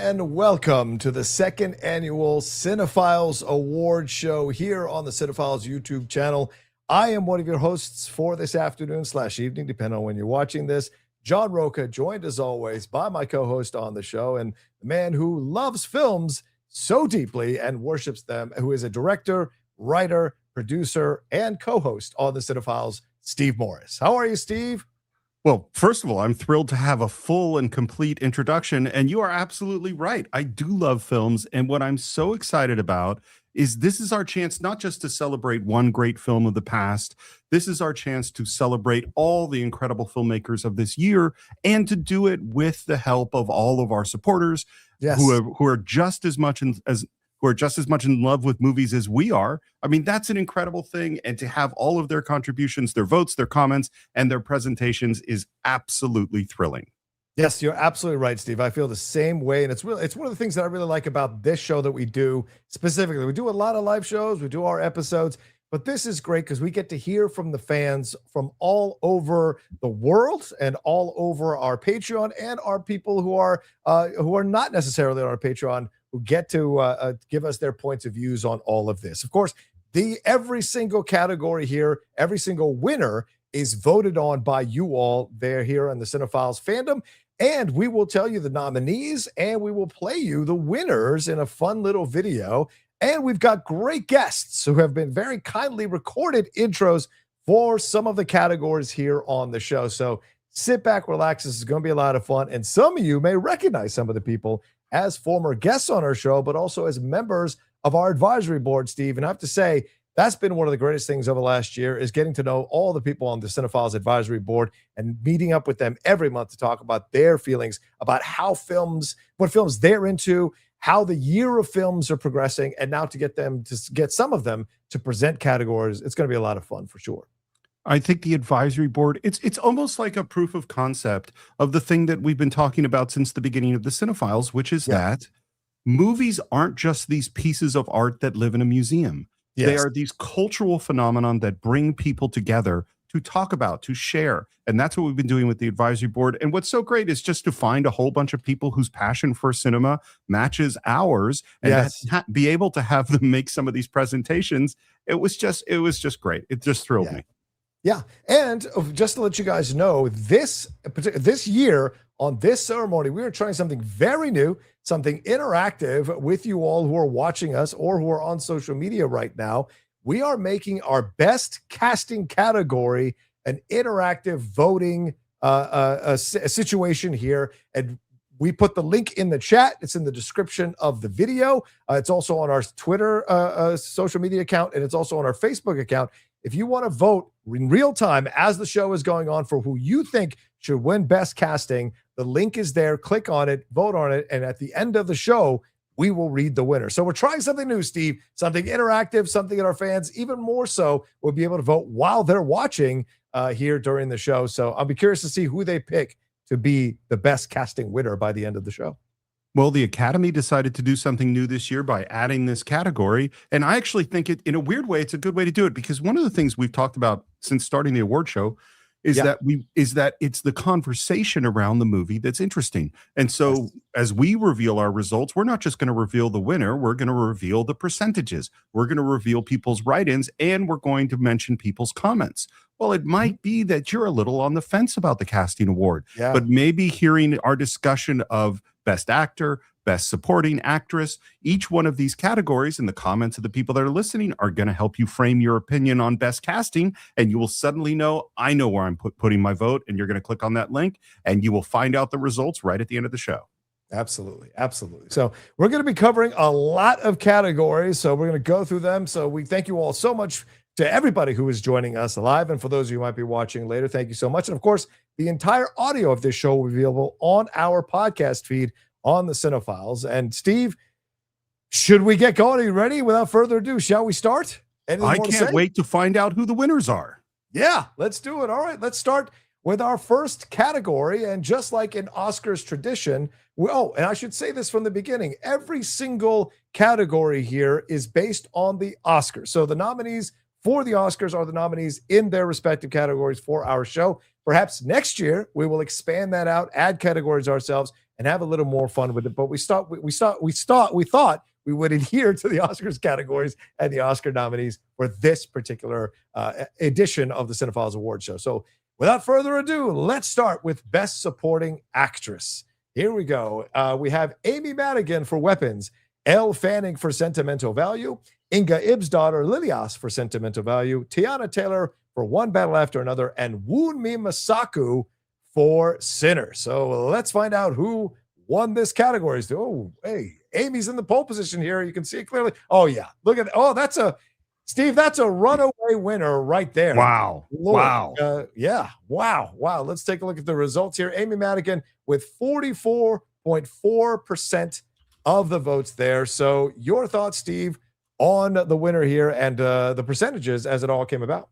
and welcome to the second annual Cinephiles Award Show here on the Cinephiles YouTube channel. I am one of your hosts for this afternoon/evening, depending on when you're watching this, John Rocha, joined as always by my co-host on the show and the man who loves films so deeply and worships them, who is a director, writer, producer, and co-host on the Cinephiles, Steve Morris. How are you, Steve? Well, first of all, I'm thrilled to have a full and complete introduction, and you are absolutely right. I do love films, and what I'm so excited about is this is our chance not just to celebrate one great film of the past, this is our chance to celebrate all the incredible filmmakers of this year and to do it with the help of all of our supporters who are just as much in love with movies as we are. I mean, that's an incredible thing. And to have all of their contributions, their votes, their comments, and their presentations is absolutely thrilling. Yes, you're absolutely right, Steve. I feel the same way. And it's one of the things that I really like about this show that we do specifically. We do a lot of live shows, we do our episodes, but this is great because we get to hear from the fans from all over the world and all over our Patreon, and our people who are not necessarily on our Patreon, who get to give us their points of views on all of this. Of course, every single category here, every single winner is voted on by you all there here in the Cinephiles fandom. And we will tell you the nominees, and we will play you the winners in a fun little video. And we've got great guests who have been very kindly recorded intros for some of the categories here on the show. So sit back, relax. This is going to be a lot of fun. And some of you may recognize some of the people as former guests on our show, but also as members of our advisory board, Steve. And I have to say, that's been one of the greatest things over the last year, is getting to know all the people on the Cinephiles advisory board and meeting up with them every month to talk about their feelings about what films they're into, how the year of films are progressing, and now to get some of them to present categories. It's going to be a lot of fun for sure. I think the advisory board, it's almost like a proof of concept of the thing that we've been talking about since the beginning of the Cinephiles, which is that movies aren't just these pieces of art that live in a museum. Yes. They are these cultural phenomenon that bring people together to talk about, to share. And that's what we've been doing with the advisory board. And what's so great is just to find a whole bunch of people whose passion for cinema matches ours, and be able to have them make some of these presentations. It was just great. It just thrilled me. Yeah. And just to let you guys know, this year on this ceremony, we are trying something very new, something interactive with you all who are watching us or who are on social media right now. We are making our best casting category an interactive voting a situation here. And we put the link in the chat. It's in the description of the video. It's also on our Twitter social media account, and it's also on our Facebook account. If you want to vote in real time as the show is going on for who you think should win best casting, the link is there. Click on it, vote on it, and at the end of the show, we will read the winner. So we're trying something new, Steve, something interactive, something that our fans, even more so, will be able to vote while they're watching here during the show. So I'll be curious to see who they pick to be the best casting winner by the end of the show. Well, the Academy decided to do something new this year by adding this category. And I actually think in a weird way, it's a good way to do it, because one of the things we've talked about since starting the award show is that it's the conversation around the movie that's interesting. And so as we reveal our results, we're not just going to reveal the winner, we're going to reveal the percentages. We're going to reveal people's write-ins, and we're going to mention people's comments. Well, it might be that you're a little on the fence about the casting award, but maybe hearing our discussion of Best Actor, Best Supporting Actress, each one of these categories and the comments of the people that are listening are going to help you frame your opinion on best casting. And you will suddenly know, I know where I'm putting my vote, and you're going to click on that link and you will find out the results right at the end of the show. Absolutely. Absolutely. So we're going to be covering a lot of categories. So we're going to go through them. So we thank you all so much to everybody who is joining us live. And for those of you who might be watching later, thank you so much. And of course, the entire audio of this show will be available on our podcast feed on the Cinephiles. And Steve, should we get going? Are you ready? Without further ado, shall we start? I can't wait to find out who the winners are. Yeah, let's do it. All right, let's start with our first category. And just like in Oscars tradition, and I should say this from the beginning, every single category here is based on the Oscars. So the nominees for the Oscars are the nominees in their respective categories for our show. Perhaps next year, we will expand that out, add categories ourselves, and have a little more fun with it. But we thought we would adhere to the Oscars categories and the Oscar nominees for this particular edition of the Cinephiles Award Show. So without further ado, let's start with Best Supporting Actress. Here we go. We have Amy Madigan for Weapons, Elle Fanning for Sentimental Value, Inga Ibsdottir Lilias for Sentimental Value, Tiana Taylor for One Battle After Another, and Wunmi Masaku for Sinner. So let's find out who won this category. Oh, hey, Amy's in the pole position here. You can see it clearly. Oh, yeah. Look at that's a runaway winner right there. Wow. Lord. Wow. Yeah. Wow. Let's take a look at the results here. Amy Madigan with 44.4% of the votes there. So your thoughts, Steve, on the winner here and the percentages as it all came about?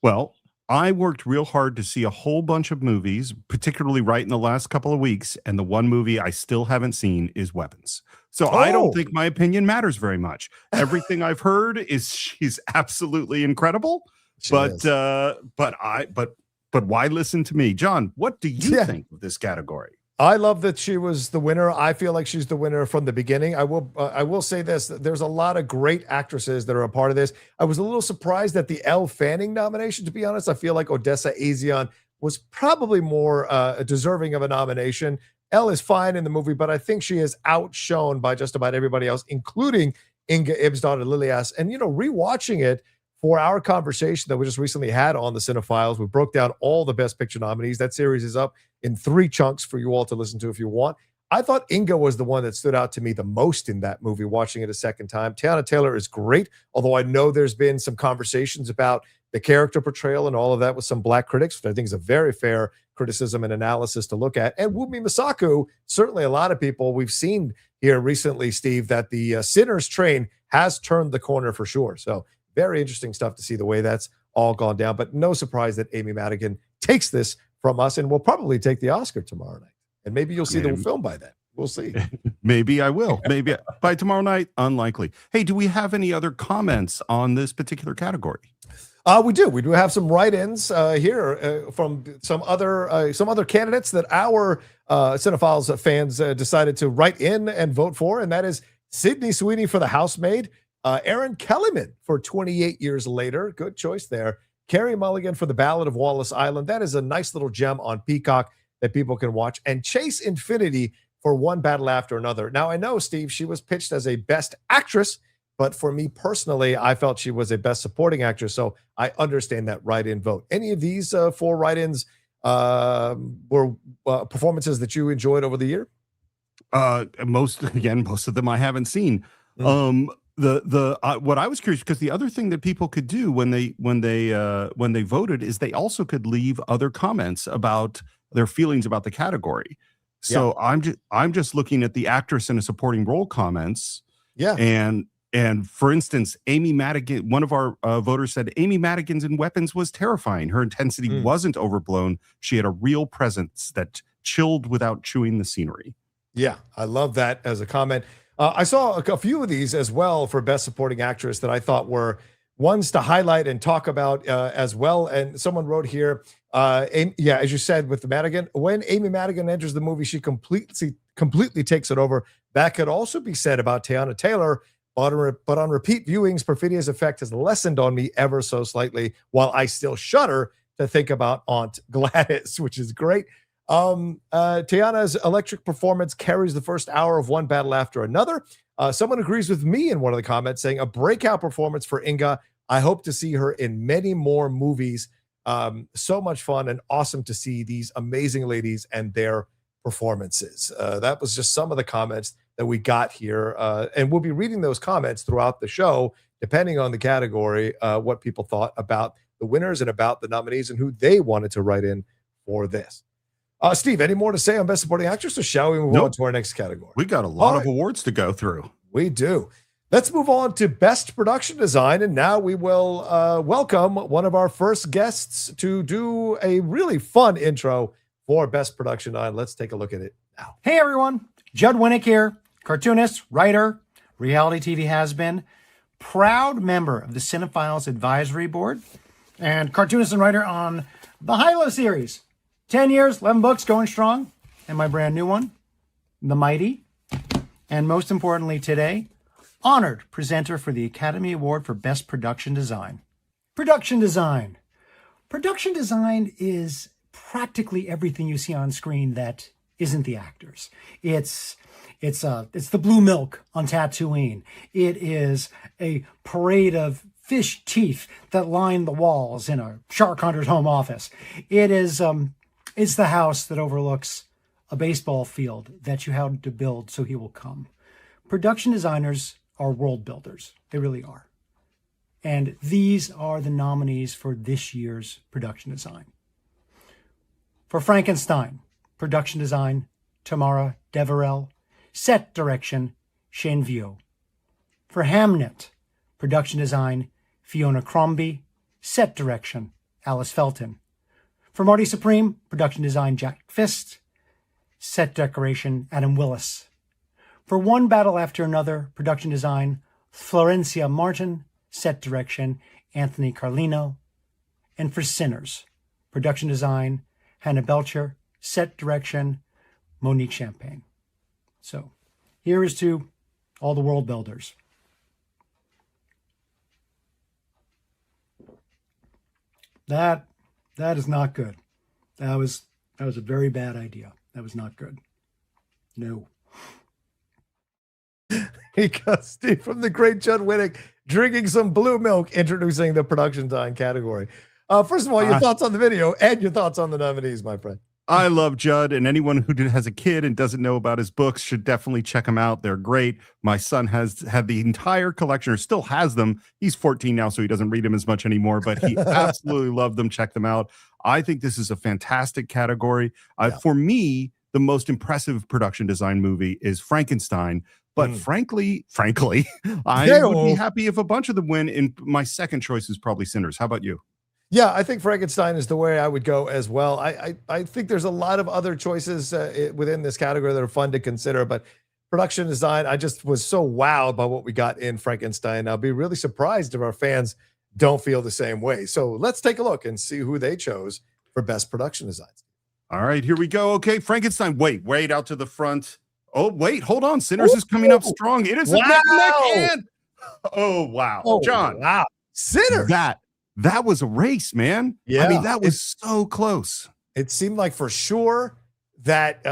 Well, I worked real hard to see a whole bunch of movies, particularly right in the last couple of weeks, and the one movie I still haven't seen is Weapons. So I don't think my opinion matters very much. Everything I've heard is she's absolutely incredible. But why listen to me? John, what do you think of this category? I love that she was the winner. I feel like she's the winner from the beginning. I will say this. There's a lot of great actresses that are a part of this. I was a little surprised at the Elle Fanning nomination, to be honest. I feel like Odessa Azion was probably more deserving of a nomination. Elle is fine in the movie, but I think she is outshone by just about everybody else, including Inga Ibsdottir Lilias. And, rewatching it for our conversation that we just recently had on the Cinephiles, we broke down all the Best Picture nominees. That series is up in 3 chunks for you all to listen to if you want. I thought Inga was the one that stood out to me the most in that movie, watching it a second time. Tiana Taylor is great, although I know there's been some conversations about the character portrayal and all of that with some Black critics, which I think is a very fair criticism and analysis to look at. And Wunmi Masaku, certainly a lot of people we've seen here recently, Steve, that the Sinners train has turned the corner for sure. So very interesting stuff to see the way that's all gone down. But no surprise that Amy Madigan takes this from us and will probably take the Oscar tomorrow night. And maybe you'll see the film by then. We'll see. Maybe I will. Maybe by tomorrow night. Unlikely. Hey, do we have any other comments on this particular category? We do. We do have some write-ins here from some other candidates that our Cinephiles fans decided to write in and vote for, and that is Sydney Sweeney for The Housemaid, Aaron Kellyman for 28 Years Later. Good choice there. Carey Mulligan for The Ballad of Wallace Island. That is a nice little gem on Peacock that people can watch. And Chase Infinity for One Battle After Another. Now, I know, Steve, she was pitched as a Best Actress, but for me personally, I felt she was a Best Supporting Actress, so I understand that write-in vote. Any of these 4 write-ins were performances that you enjoyed over the year? Most of them I haven't seen. What I was curious, because the other thing that people could do when they voted is they also could leave other comments about their feelings about the category. So I'm just looking at the actress in a supporting role comments. Yeah. And for instance, Amy Madigan, one of our voters said Amy Madigan's in Weapons was terrifying. Her intensity wasn't overblown. She had a real presence that chilled without chewing the scenery. Yeah, I love that as a comment. I saw a few of these as well for Best Supporting Actress that I thought were ones to highlight and talk about as well. And someone wrote here, as you said with the Madigan, when Amy Madigan enters the movie, she completely takes it over. That could also be said about Tiana Taylor, but on repeat viewings, Perfidio's effect has lessened on me ever so slightly, while I still shudder to think about Aunt Gladys, which is great. Tiana's electric performance carries the first hour of One Battle After Another. Someone agrees with me in one of the comments, saying a breakout performance for Inga. I hope to see her in many more movies. So much fun and awesome to see these amazing ladies and their performances. That was just some of the comments that we got here. And we'll be reading those comments throughout the show, depending on the category, what people thought about the winners and about the nominees and who they wanted to write in for this. Steve, any more to say on Best Supporting Actress, or shall we move on to our next category? We got a lot of awards to go through. We do. Let's move on to Best Production Design, and now we will welcome one of our first guests to do a really fun intro for Best Production Design. Let's take a look at it now. Hey, everyone. Judd Winnick here, cartoonist, writer, reality TV has-been, proud member of the Cinephiles Advisory Board, and cartoonist and writer on the Hilo series. 10 years, 11 books, going strong, and my brand new one, the mighty, and most importantly today, honored presenter for the Academy Award for Best Production Design. Production design. Production design is practically everything you see on screen that isn't the actors. It's the blue milk on Tatooine. It is a parade of fish teeth that line the walls in a shark hunter's home office. It's the house that overlooks a baseball field that you had to build so he will come. Production designers are world builders. They really are. And these are the nominees for this year's production design. For Frankenstein, production design, Tamara Deverell. Set direction, Shane View. For Hamnet, production design, Fiona Crombie. Set direction, Alice Felton. For Marty Supreme, production design, Jack Fist. Set decoration, Adam Willis. For One Battle After Another, production design, Florencia Martin. Set direction, Anthony Carlino. And for Sinners, production design, Hannah Belcher. Set direction, Monique Champagne. So here is to all the world builders. That is not good. That was a very bad idea. That was not good. No. He goes, Steve, from the great Judd Winnick, drinking some blue milk, introducing the production design category. First of all, your thoughts on the video and your thoughts on the nominees, my friend. I love Judd, and anyone who has a kid and doesn't know about his books should definitely check them out. They're great. My son has had the entire collection, or still has them. He's 14 now, so he doesn't read them as much anymore, but he absolutely loved them. Check them out. I think this is a fantastic category. For me, the most impressive production design movie is Frankenstein. But frankly, I would be happy if a bunch of them win. And my second choice is probably Sinners. How about you? Yeah, I think Frankenstein is the way I would go as well. I think there's a lot of other choices within this category that are fun to consider, but production design, I just was so wowed by what we got in Frankenstein. I'll be really surprised if our fans don't feel the same way. So let's take a look and see who they chose for best production designs. All right, here we go. Okay, Frankenstein. Wait out to the front. Oh, wait, hold on. Sinners is coming up strong. It is a neck hand. Oh, wow. Oh, John. Wow. Sinners. That was a race, man. Yeah. I mean, that was so close. It seemed like for sure that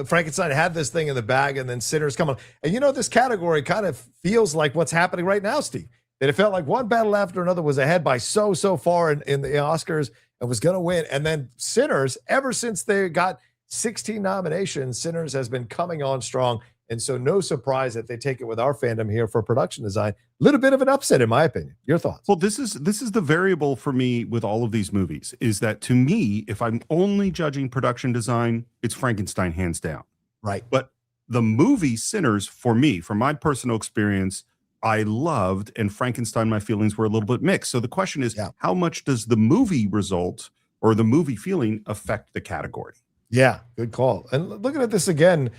Frankenstein had this thing in the bag, and then Sinners come on. And this category kind of feels like what's happening right now, Steve. That it felt like One Battle After Another was ahead by so far in the Oscars and was going to win. And then Sinners, ever since they got 16 nominations, Sinners has been coming on strong. And so no surprise that they take it with our fandom here for production design. A little bit of an upset, in my opinion. Your thoughts? Well, this is the variable for me with all of these movies, is that to me, if I'm only judging production design, it's Frankenstein hands down. Right. But the movie Sinners, for me, from my personal experience, I loved, and Frankenstein, my feelings were a little bit mixed. So the question is, how much does the movie result or the movie feeling affect the category? Yeah, good call. And looking at this again,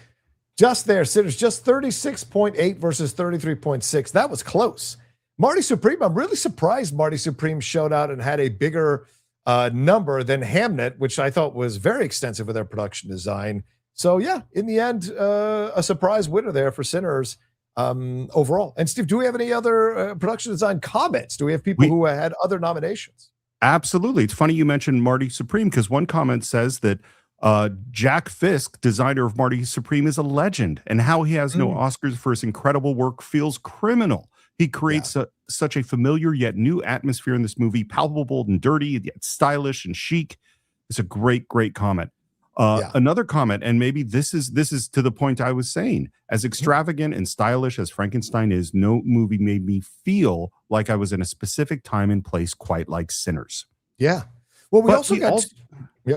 just there, Sinners, just 36.8 versus 33.6. That was close. Marty Supreme, I'm really surprised Marty Supreme showed out and had a bigger number than Hamnet, which I thought was very extensive with their production design. So, yeah, in the end, a surprise winner there for Sinners overall. And, Steve, do we have any other production design comments? Do we have people who had other nominations? Absolutely. It's funny you mentioned Marty Supreme, because one comment says that Jack Fisk, designer of Marty Supreme, is a legend, and how he has no Oscars for his incredible work feels criminal. He creates such a familiar yet new atmosphere in this movie, palpable and dirty, yet stylish and chic. It's a great comment. Another comment, and maybe this is to the point I was saying, as extravagant and stylish as Frankenstein is, no movie made me feel like I was in a specific time and place quite like Sinners. Yeah. Well, we also got...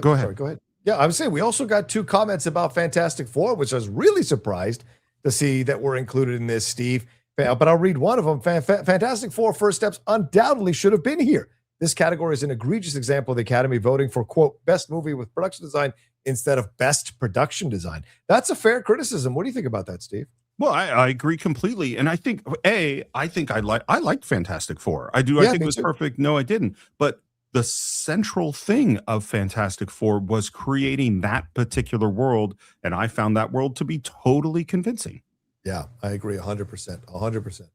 Go ahead. Sorry, go ahead. Yeah, I was saying we also got 2 comments about Fantastic Four, which I was really surprised to see that were included in this, Steve. But I'll read one of them. Fantastic Four First Steps undoubtedly should have been here. This category is an egregious example of the Academy voting for, quote, best movie with production design instead of best production design. That's a fair criticism. What do you think about that, Steve? Well, I agree completely. And I think, I liked Fantastic Four. I think it was perfect. No, I didn't. But the central thing of Fantastic Four was creating that particular world, and I found that world to be totally convincing. Yeah, I agree 100%. 100%.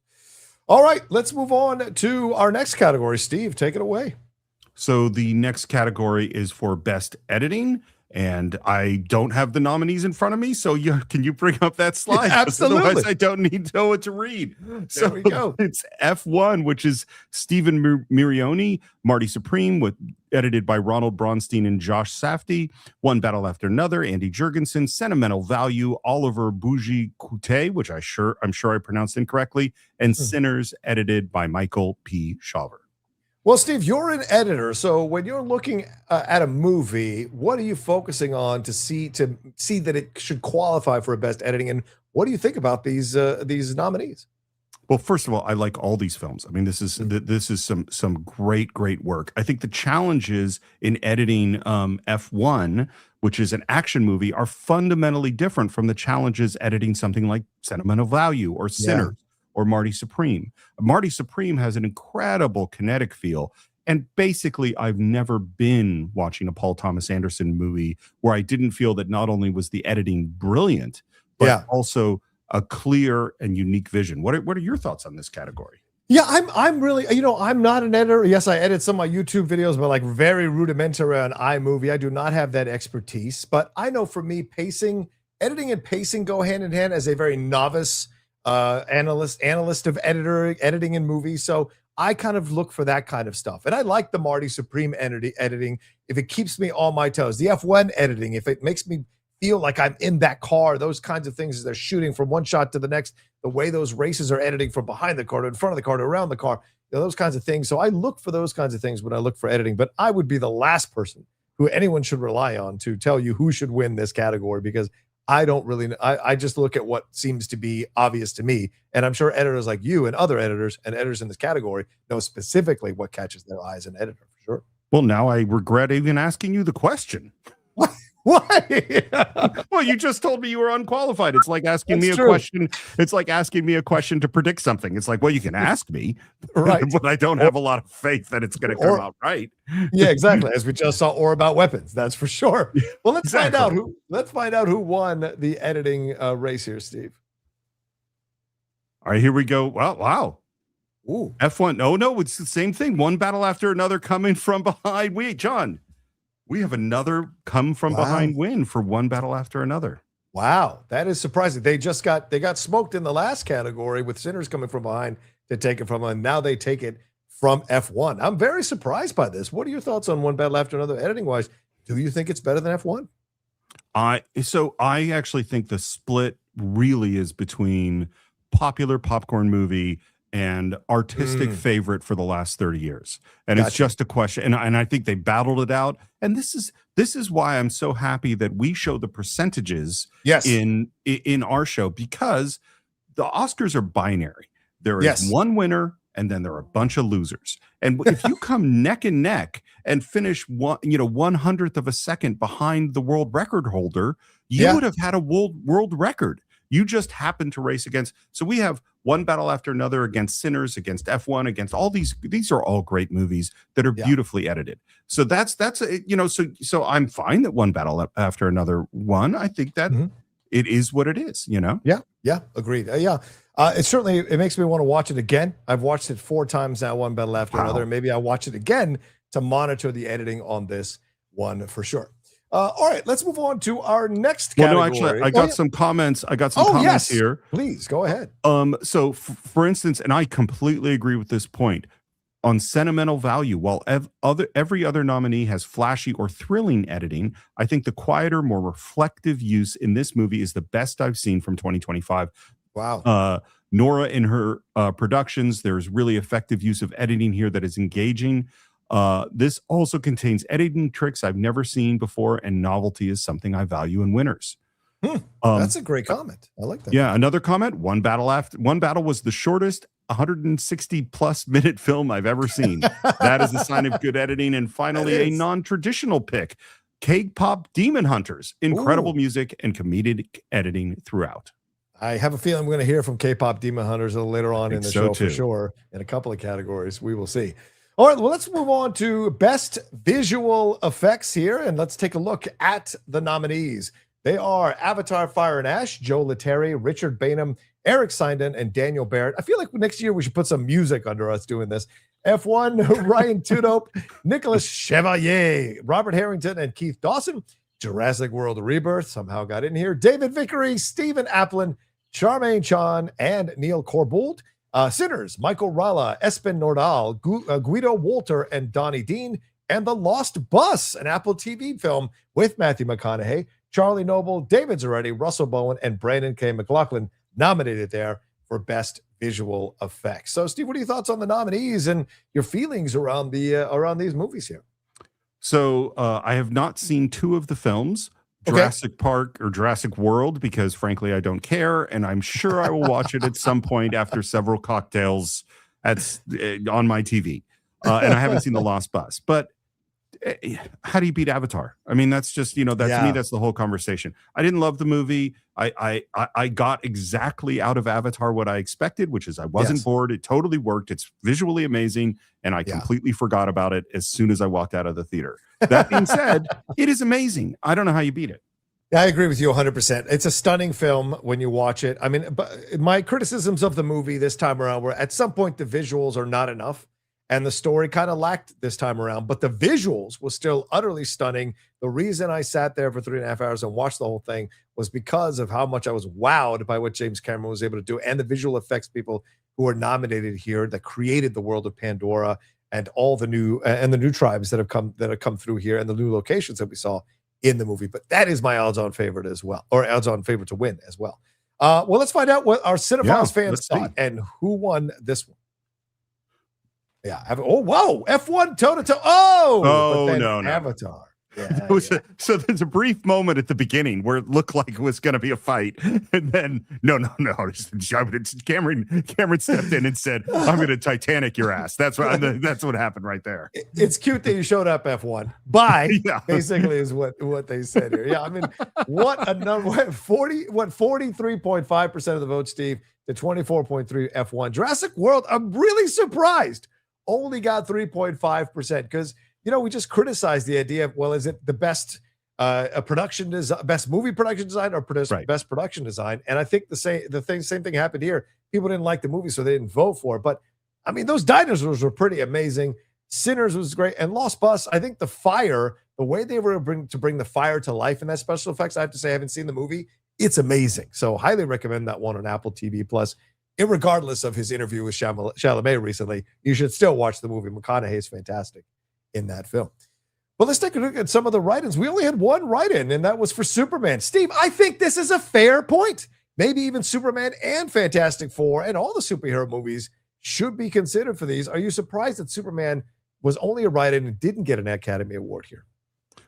All right, let's move on to our next category. Steve, take it away. So the next category is for best editing, and I don't have the nominees in front of me. So can you bring up that slide? Absolutely. Otherwise, I don't need to know what to read. So we go. It's F1, which is Stephen Mirioni, Marty Supreme, edited by Ronald Bronstein and Josh Safdie. One Battle After Another, Andy Jurgensen. Sentimental Value, Oliver Bougie-Coute, which I'm sure I pronounced incorrectly, and Sinners, edited by Michael P. Shaver. Well, Steve, you're an editor, so when you're looking at a movie, what are you focusing on to see that it should qualify for a best editing? And what do you think about these nominees? Well, first of all, I like all these films. I mean, this is some great work. I think the challenges in editing F1, which is an action movie, are fundamentally different from the challenges editing something like Sentimental Value or Sinners. Or Marty Supreme. Marty Supreme has an incredible kinetic feel. And basically, I've never been watching a Paul Thomas Anderson movie where I didn't feel that not only was the editing brilliant, but also a clear and unique vision. What are your thoughts on this category? Yeah, I'm really, I'm not an editor. Yes, I edit some of my YouTube videos, but like very rudimentary on iMovie. I do not have that expertise. But I know for me, editing and pacing go hand in hand as a very novice analyst of editing in movies. So I kind of look for that kind of stuff. And I like the Marty Supreme editing if it keeps me on my toes. The F1 editing, if it makes me feel like I'm in that car, those kinds of things as they're shooting from one shot to the next, the way those races are editing from behind the car to in front of the car to around the car, those kinds of things. So I look for those kinds of things when I look for editing, but I would be the last person who anyone should rely on to tell you who should win this category, because I don't really know. I just look at what seems to be obvious to me. And I'm sure editors like you and other editors and editors in this category know specifically what catches their eye as an editor, for sure. Well, now I regret even asking you the question. Why? Well, you just told me you were unqualified. It's like asking me a question. It's like asking me a question to predict something. It's like, well, you can ask me, right? But I don't have a lot of faith that it's going to come out right. Yeah, exactly. As we just saw, or about weapons. That's for sure. Well, let's find out who. Let's find out who won the editing race here, Steve. All right, here we go. Wow. Ooh. F1. No, it's the same thing. One Battle After Another coming from behind. John. We have another come from behind win for One Battle After Another. Wow, that is surprising. They got smoked in the last category with Sinners coming from behind to take it from, and now they take it from F1. I'm very surprised by this. What are your thoughts on One Battle After Another editing wise? Do you think it's better than F1? I actually think the split really is between popular popcorn movie and artistic favorite for the last 30 years. And It's just a question. And I think they battled it out. And this is why I'm so happy that we show the percentages in our show, because the Oscars are binary. There is one winner and then there are a bunch of losers. And if you come neck and neck and finish 1/100th of a second behind the world record holder, you would have had a world record. You just happen to race against. So we have One Battle After Another against Sinners, against F1, against all these. These are all great movies that are beautifully edited. So that's so I'm fine that One Battle After Another won. I think that it is what it is. Yeah, agreed. It makes me want to watch it again. I've watched it 4 times now, One Battle After Another. Maybe I watch it again to monitor the editing on this one for sure. All right, let's move on to our next category. Well, no, actually, I got some comments. I got some comments here. Please go ahead. So for instance, and I completely agree with this point on Sentimental Value. While every other nominee has flashy or thrilling editing, I think the quieter, more reflective use in this movie is the best I've seen from 2025. Wow. Nora in her productions, there's really effective use of editing here that is engaging. This also contains editing tricks I've never seen before, and novelty is something I value in winners. That's a great comment. I like that. Yeah, another comment. One Battle was the shortest 160 plus minute film I've ever seen. That is a sign of good editing. And finally, a non-traditional pick. K-pop Demon Hunters. Incredible music and comedic editing throughout. I have a feeling we're going to hear from K-pop Demon Hunters a little later on in the show for sure. In a couple of categories, we will see. All right, well, let's move on to best visual effects here, and let's take a look at the nominees. They are Avatar: Fire and Ash, Joe Letteri, Richard Bainham, Eric Sinden, and Daniel Barrett. I feel like next year we should put some music under us doing this. F1, Ryan Tudhope, Nicholas Chevalier, Robert Harrington, and Keith Dawson. Jurassic World Rebirth somehow got in here. David Vickery, Stephen Applin, Charmaine Chan, and Neil Corbould. Sinners, Michael Rala, Espen Nordahl, Guido Walter, and Donnie Dean. And The Lost Bus, an Apple TV film with Matthew McConaughey, Charlie Noble, David Zaretti, Russell Bowen, and Brandon K. McLaughlin nominated there for Best Visual Effects. So, Steve, what are your thoughts on the nominees and your feelings around these movies here? So I have not seen two of the films, Jurassic Park or Jurassic World, because frankly, I don't care. And I'm sure I will watch it at some point after several cocktails on my TV. And I haven't seen The Lost Bus. But how do you beat Avatar? I mean, that's just, to me, that's the whole conversation. I didn't love the movie. I got exactly out of Avatar what I expected, which is I wasn't bored. It totally worked. It's visually amazing. And I completely forgot about it as soon as I walked out of the theater. That being said, it is amazing. I don't know how you beat it. Yeah, I agree with you 100%. It's a stunning film when you watch it. I mean, but my criticisms of the movie this time around were at some point the visuals are not enough. And the story kind of lacked this time around, but the visuals was still utterly stunning. The reason I sat there for 3.5 hours and watched the whole thing was because of how much I was wowed by what James Cameron was able to do, and the visual effects people who are nominated here that created the world of Pandora and all the new tribes that have come through here, and the new locations that we saw in the movie. But that is my odds-on favorite as well, or odds-on favorite to win as well. Well, let's find out what our Cinephiles fans thought and who won this one. Yeah. Oh, whoa. F1 toe-to-toe. No. Avatar. Yeah, so there's a brief moment at the beginning where it looked like it was going to be a fight. And then, no. Cameron stepped in and said, I'm going to Titanic your ass. That's what happened right there. It's cute that you showed up, F1. Bye. Basically is what they said here. Yeah. I mean, what a number. 43.5% of the vote, Steve, to 24.3 F1. Jurassic World, I'm really surprised. Only got 3.5% because, we just criticized the idea of, well, is it the best production design, best movie production design, or best production design? And I think the same thing happened here. People didn't like the movie, so they didn't vote for it. But I mean, those dinosaurs were pretty amazing. Sinners was great, and Lost Bus. I think the way they were to bring the fire to life in that special effects. I have to say, I haven't seen the movie. It's amazing. So highly recommend that one on Apple TV Plus. Irregardless of his interview with Chalamet recently, you should still watch the movie. McConaughey is fantastic in that film. But let's take a look at some of the write-ins. We only had one write-in, and that was for Superman. Steve, I think this is a fair point. Maybe even Superman and Fantastic Four and all the superhero movies should be considered for these. Are you surprised that Superman was only a write-in and didn't get an Academy Award here?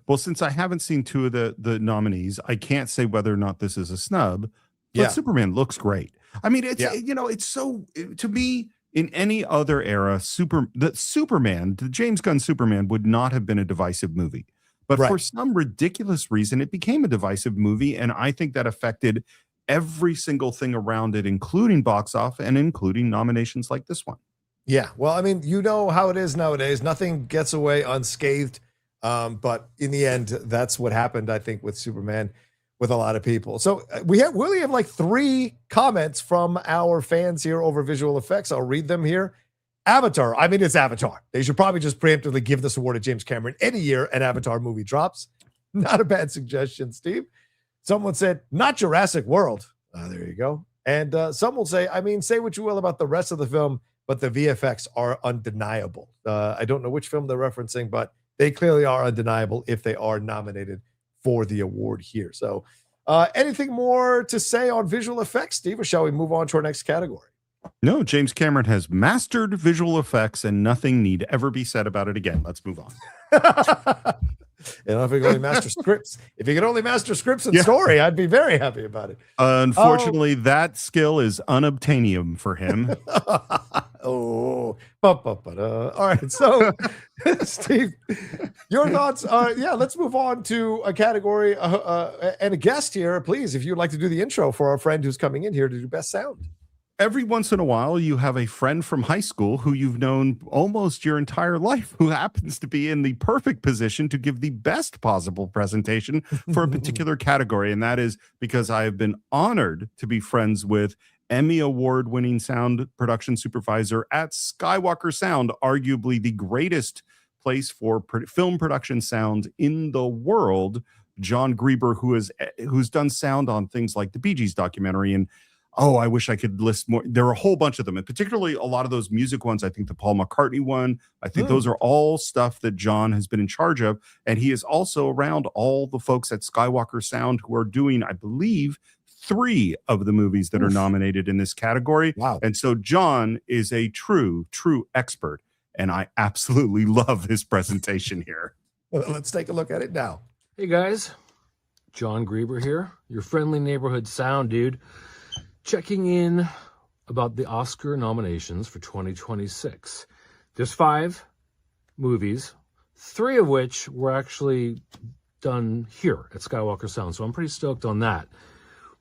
Well, since I haven't seen two of the nominees, I can't say whether or not this is a snub, but Superman looks great. I mean, it's so, to me, in any other era, the James Gunn Superman would not have been a divisive movie. But for some ridiculous reason, it became a divisive movie. And I think that affected every single thing around it, including box office and including nominations like this one. Yeah. Well, I mean, you know how it is nowadays. Nothing gets away unscathed. But in the end, that's what happened, I think, with Superman with a lot of people. So we only have like 3 comments from our fans here over visual effects. I'll read them here. Avatar. I mean, it's Avatar. They should probably just preemptively give this award to James Cameron any year an Avatar movie drops. Not a bad suggestion, Steve. Someone said, not Jurassic World. There you go. And some will say, I mean, say what you will about the rest of the film, but the VFX are undeniable. I don't know which film they're referencing, but they clearly are undeniable if they are nominated for the award here. So anything more to say on visual effects, Steve, or shall we move on to our next category? No, James Cameron has mastered visual effects and nothing need ever be said about it again. Let's move on. And if he could only master scripts, and story, I'd be very happy about it. Unfortunately, that skill is unobtainium for him. All right. So, Steve, your thoughts are, let's move on to a category and a guest here, please, if you'd like to do the intro for our friend who's coming in here to do best sound. every once in a while, you have a friend from high school who you've known almost your entire life who happens to be in the perfect position to give the best possible presentation for a particular category. And that is because I have been honored to be friends with Emmy Award-winning sound production supervisor at Skywalker Sound, arguably the greatest place for film production sound in the world, John Grieber, who's done sound on things like the Bee Gees documentary. And oh, I wish I could list more. There are a whole bunch of them, and particularly a lot of those music ones. I think the Paul McCartney one, I think those are all stuff that John has been in charge of. And he is also around all the folks at Skywalker Sound who are doing, I believe, 3 of the movies that are nominated in this category. Wow. And so John is a true expert. And I absolutely love his presentation here. Well, let's take a look at it now. Hey guys, John Grieber here, your friendly neighborhood sound dude, checking in about the Oscar nominations for 2026. There's 5 movies, 3 of which were actually done here at Skywalker Sound, so I'm pretty stoked on that.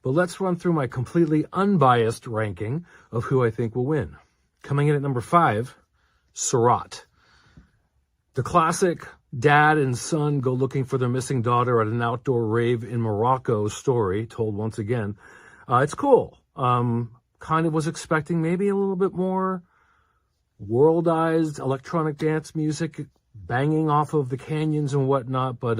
But let's run through my completely unbiased ranking of who I think will win. Coming in at number 5, Surat. The classic dad and son go looking for their missing daughter at an outdoor rave in Morocco story, told once again. It's cool. Kind of was expecting maybe a little bit more worldized electronic dance music banging off of the canyons and whatnot, but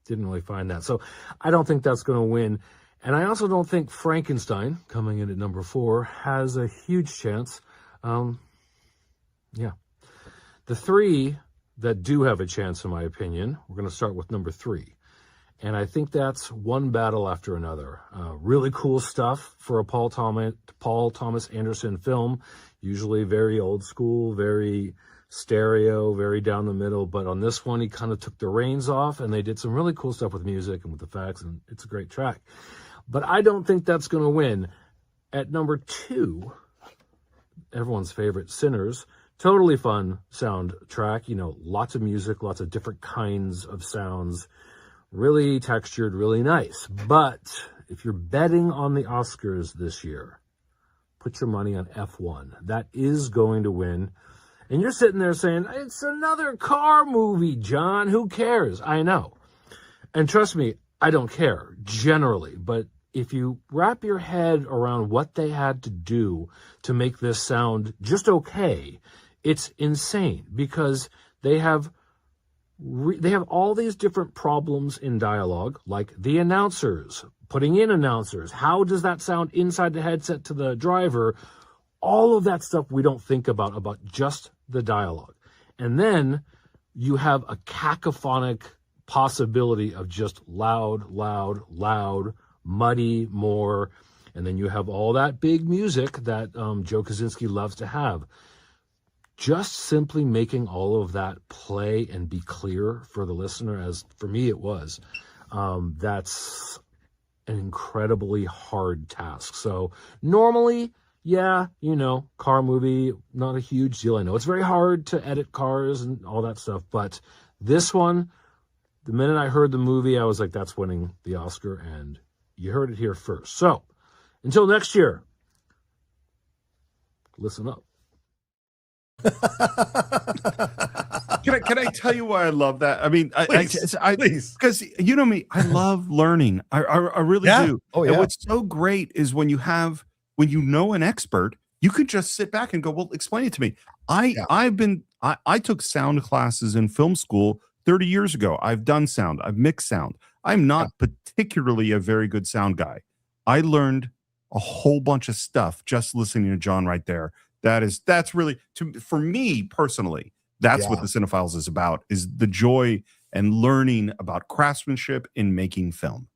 didn't really find that. So I don't think that's going to win. And I also don't think Frankenstein, coming in at number 4, has a huge chance. Yeah. The 3 that do have a chance, in my opinion, we're going to start with number 3. And I think that's One Battle After Another. Really cool stuff for a Paul Thomas Anderson film. Usually very old school, very stereo, very down the middle. But on this one, he kind of took the reins off, and they did some really cool stuff with music and with effects, and it's a great track. But I don't think that's going to win. At number 2, everyone's favorite, Sinners. Totally fun soundtrack. You know, lots of music, lots of different kinds of sounds. Really textured, really nice. But if you're betting on the Oscars this year, put your money on F1. That is going to win. And you're sitting there saying, it's another car movie, John. Who cares? I know. And trust me, I don't care generally. But if you wrap your head around what they had to do to make this sound just okay, it's insane, because they have all these different problems in dialogue, like the announcers, putting in announcers. How does that sound inside the headset to the driver? All of that stuff we don't think about just the dialogue. And then you have a cacophonic possibility of just loud, muddy, more. And then you have all that big music that Joe Kosinski loves to have. Just simply making all of that play and be clear for the listener, as for me it was, that's an incredibly hard task. So normally, yeah, you know, car movie, not a huge deal. I know it's very hard to edit cars and all that stuff, but this one, the minute I heard the movie, I was like, that's winning the Oscar, and you heard it here first. So until next year, listen up. Can I tell you why I love that? I mean, Please. Because you know me, I love learning. I really do. Oh, yeah. And what's so great is when you know an expert, you could just sit back and go, well, explain it to me. I took sound classes in film school 30 years ago. I've done sound. I've mixed sound. I'm not particularly a very good sound guy. I learned a whole bunch of stuff just listening to John right there. That's really, for me personally, that's what the Cine-Files is about, is the joy and learning about craftsmanship in making film.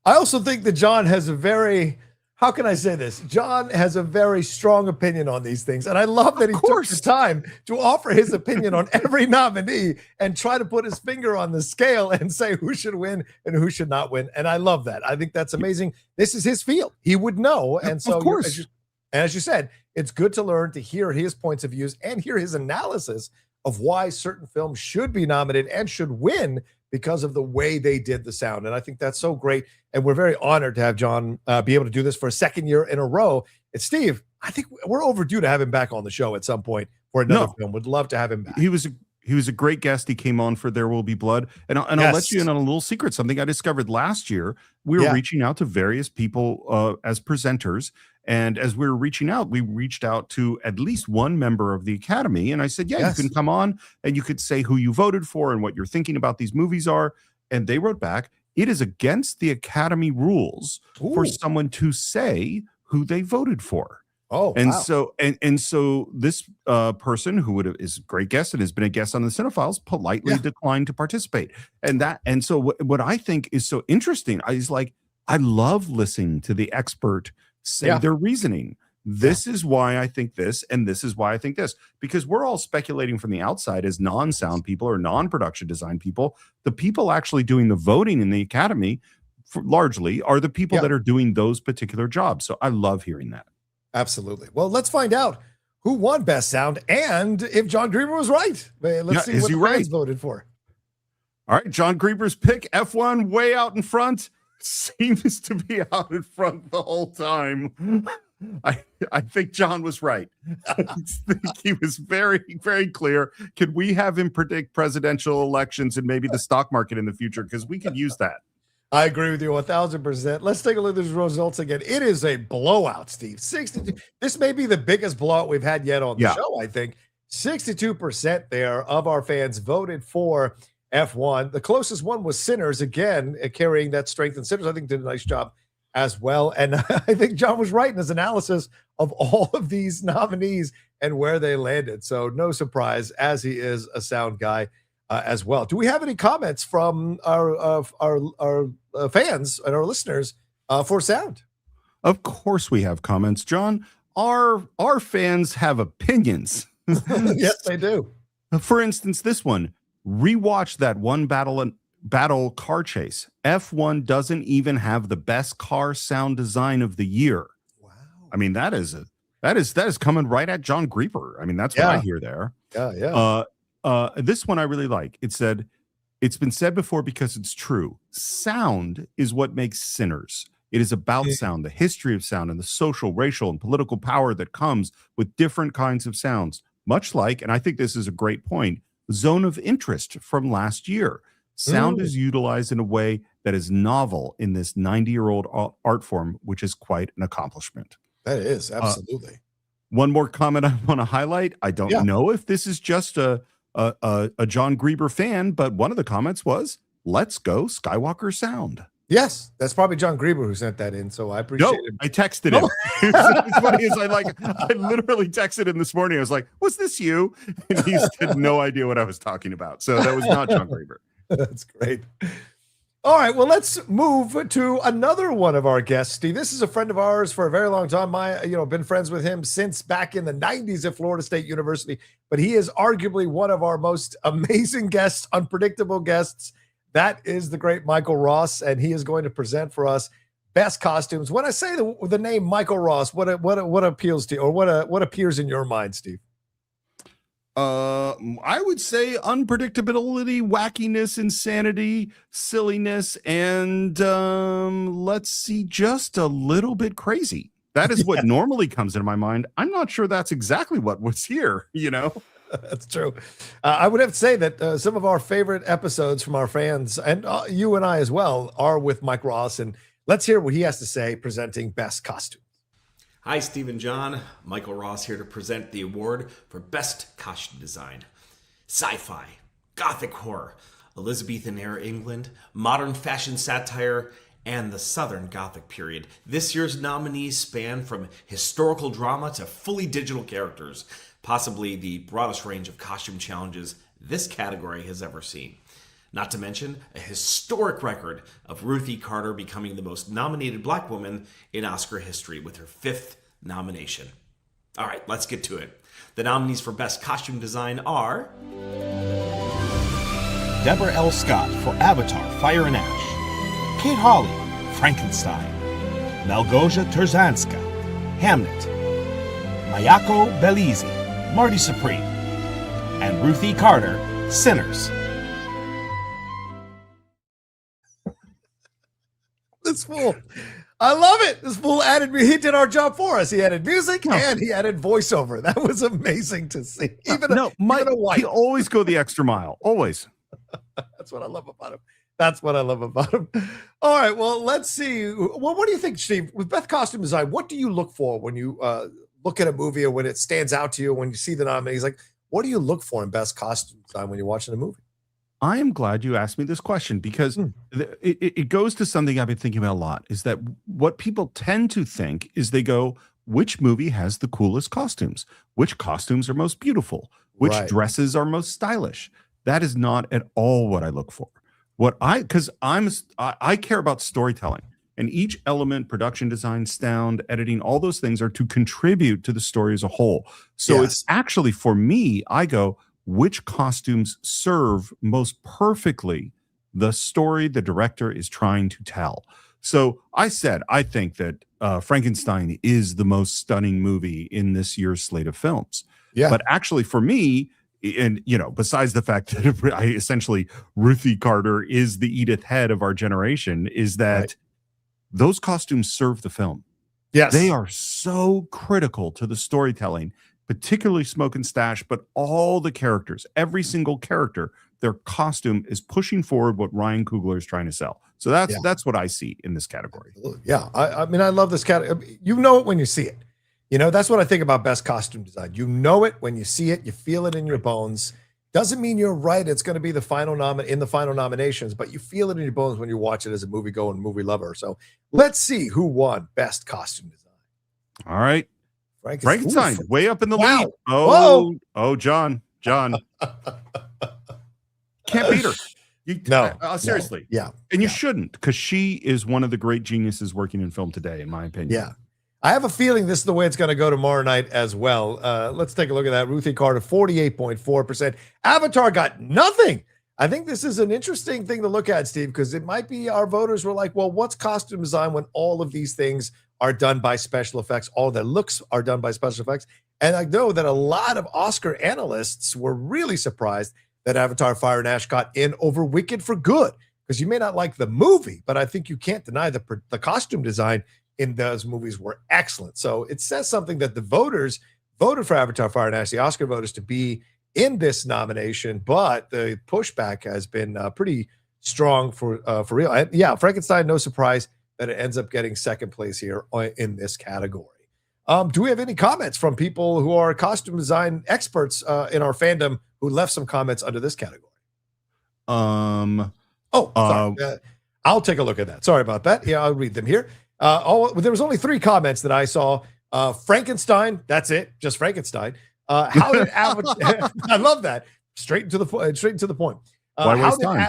I also think that John has a very, how can I say this? John has a very strong opinion on these things. And I love that he took the time to offer his opinion on every nominee and try to put his finger on the scale and say who should win and who should not win. And I love that. I think that's amazing. This is his field. He would know. And so, of course. As you said, it's good to learn, to hear his points of views and hear his analysis of why certain films should be nominated and should win because of the way they did the sound. And I think that's so great. And we're very honored to have John be able to do this for a second year in a row. And Steve, I think we're overdue to have him back on the show at some point for another film. Would love to have him back. He was a great guest. He came on for There Will Be Blood. And I'll let you in on a little secret, something I discovered last year. We were reaching out to various people as presenters. And as we were reaching out, we reached out to at least one member of the Academy. And I said, you can come on and you could say who you voted for and what you're thinking about these movies are. And they wrote back, it is against the Academy rules for someone to say who they voted for. So this person who is a great guest and has been a guest on the Cinephiles politely declined to participate. And so what I think is so interesting is like, I love listening to the expert say their reasoning. This is why I think this, and this is why I think this, because we're all speculating from the outside as non-sound people or non-production design people. The people actually doing the voting in the Academy largely are the people that are doing those particular jobs. So I love hearing that. Absolutely. Well, let's find out who won Best Sound and if John Grieber was right. Let's see what the fans voted for. All right, John Grieber's pick, F1, way out in front. Seems to be out in front the whole time. I think John was right. I think he was very, very clear. Could we have him predict presidential elections and maybe the stock market in the future? Because we could use that. I agree with you 1,000%. Let's take a look at these results again. It is a blowout, Steve. 62. This may be the biggest blowout we've had yet on the show, I think. 62% there of our fans voted for F1. The closest one was Sinners, again, carrying that strength. And Sinners, I think, did a nice job as well. And I think John was right in his analysis of all of these nominees and where they landed. So no surprise, as he is a sound guy as well. Do we have any comments from our fans and our listeners for sound? Of course we have comments, John. Our fans have opinions. Yes, they do. For instance, this one. Rewatch that one battle car chase. F1 doesn't even have the best car sound design of the year. Wow. I mean, that is coming right at John Grieber. I mean, that's what I hear there. This one I really like. It said, it's been said before because it's true. Sound is what makes Sinners. It is about sound, the history of sound, and the social, racial, and political power that comes with different kinds of sounds. Much like, and I think this is a great point, Zone of Interest from last year. Sound is utilized in a way that is novel in this 90-year-old art form, which is quite an accomplishment. That is, absolutely. One more comment I want to highlight. I don't know if this is just a John Grieber fan, but one of the comments was, let's go Skywalker sound. Yes, that's probably John Grieber who sent that in, so I appreciate it. I texted him. It's funny as I literally texted him this morning. I was like, was this you? And he had no idea what I was talking about. So that was not John Grieber. That's great. All right, well, let's move to another one of our guests, Steve. This is a friend of ours for a very long time. Been friends with him since back in the 90s at Florida State University, but he is arguably one of our most amazing guests, unpredictable guests. That is the great Michael Ross, and he is going to present for us best costumes. When I say the name Michael Ross, what appeals to you, or what appears in your mind, Steve? I would say unpredictability, wackiness, insanity, silliness, and let's see, just a little bit crazy. That is what normally comes into my mind. I'm not sure that's exactly what was here, That's true. I would have to say that some of our favorite episodes from our fans, and you and I as well, are with Mike Ross. And let's hear what he has to say presenting Best Costume. Hi, Steve and John. Michael Ross here to present the award for Best Costume Design. Sci-fi, Gothic horror, Elizabethan-era England, modern fashion satire, and the Southern Gothic period. This year's nominees span from historical drama to fully digital characters, possibly the broadest range of costume challenges this category has ever seen. Not to mention a historic record of Ruth E. Carter becoming the most nominated Black woman in Oscar history with her 5th nomination. All right, let's get to it. The nominees for Best Costume Design are Deborah L. Scott for Avatar, Fire and Ash, Kate Hawley, Frankenstein, Malgosia Terzanska, Hamnet, Mayako Belize, Marty Supreme, and Ruthie Carter, Sinners. This fool. I love it. This fool he did our job for us. He added music and he added voiceover. That was amazing to see. Even a white. He always go the extra mile. Always. That's what I love about him. That's what I love about him. All right. Well, let's see. Well, what do you think, Steve? With Best Costume Design, what do you look for when you look at a movie or when it stands out to you, when you see the nominees? Like, what do you look for in Best Costume Design when you're watching a movie? I am glad you asked me this question because it goes to something I've been thinking about a lot, is that what people tend to think is they go, which movie has the coolest costumes? Which costumes are most beautiful? Which dresses are most stylish? That is not at all what I look for. Because I care about storytelling, and each element, production design, sound, editing, all those things are to contribute to the story as a whole. So it's actually, for me, I go, which costumes serve most perfectly the story the director is trying to tell. So I think that Frankenstein is the most stunning movie in this year's slate of films. Yeah. But actually for me, and besides the fact that Ruthie Carter is the Edith Head of our generation, is that those costumes serve the film. Yes. They are so critical to the storytelling, particularly Smoke and Stash, but all the characters, every single character, their costume is pushing forward what Ryan Coogler is trying to sell. So that's what I see in this category. Yeah. I mean, I love this category. You know it when you see it. That's what I think about Best Costume Design. You know it when you see it, you feel it in your bones. Doesn't mean you're right. It's going to be the final in the final nominations, but you feel it in your bones when you watch it as a movie-going movie lover. So let's see who won Best Costume Design. All right. Frankenstein, way up in the lead. John. Can't beat her. Seriously. No. Yeah. And you shouldn't, because she is one of the great geniuses working in film today, in my opinion. Yeah. I have a feeling this is the way it's going to go tomorrow night as well. Let's take a look at that. Ruthie Carter, 48.4%. Avatar got nothing. I think this is an interesting thing to look at, Steve, because it might be our voters were like, well, what's costume design when all of these things are done by special effects? All the looks are done by special effects. And I know that a lot of Oscar analysts were really surprised that Avatar Fire and Ash got in over Wicked for Good, because you may not like the movie, but I think you can't deny the costume design in those movies were excellent. So it says something that the voters voted for Avatar Fire and Ash, the Oscar voters, to be in this nomination, but the pushback has been pretty strong for real. And Frankenstein, no surprise that it ends up getting second place here in this category. Do we have any comments from people who are costume design experts in our fandom who left some comments under this category? Sorry. I'll take a look at that. Sorry about that. Yeah, I'll read them here. There was only 3 comments that I saw. Frankenstein, that's it, just Frankenstein. How did Avatar? I love that. Straight to the point. Why waste time?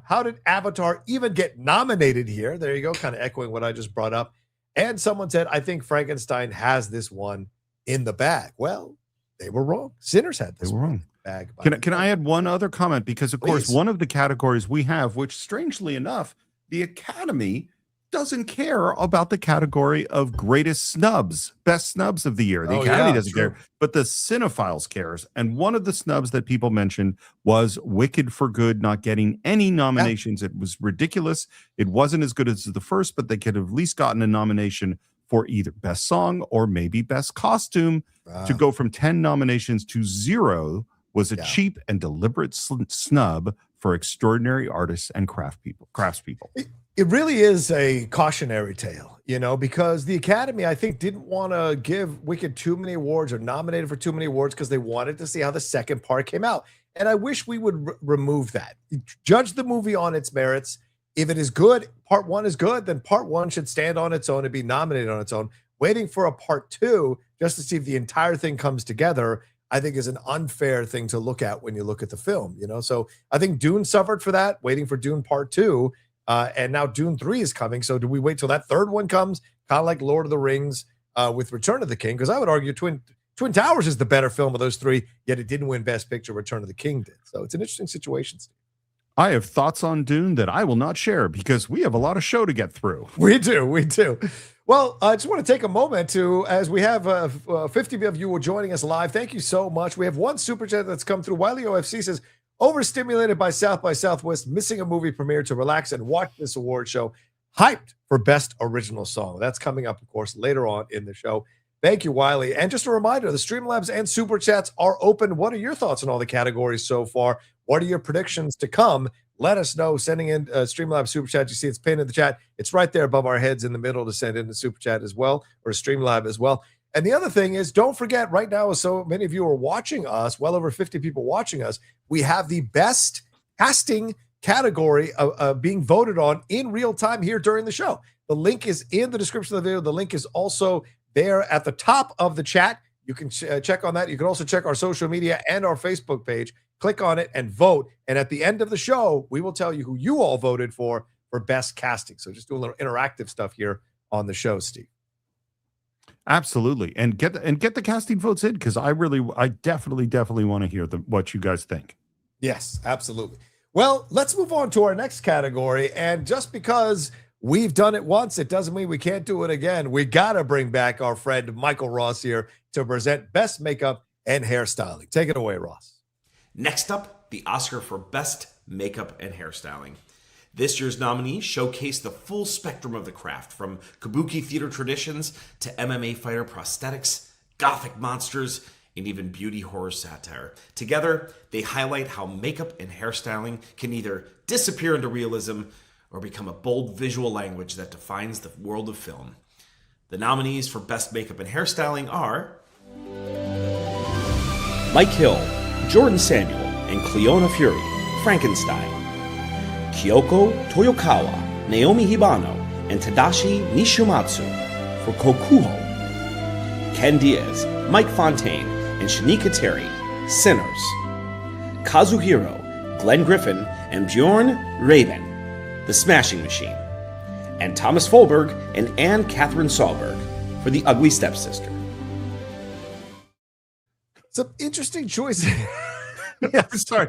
How did Avatar even get nominated here? There you go, kind of echoing what I just brought up. And someone said, I think Frankenstein has this one in the bag. Well, they were wrong. Sinners had this one in the bag. Can I add one other comment? Because, of course, one of the categories we have, which strangely enough, the Academy doesn't care about the category of greatest snubs, best snubs of the year. The Academy doesn't care, but the Cinephiles cares. And one of the snubs that people mentioned was Wicked for Good not getting any nominations. It was ridiculous. It wasn't as good as the first, but they could have at least gotten a nomination for either best song or maybe best costume. To go from 10 nominations to 0 was a cheap and deliberate snub for extraordinary artists and craftspeople. It really is a cautionary tale, because the Academy, I think, didn't want to give Wicked too many awards or nominate it for too many awards because they wanted to see how the second part came out. And I wish we would remove that. Judge the movie on its merits. If it is good, part 1 is good, then part 1 should stand on its own and be nominated on its own. Waiting for a part 2 just to see if the entire thing comes together, I think, is an unfair thing to look at when you look at the film. So I think Dune suffered for that, waiting for Dune part 2. And now Dune 3 is coming. So do we wait till that third one comes, kind of like Lord of the Rings with Return of the King? Because I would argue Twin Towers is the better film of those 3, yet it didn't win Best Picture. Return of the King did. So it's an interesting situation, Steve. I have thoughts on Dune that I will not share because we have a lot of show to get through. We do. Well, I just want to take a moment to, as we have 50 of you joining us live, thank you so much. We have one super chat that's come through. Wiley OFC says, overstimulated by South by Southwest, missing a movie premiere to relax and watch this award show. Hyped for Best Original Song. That's coming up, of course, later on in the show. Thank you, Wiley. And just a reminder, the Streamlabs and Super Chats are open. What are your thoughts on all the categories so far? What are your predictions to come? Let us know. Sending in Streamlabs Super Chat. You see it's pinned in the chat. It's right there above our heads in the middle to send in the Super Chat as well, or Streamlab as well. And the other thing is, don't forget, right now, so many of you are watching us, well over 50 people watching us, we have the best casting category being voted on in real time here during the show. The link is in the description of the video. The link is also there at the top of the chat. You can check on that. You can also check our social media and our Facebook page. Click on it and vote. And at the end of the show, we will tell you who you all voted for best casting. So just do a little interactive stuff here on the show, Steve. Absolutely. And get the casting votes in, because I definitely want to hear what you guys think. Yes, absolutely. Well, let's move on to our next category. And just because we've done it once, it doesn't mean we can't do it again. We got to bring back our friend Michael Ross here to present Best Makeup and Hairstyling. Take it away, Ross. Next up, the Oscar for Best Makeup and Hairstyling. This year's nominees showcase the full spectrum of the craft, from kabuki theater traditions to MMA fighter prosthetics, gothic monsters, and even beauty horror satire. Together, they highlight how makeup and hairstyling can either disappear into realism or become a bold visual language that defines the world of film. The nominees for Best Makeup and Hairstyling are Mike Hill, Jordan Samuel, and Cleona Fury, Frankenstein. Kyoko Toyokawa, Naomi Hibano, and Tadashi Nishimatsu for Kokuho. Ken Diaz, Mike Fontaine, and Shanika Terry, Sinners. Kazuhiro, Glenn Griffin, and Bjorn Raven, The Smashing Machine. And Thomas Folberg and Anne Catherine Sahlberg for The Ugly Stepsister. Some interesting choices. Yeah, sorry.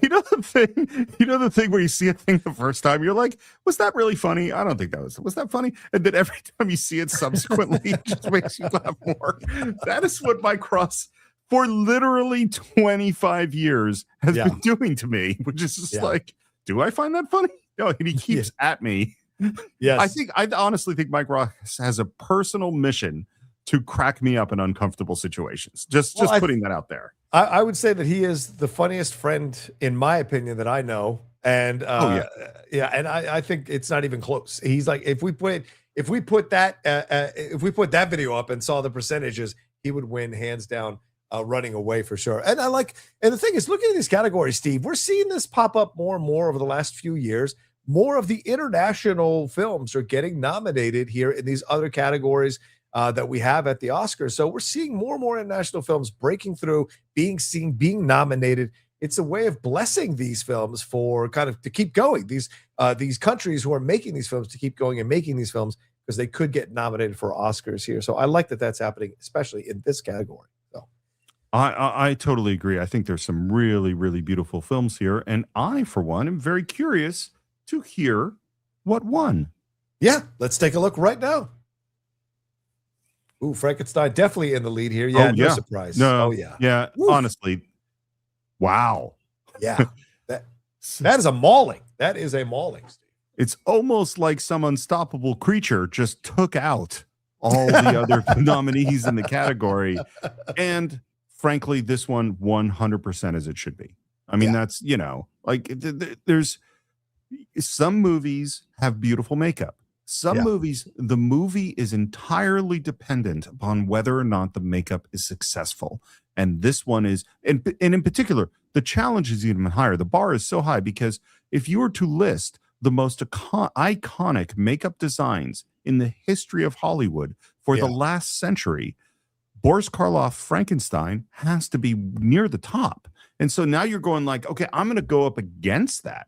You know the thing where you see a thing the first time, you're like, was that really funny? I don't think that was that funny? And then every time you see it subsequently, it just makes you laugh more. That is what Mike Ross, for literally 25 years, has been doing to me, which is just like, do I find that funny? No, and he keeps at me. Yes. I honestly think Mike Ross has a personal mission to crack me up in uncomfortable situations. Just putting that out there. I would say that he is the funniest friend, in my opinion, that I know. And and I think it's not even close. He's like, if we put that video up and saw the percentages, he would win hands down, running away for sure. And the thing is, looking at these categories, Steve, we're seeing this pop up more and more over the last few years. More of the international films are getting nominated here in these other categories that we have at the Oscars. So we're seeing more and more international films breaking through, being seen, being nominated. It's a way of blessing these films for kind of to keep going. These countries who are making these films to keep going and making these films, because they could get nominated for Oscars here. So I like that that's happening, especially in this category. So I totally agree. I think there's some really, really beautiful films here. And I, for one, am very curious to hear what won. Yeah, let's take a look right now. Ooh, Frankenstein definitely in the lead here. Yeah, no surprise. No, oh yeah. Yeah, Oof. Honestly. Wow. Yeah. That is a mauling. That is a mauling, Steve. It's almost like some unstoppable creature just took out all the other nominees in the category. And frankly, this one 100% as it should be. I mean, that's, there's some movies have beautiful makeup. Some movies, the movie is entirely dependent upon whether or not the makeup is successful. And this one is, and in particular, the challenge is even higher. The bar is so high because if you were to list the most iconic makeup designs in the history of Hollywood for the last century, Boris Karloff Frankenstein has to be near the top. And so now you're going like, okay, I'm going to go up against that.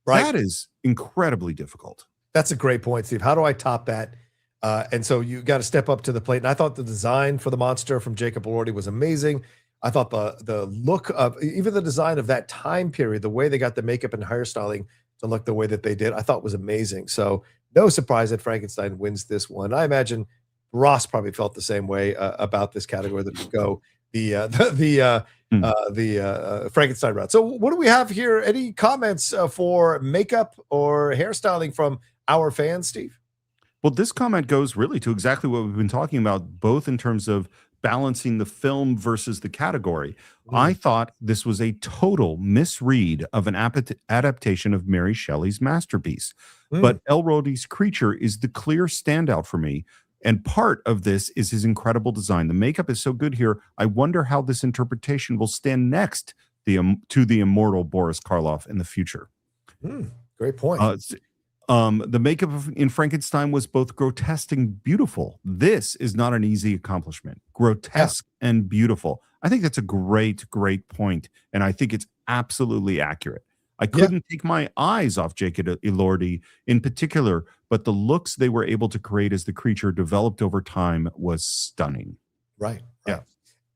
Right. That is incredibly difficult. That's a great point, Steve. How do I top that? And so you got to step up to the plate. And I thought the design for the monster from Jacob Elordi was amazing. I thought the look of even the design of that time period, the way they got the makeup and hairstyling to look the way that they did, I thought was amazing. So no surprise that Frankenstein wins this one. I imagine Ross probably felt the same way about this category that would go the Frankenstein route. So what do we have here? Any comments for makeup or hairstyling from our fans, Steve? Well, this comment goes really to exactly what we've been talking about, both in terms of balancing the film versus the category. I thought this was a total misread of an adaptation of Mary Shelley's masterpiece. But Elrodie's creature is the clear standout for me. And part of this is his incredible design. The makeup is so good here. I wonder how this interpretation will stand next to the immortal Boris Karloff in the future. Great point. The makeup in Frankenstein was both grotesque and beautiful. This is not an easy accomplishment. Grotesque and beautiful. I think that's a great point. And I think it's absolutely accurate. I couldn't take my eyes off Jacob Elordi in particular, but the looks they were able to create as the creature developed over time was stunning. Right. Yeah.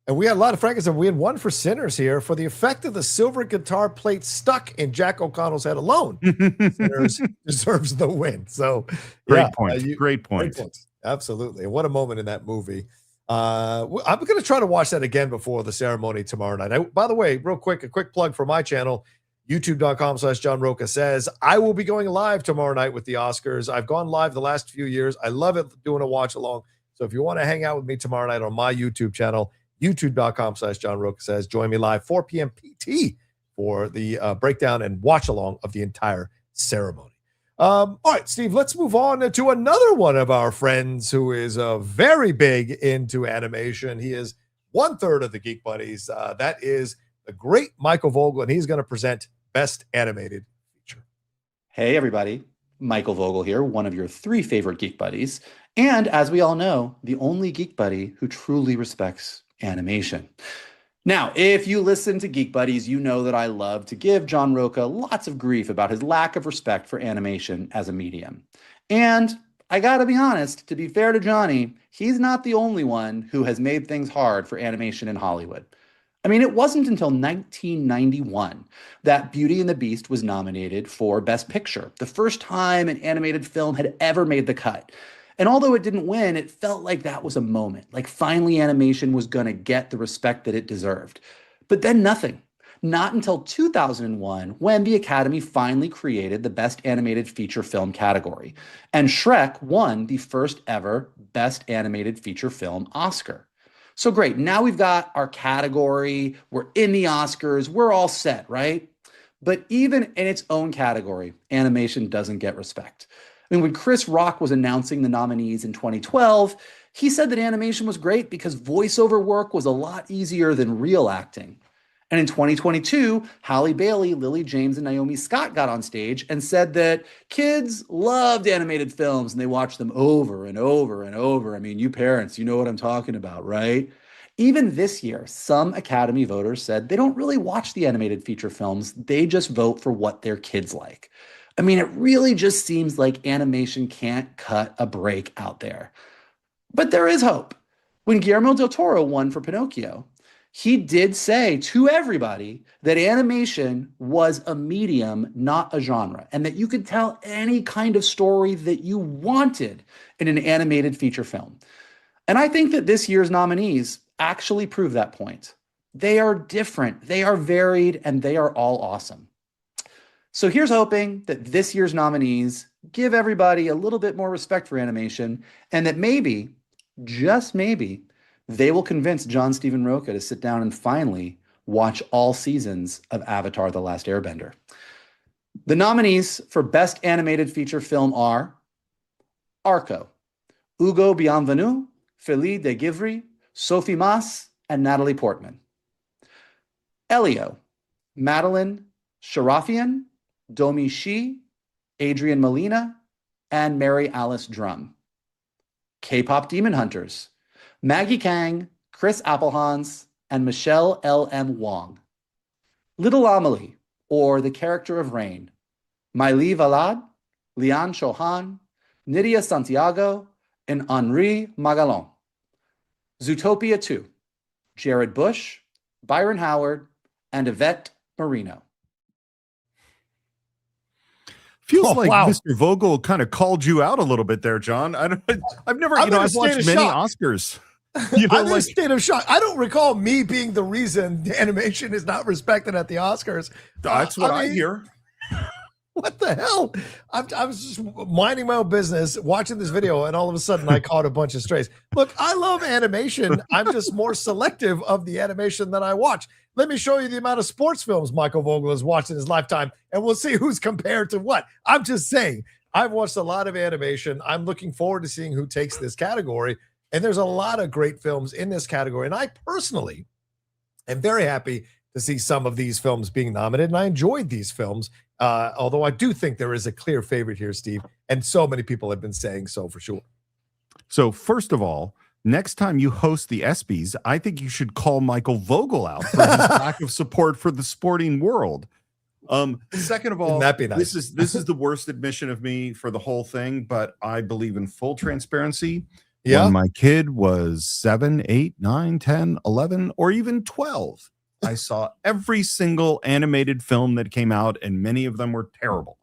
And we had a lot of Frankenstein. We had one for Sinners here for the effect of the silver guitar plate stuck in Jack O'Connell's head alone. Sinners deserves the win. So great point. Great point. Absolutely. And what a moment in that movie. I'm going to try to watch that again before the ceremony tomorrow night. By the way, real quick, a quick plug for my channel, youtube.com/John Rocha Says. I will be going live tomorrow night with the Oscars. I've gone live the last few years. I love it doing a watch along. So if you want to hang out with me tomorrow night on my YouTube channel, youtube.com/John Rocha Says, join me live 4 p.m. PT for the breakdown and watch along of the entire ceremony. All right, Steve, let's move on to another one of our friends who is very big into animation. He is 1/3 of the Geek Buddies. That is the great Michael Vogel, and he's going to present Best Animated Feature. Hey, everybody. Michael Vogel here, one of your 3 favorite Geek Buddies. And as we all know, the only Geek Buddy who truly respects animation. Now, if you listen to Geek Buddies, you know that I love to give John Rocha lots of grief about his lack of respect for animation as a medium. And I gotta be honest, to be fair to Johnny, he's not the only one who has made things hard for animation in Hollywood. I mean, it wasn't until 1991 that Beauty and the Beast was nominated for Best Picture, the first time an animated film had ever made the cut. And although it didn't win, it felt like that was a moment, like finally animation was going to get the respect that it deserved. But then nothing. Not until 2001, when the Academy finally created the Best Animated Feature Film category. And Shrek won the first ever Best Animated Feature Film Oscar. So great, now we've got our category, we're in the Oscars, we're all set, right? But even in its own category, animation doesn't get respect. I mean, when Chris Rock was announcing the nominees in 2012, he said that animation was great because voiceover work was a lot easier than real acting. And in 2022, Halle Bailey, Lily James, and Naomi Scott got on stage and said that kids loved animated films and they watched them over and over and over. I mean, you parents, you know what I'm talking about, right? Even this year, some Academy voters said they don't really watch the animated feature films. They just vote for what their kids like. I mean, it really just seems like animation can't cut a break out there. But there is hope. When Guillermo del Toro won for Pinocchio, he did say to everybody that animation was a medium, not a genre, and that you could tell any kind of story that you wanted in an animated feature film. And I think that this year's nominees actually prove that point. They are different, they are varied, and they are all awesome. So here's hoping that this year's nominees give everybody a little bit more respect for animation and that maybe, just maybe, they will convince John Steven Rocha to sit down and finally watch all seasons of Avatar: The Last Airbender. The nominees for Best Animated Feature Film are Arco, Hugo Bienvenu, Félix de Givry, Sophie Mas, and Natalie Portman. Elio, Madeline Sharafian, Domi Shi, Adrian Molina, and Mary Alice Drum. K-pop Demon Hunters, Maggie Kang, Chris Applehans, and Michelle L.M. Wong. Little Amelie, or The Character of Rain, Maïli Valad, Lian Chauhan, Nydia Santiago, and Henri Magalon. Zootopia 2, Jared Bush, Byron Howard, and Yvette Marino. Feels Oh, like wow. Mr. Vogel kind of called you out a little bit there, John. I've never, I'm in a I've state watched of many shock. Oscars. I'm in a state of shock. I don't recall me being the reason the animation is not respected at the Oscars. That's what I mean, hear. What the hell? I was just minding my own business, watching this video, and all of a sudden I caught a bunch of strays. Look, I love animation. I'm just more selective of the animation that I watch. Let me show you the amount of sports films Michael Vogel has watched in his lifetime, and we'll see who's compared to what. I'm just saying, I've watched a lot of animation. I'm looking forward to seeing who takes this category. And there's a lot of great films in this category. And I personally am very happy to see some of these films being nominated. And I enjoyed these films, although I do think there is a clear favorite here, Steve. And so many people have been saying so for sure. So first of all, next time you host the ESPYs, I think you should call Michael Vogel out for his lack of support for the sporting world. Second of all, Wouldn't that be nice? this is the worst admission of me for the whole thing, but I believe in full transparency. Yeah. When my kid was 7, 8, 9, 10, 11, or even 12, I saw every single animated film that came out, and many of them were terrible.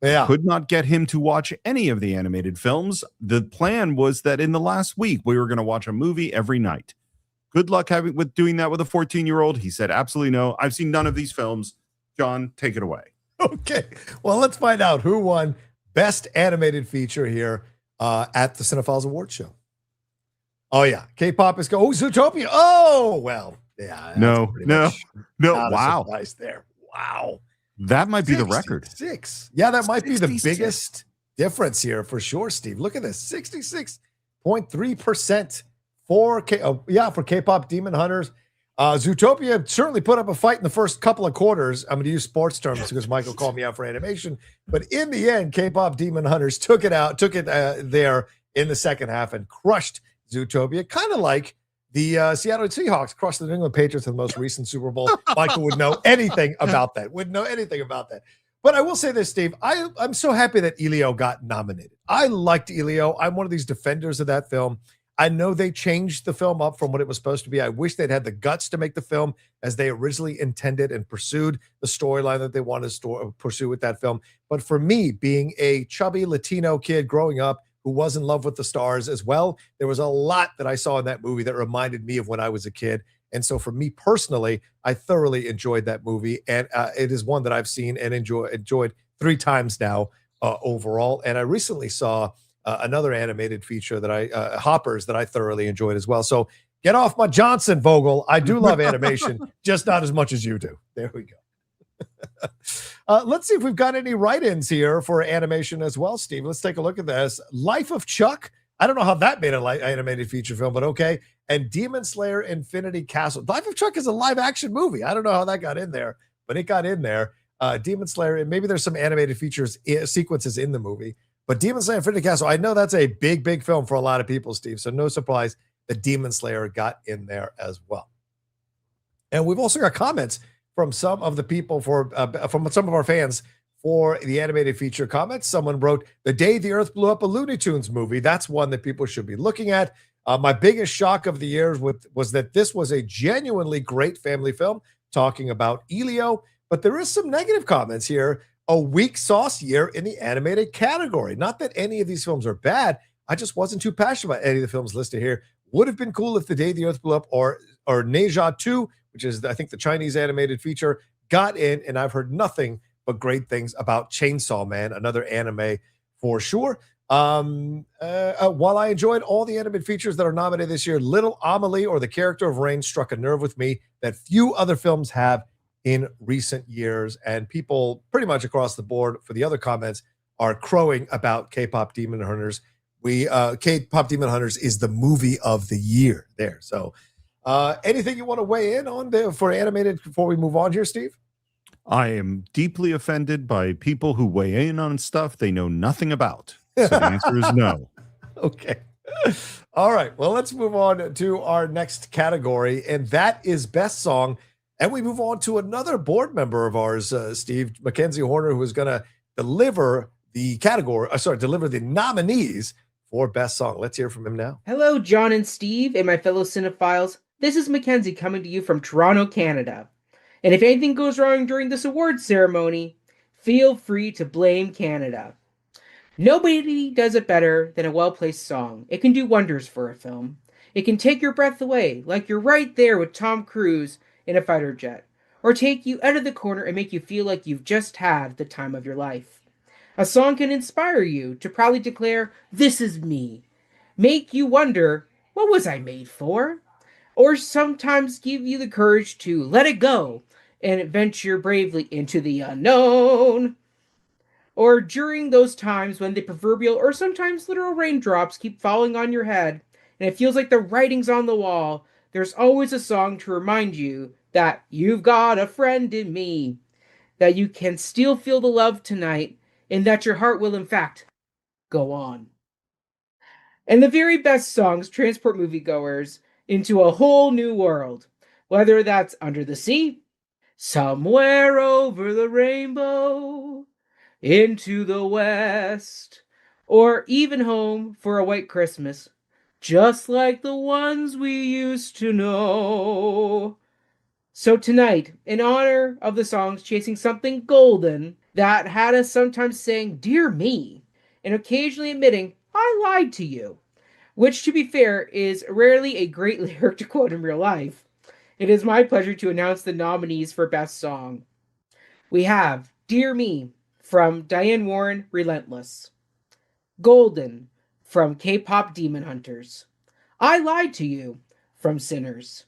Yeah. Could not get him to watch any of the animated films. The plan was that in the last week, we were going to watch a movie every night. Good luck with doing that with a 14-year-old. He said, absolutely no. I've seen none of these films. John, take it away. Okay. Well, let's find out who won Best Animated Feature here at the CineFiles Awards Show. Oh, yeah. K-pop is going. Oh, Zootopia. Oh, well. Yeah. No. Wow. Surprise there. Wow. That might be the record. 66. Yeah, that might be the 66. biggest difference here for sure, Steve. Look at this. 66.3% for K-pop Demon Hunters. Zootopia certainly put up a fight in the first couple of quarters. I'm going to use sports terms because Michael called me out for animation. But in the end, K-pop Demon Hunters took it there in the second half and crushed Zootopia, kind of like the Seattle Seahawks crushed the New England Patriots in the most recent Super Bowl. Michael would know anything about that. But I will say this, Steve. I'm so happy that Elio got nominated. I liked Elio. I'm one of these defenders of that film. I know they changed the film up from what it was supposed to be. I wish they'd had the guts to make the film as they originally intended and pursued the storyline that they wanted to pursue with that film. But for me, being a chubby Latino kid growing up who was in love with the stars as well, there was a lot that I saw in that movie that reminded me of when I was a kid. And so for me personally, I thoroughly enjoyed that movie. And it is one that I've seen and enjoyed 3 times now overall. And I recently saw another animated feature that Hoppers, that I thoroughly enjoyed as well. So get off my Johnson, Vogel. I do love animation, just not as much as you do. There we go. Let's see if we've got any write-ins here for animation as well, Steve. Let's take a look at this. Life of Chuck. I don't know how that made an animated feature film, but okay. And Demon Slayer Infinity Castle. Life of Chuck is a live-action movie. I don't know how that got in there, but it got in there. Demon Slayer, and maybe there's some animated sequences in the movie. But Demon Slayer Infinity Castle, I know that's a big, big film for a lot of people, Steve. So no surprise that Demon Slayer got in there as well. And we've also got comments from some of the people from some of our fans for the animated feature comments. Someone wrote, "The Day the Earth Blew Up," a Looney Tunes movie. That's one that people should be looking at. My biggest shock of the year was that this was a genuinely great family film talking about Elio. But there is some negative comments here. A weak sauce year in the animated category. Not that any of these films are bad. I just wasn't too passionate about any of the films listed here. Would have been cool if The Day the Earth Blew Up or Neja 2, which is, I think, the Chinese animated feature, got in, and I've heard nothing but great things about Chainsaw Man, another anime for sure. While I enjoyed all the animated features that are nominated this year, Little Amelie or The Character of Rain struck a nerve with me that few other films have in recent years, and people pretty much across the board for the other comments are crowing about K-pop Demon Hunters. K-pop Demon Hunters is the movie of the year there. So anything you want to weigh in on for animated before we move on here, Steve? I am deeply offended by people who weigh in on stuff they know nothing about. So the answer is no. Okay. All right. Well, let's move on to our next category, and that is Best Song. And we move on to another board member of ours, Steve, Mackenzie Horner, who is going to deliver the nominees for Best Song. Let's hear from him now. Hello, John and Steve, and my fellow cinephiles. This is Mackenzie coming to you from Toronto, Canada. And if anything goes wrong during this awards ceremony, feel free to blame Canada. Nobody does it better than a well-placed song. It can do wonders for a film. It can take your breath away, like you're right there with Tom Cruise in a fighter jet, or take you out of the corner and make you feel like you've just had the time of your life. A song can inspire you to proudly declare, "This is me," make you wonder, "What was I made for?" Or sometimes give you the courage to let it go and venture bravely into the unknown. Or during those times when the proverbial or sometimes literal raindrops keep falling on your head and it feels like the writing's on the wall, there's always a song to remind you that you've got a friend in me, that you can still feel the love tonight, and that your heart will in fact go on. And the very best songs transport moviegoers into a whole new world, whether that's Under the Sea, Somewhere Over the Rainbow, Into the West, or even Home for a White Christmas, just like the ones we used to know. So tonight, in honor of the songs chasing something golden that had us sometimes saying, "Dear me," and occasionally admitting, "I lied to you," which, to be fair, is rarely a great lyric to quote in real life, it is my pleasure to announce the nominees for Best Song. We have Dear Me from Diane Warren, Relentless. Golden from K-Pop Demon Hunters. I Lied to You from Sinners.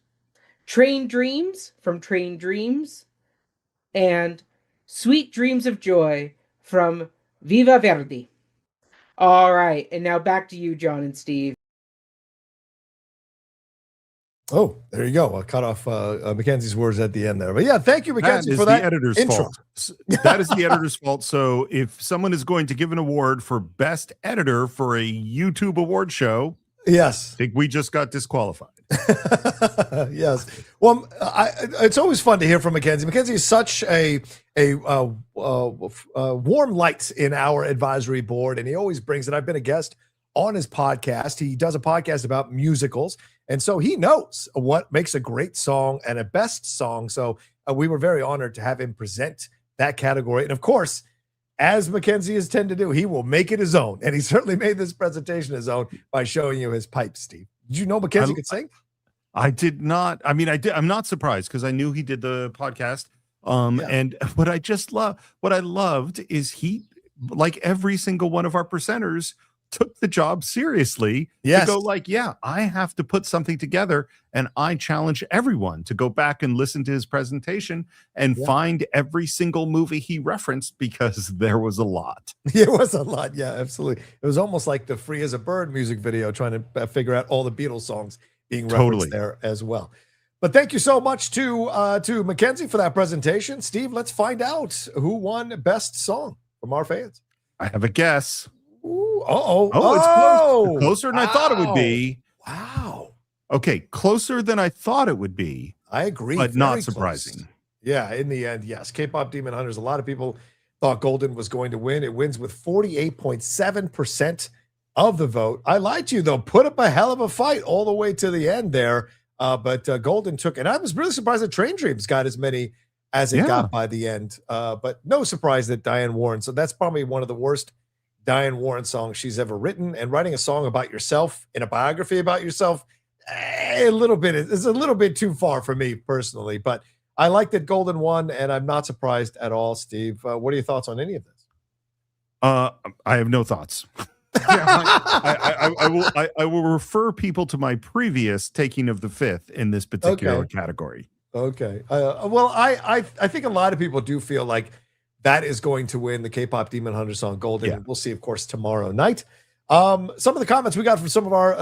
Train Dreams from Train Dreams. And Sweet Dreams of Joy from Viva Verdi. All right, and now back to you, John and Steve. Oh, there you go. I cut off Mackenzie's words at the end there. But yeah, thank you, Mackenzie, for that. The editor's intro. fault. That is the editor's fault. So if someone is going to give an award for best editor for a YouTube award show, yes, I think we just got disqualified. Yes. Well, it's always fun to hear from Mackenzie. Mackenzie is such a warm light in our advisory board, and he always brings it. I've been a guest on his podcast. He does a podcast about musicals, and so he knows what makes a great song and a best song. So we were very honored to have him present that category. And of course, as Mackenzie is tend to do, he will make it his own. And he certainly made this presentation his own by showing you his pipes, Steve. Did you know Mackenzie could sing? I did not. I mean, I did. I'm not surprised because I knew he did the podcast. And what I loved is he, like every single one of our presenters, took the job seriously. Yes. To go like, yeah, I have to put something together, and I challenge everyone to go back and listen to his presentation and find every single movie he referenced, because there was a lot. It was a lot. Yeah, absolutely. It was almost like the Free as a Bird music video, trying to figure out all the Beatles songs being referenced there as well. But thank you so much to Mackenzie for that presentation. Steve, let's find out who won Best Song from our fans. I have a guess. Ooh, It's closer than I thought it would be. Wow. Okay, closer than I thought it would be. I agree. But Very not surprising. Close. Yeah, in the end, yes. K-Pop Demon Hunters, a lot of people thought Golden was going to win. It wins with 48.7% of the vote. I lied to you, though. Put up a hell of a fight all the way to the end there. But Golden took, and I was really surprised that Train Dreams got as many as it got by the end. But no surprise that Diane Warren, so that's probably one of the worst Diane Warren songs she's ever written. And writing a song about yourself in a biography about yourself, it's a little bit too far for me personally. But I like that Golden won, and I'm not surprised at all. Steve, what are your thoughts on any of this? I have no thoughts. I will refer people to my previous taking of the fifth in this particular category. Okay. Well, I think a lot of people do feel like that is going to win the K-Pop Demon Hunter song Golden. Yeah. We'll see, of course, tomorrow night. Some of the comments we got from some of our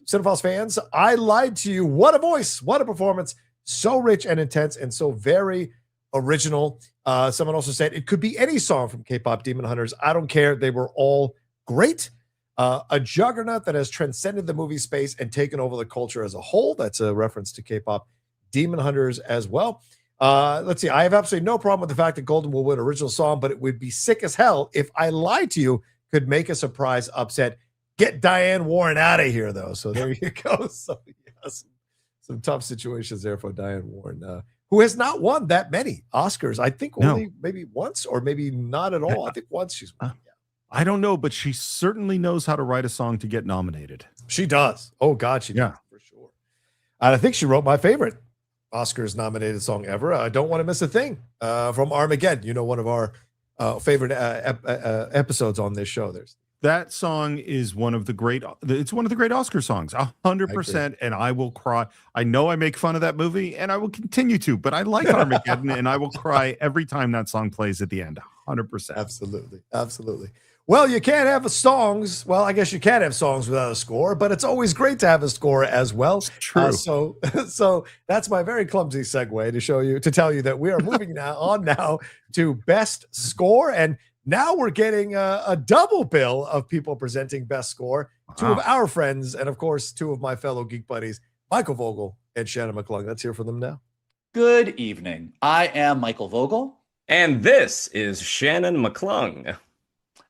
Cinephiles fans. I lied to you. What a voice. What a performance. So rich and intense and so very original. Someone also said it could be any song from K-Pop Demon Hunters. I don't care. They were all great. A juggernaut that has transcended the movie space and taken over the culture as a whole. That's a reference to K-Pop Demon Hunters as well. Let's see. I have absolutely no problem with the fact that Golden will win original song, but it would be sick as hell if I Lied to You could make a surprise upset. Get Diane Warren out of here, though. So there you go. So yes, some tough situations there for Diane Warren, who has not won that many Oscars. I think only maybe once or maybe not at all. I think once she's won. I don't know, but she certainly knows how to write a song to get nominated. She does. Oh, God, she does, for sure. And I think she wrote my favorite Oscars nominated song ever. I Don't Want to Miss a Thing from Armageddon. One of our favorite episodes on this show. That song is one of the great Oscar songs, 100%. And I will cry. I know I make fun of that movie and I will continue to, but I like Armageddon and I will cry every time that song plays at the end. 100%. Absolutely. Absolutely. Well, you can't have songs. Well, I guess you can't have songs without a score, but it's always great to have a score as well. It's true. So that's my very clumsy segue to tell you that we are moving now to best score. And now we're getting a double bill of people presenting best score. Two of our friends, and of course, two of my fellow geek buddies, Michael Vogel and Shannon McClung. Let's hear from them now. Good evening. I am Michael Vogel. And this is Shannon McClung.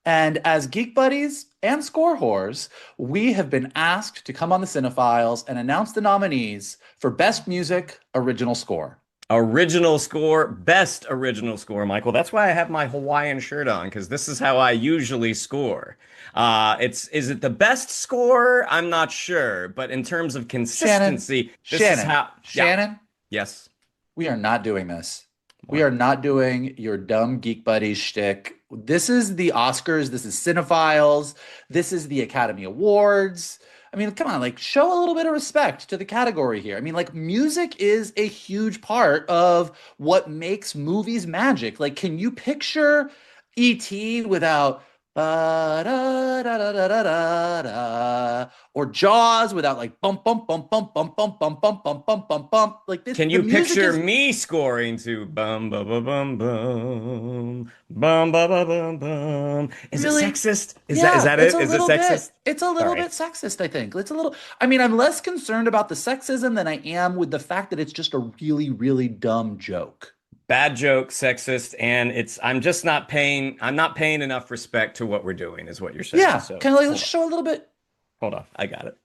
And as geek buddies and score whores, we have been asked to come on the Cine-Files and announce the nominees for Best Music Original Score. Original score, best original score, Michael. That's why I have my Hawaiian shirt on, because this is how I usually score. Is it the best score? I'm not sure, but in terms of consistency, Shannon? Yes. We are not doing this. We are not doing your dumb geek buddies shtick. This is the Oscars. This is Cine-Files. This is the Academy Awards. I mean, come on, show a little bit of respect to the category here. I mean, music is a huge part of what makes movies magic. Can you picture E.T. without or Jaws without bump bump bump bump bump bump bump bump bump bump bump bump this? Can you picture me scoring to bum bum bum bum bum bum bum bum bum? Is it sexist? Is that it? Is it sexist? It's a little bit sexist, I think. It's a little. I mean, I'm less concerned about the sexism than I am with the fact that it's just a really, really dumb joke. Bad joke, sexist, and I'm not paying enough respect to what we're doing, is what you're saying. Yeah, so, let's show a little bit. Hold on, I got it.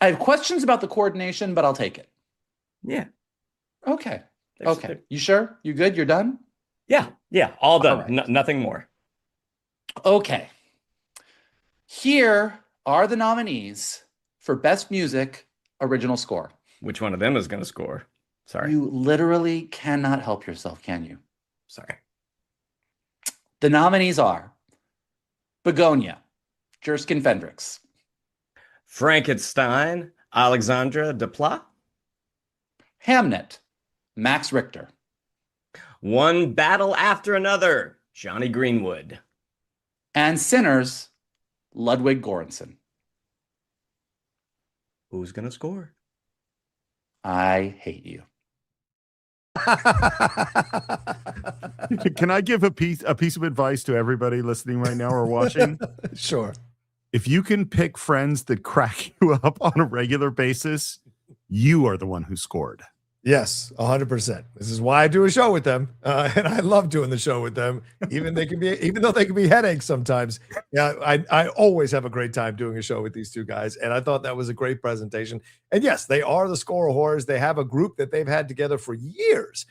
I have questions about the coordination, but I'll take it. Yeah. Okay. Okay. You sure? You good? You're done? Yeah. All done. All right. Nothing more. Okay. Here are the nominees for Best Music Original Score. Which one of them is going to score? Sorry. You literally cannot help yourself, can you? Sorry. The nominees are Begonia, Jerskin Fendrix. Frankenstein, Alexandra Desplat. Hamnet, Max Richter. One Battle After Another, Johnny Greenwood. And Sinners, Ludwig Göransson. Who's going to score? I hate you. Can I give a piece of advice to everybody listening right now or watching? Sure. If you can pick friends that crack you up on a regular basis, you are the one who scored. Yes, 100%. This is why I do a show with them, and I love doing the show with them. Even though they can be headaches sometimes. Yeah, I always have a great time doing a show with these two guys, and I thought that was a great presentation. And yes, they are the score whores. They have a group that they've had together for years.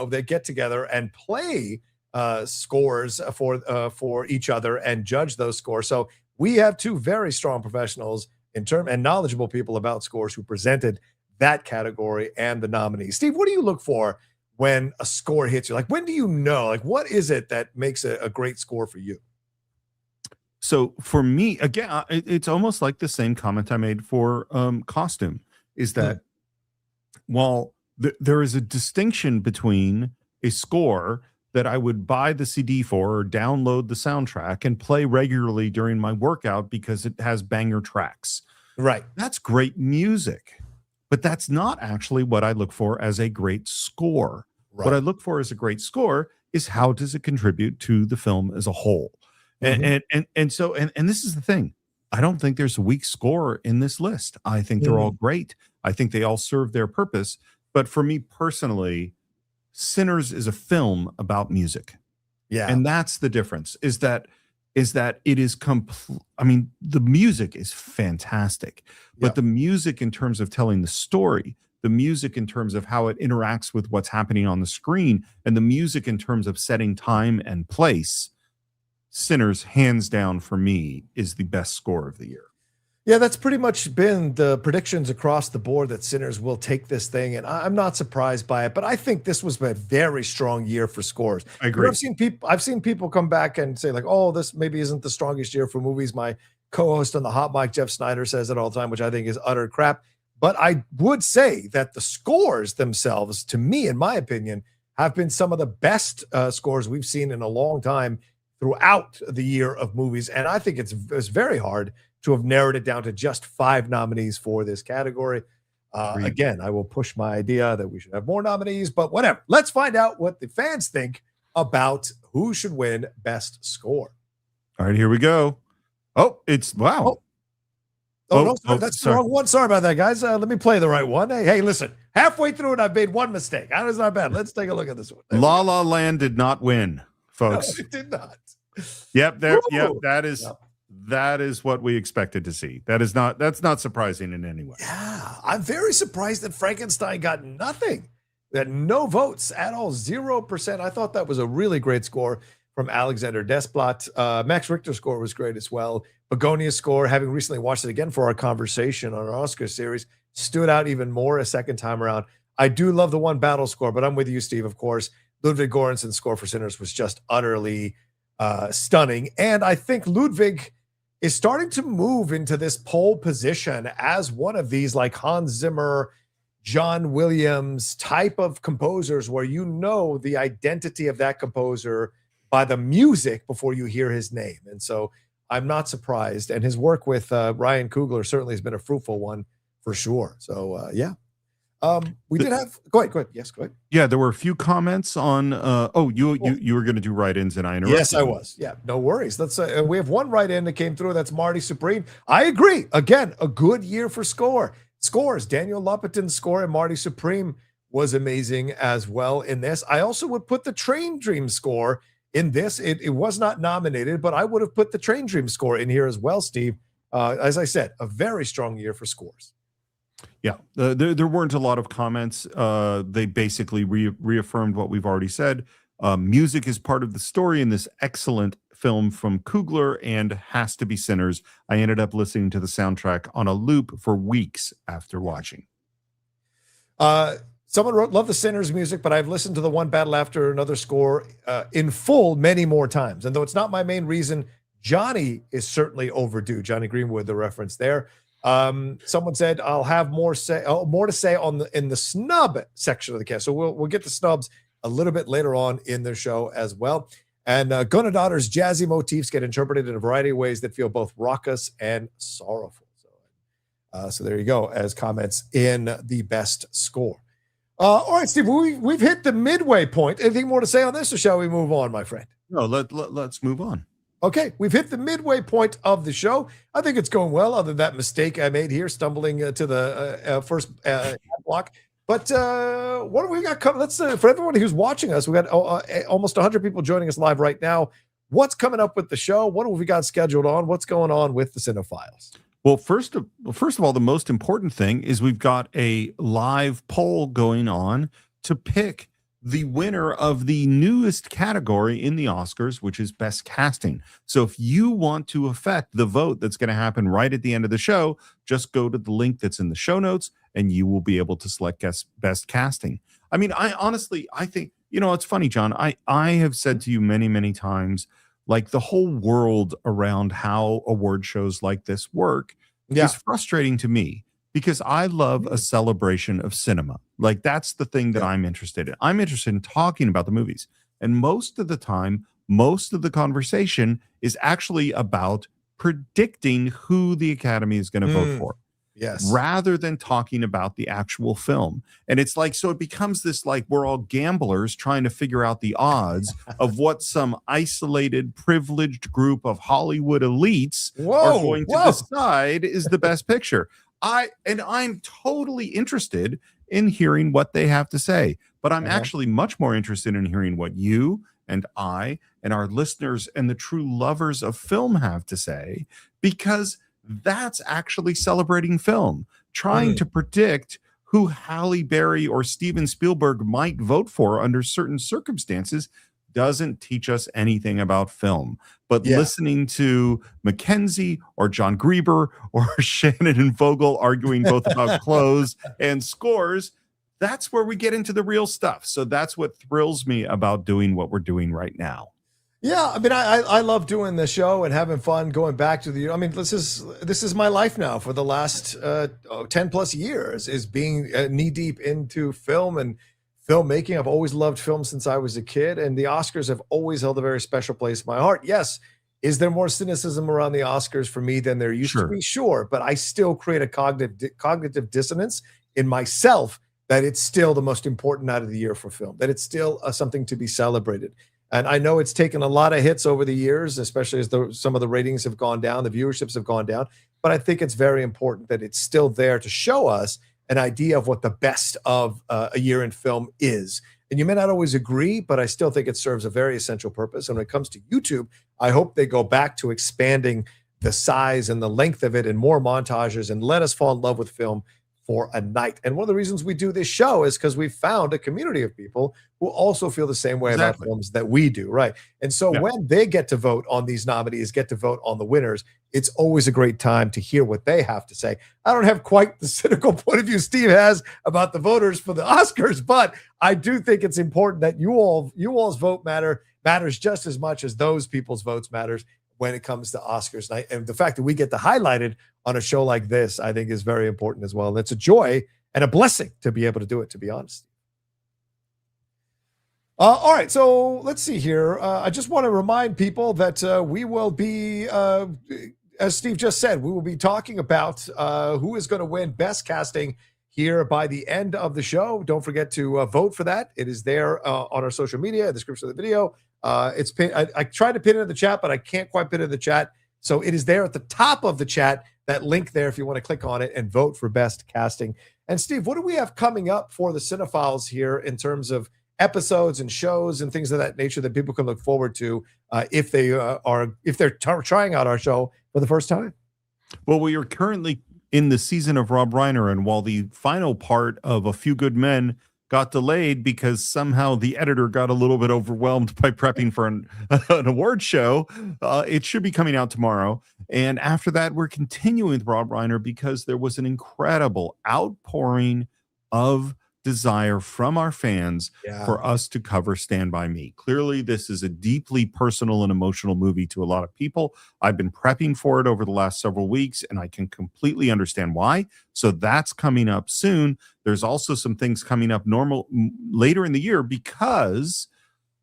They get together and play scores for each other and judge those scores. So we have two very strong professionals and knowledgeable people about scores who presented that category and the nominees. Steve, what do you look for when a score hits you? When do you know? What is it that makes a great score for you? So for me, again, it's almost like the same comment I made for costume, is that while there is a distinction between a score that I would buy the CD for or download the soundtrack and play regularly during my workout because it has banger tracks. Right. That's great music. But that's not actually what I look for as a great score. Right. What I look for as a great score is how does it contribute to the film as a whole. Mm-hmm. And this is the thing. I don't think there's a weak score in this list. I think they're all great. I think they all serve their purpose. But for me personally, Sinners is a film about music. Yeah. And that's the difference, is that is that it is I mean, the music is fantastic, but the music in terms of telling the story, the music in terms of how it interacts with what's happening on the screen, and the music in terms of setting time and place, Sinners, hands down for me, is the best score of the year. Yeah, that's pretty much been the predictions across the board that Sinners will take this thing, and I'm not surprised by it. But I think this was a very strong year for scores. I agree. I've seen people come back and say like, "Oh, this maybe isn't the strongest year for movies." My co-host on the Hot Mic, Jeff Snyder, says it all the time, which I think is utter crap. But I would say that the scores themselves, to me, in my opinion, have been some of the best scores we've seen in a long time throughout the year of movies, and I think it's very hard to have narrowed it down to just 5 nominees for this category. Again, I will push my idea that we should have more nominees, but whatever. Let's find out what the fans think about who should win Best Score. All right, here we go. Oh, it's wow. No, sorry, that's the wrong one. Sorry about that, guys. Let me play the right one. Hey, listen. Halfway through it, I've made one mistake. That is not bad. Let's take a look at this one. La La Land did not win, folks. No, it did not. Yep, that is what we expected to see. That's not surprising in any way. Yeah, I'm very surprised that Frankenstein got nothing. That no votes at all, 0%. I thought that was a really great score from Alexander Desplat. Max Richter's score was great as well. Begonia's score, having recently watched it again for our conversation on our Oscar series, stood out even more a second time around. I do love the One Battle score, but I'm with you, Steve, of course. Ludwig Göransson's score for Sinners was just utterly stunning. And I think Ludwig is starting to move into this pole position as one of these like Hans Zimmer, John Williams type of composers where you know the identity of that composer by the music before you hear his name. And so I'm not surprised. And his work with Ryan Coogler certainly has been a fruitful one for sure. So yeah. We did have go ahead. Yes, go ahead. Yeah, there were a few comments on you were going to do write-ins and I interrupted. Yes, I was. Yeah, no worries. Let's we have one write-in that came through. That's Marty Supreme. I agree. Again, a good year for scores. Daniel Lopatin's score and Marty Supreme was amazing as well in this. I also would put the Train Dream score in this. It was not nominated, but I would have put the Train Dream score in here as well, Steve. As I said, a very strong year for scores. Yeah, there weren't a lot of comments. They basically reaffirmed what we've already said. Music is part of the story in this excellent film from Coogler and has to be Sinners. I ended up listening to the soundtrack on a loop for weeks after watching. Someone wrote, love the Sinners music, but I've listened to the One Battle After Another score in full many more times. And though it's not my main reason, Johnny is certainly overdue. Johnny Greenwood, the reference there. Someone said I'll have more to say in the snub section of the cast. So we'll get to snubs a little bit later on in the show as well. And Gunnar jazzy motifs get interpreted in a variety of ways that feel both raucous and sorrowful. So there you go as comments in the best score. All right, Steve, we've hit the midway point. Anything more to say on this, or shall we move on, my friend? No, let's move on. Okay, we've hit the midway point of the show. I think it's going well, other than that mistake I made here, stumbling to the first block. But what do we got coming? Let's for everyone who's watching us, we got almost 100 people joining us live right now. What's coming up with the show? What have we got scheduled on? What's going on with the Cinephiles? Well, first of all, the most important thing is we've got a live poll going on to pick the winner of the newest category in the Oscars, which is Best Casting. So if you want to affect the vote that's going to happen right at the end of the show, just go to the link that's in the show notes and you will be able to select Best Casting. I mean, I think, it's funny, John. I have said to you many, many times, like the whole world around how award shows like this work is frustrating to me. Because I love a celebration of cinema. Like that's the thing that I'm interested in. I'm interested in talking about the movies. And most of the time, most of the conversation is actually about predicting who the Academy is going to vote for. Yes. Rather than talking about the actual film. And it's like, so it becomes this like we're all gamblers trying to figure out the odds of what some isolated, privileged group of Hollywood elites are going to decide is the best picture. I'm totally interested in hearing what they have to say, but I'm actually much more interested in hearing what you and I and our listeners and the true lovers of film have to say, because that's actually celebrating film. Trying to predict who Halle Berry or Steven Spielberg might vote for under certain circumstances doesn't teach us anything about film. But listening to Mackenzie or John Grieber or Shannon and Vogel arguing both about clothes and scores, that's where we get into the real stuff. So that's what thrills me about doing what we're doing right now. Yeah, I mean, I love doing the show and having fun going back to the. I mean, this is my life now for the last 10 plus years, is being knee deep into film and filmmaking. I've always loved film since I was a kid, and the Oscars have always held a very special place in my heart. Yes, is there more cynicism around the Oscars for me than there used to be? Sure, but I still create a cognitive dissonance in myself that it's still the most important night of the year for film, that it's still something to be celebrated. And I know it's taken a lot of hits over the years, especially as some of the ratings have gone down, the viewerships have gone down. But I think it's very important that it's still there to show us an idea of what the best of a year in film is. And you may not always agree, but I still think it serves a very essential purpose. And when it comes to YouTube, I hope they go back to expanding the size and the length of it and more montages and let us fall in love with film for a night. And one of the reasons we do this show is because we've found a community of people who also feel the same way about films that we do, right? And so when they get to vote on these nominees, get to vote on the winners, it's always a great time to hear what they have to say. I don't have quite the cynical point of view Steve has about the voters for the Oscars, but I do think it's important that you all's vote matters just as much as those people's votes matters when it comes to Oscars night. And the fact that we get to highlight it on a show like this, I think, is very important as well. And it's a joy and a blessing to be able to do it, to be honest. All right, so let's see here. I just want to remind people that we will be, as Steve just said, we will be talking about who is going to win Best Casting here by the end of the show. Don't forget to vote for that. It is there on our social media, in the description of the video. It's pinned. I tried to pin it in the chat, but I can't quite pin it in the chat. So it is there at the top of the chat, that link there, if you want to click on it and vote for Best Casting. And Steve, what do we have coming up for the Cinephiles here in terms of episodes and shows and things of that nature that people can look forward to if they're trying out our show for the first time? Well, we are currently in the season of Rob Reiner, and while the final part of A Few Good Men got delayed because somehow the editor got a little bit overwhelmed by prepping for an award show, it should be coming out tomorrow. And after that, we're continuing with Rob Reiner because there was an incredible outpouring of desire from our fans for us to cover Stand By Me. Clearly, this is a deeply personal and emotional movie to a lot of people. I've been prepping for it over the last several weeks, and I can completely understand why. So that's coming up soon. There's also some things coming up later in the year, because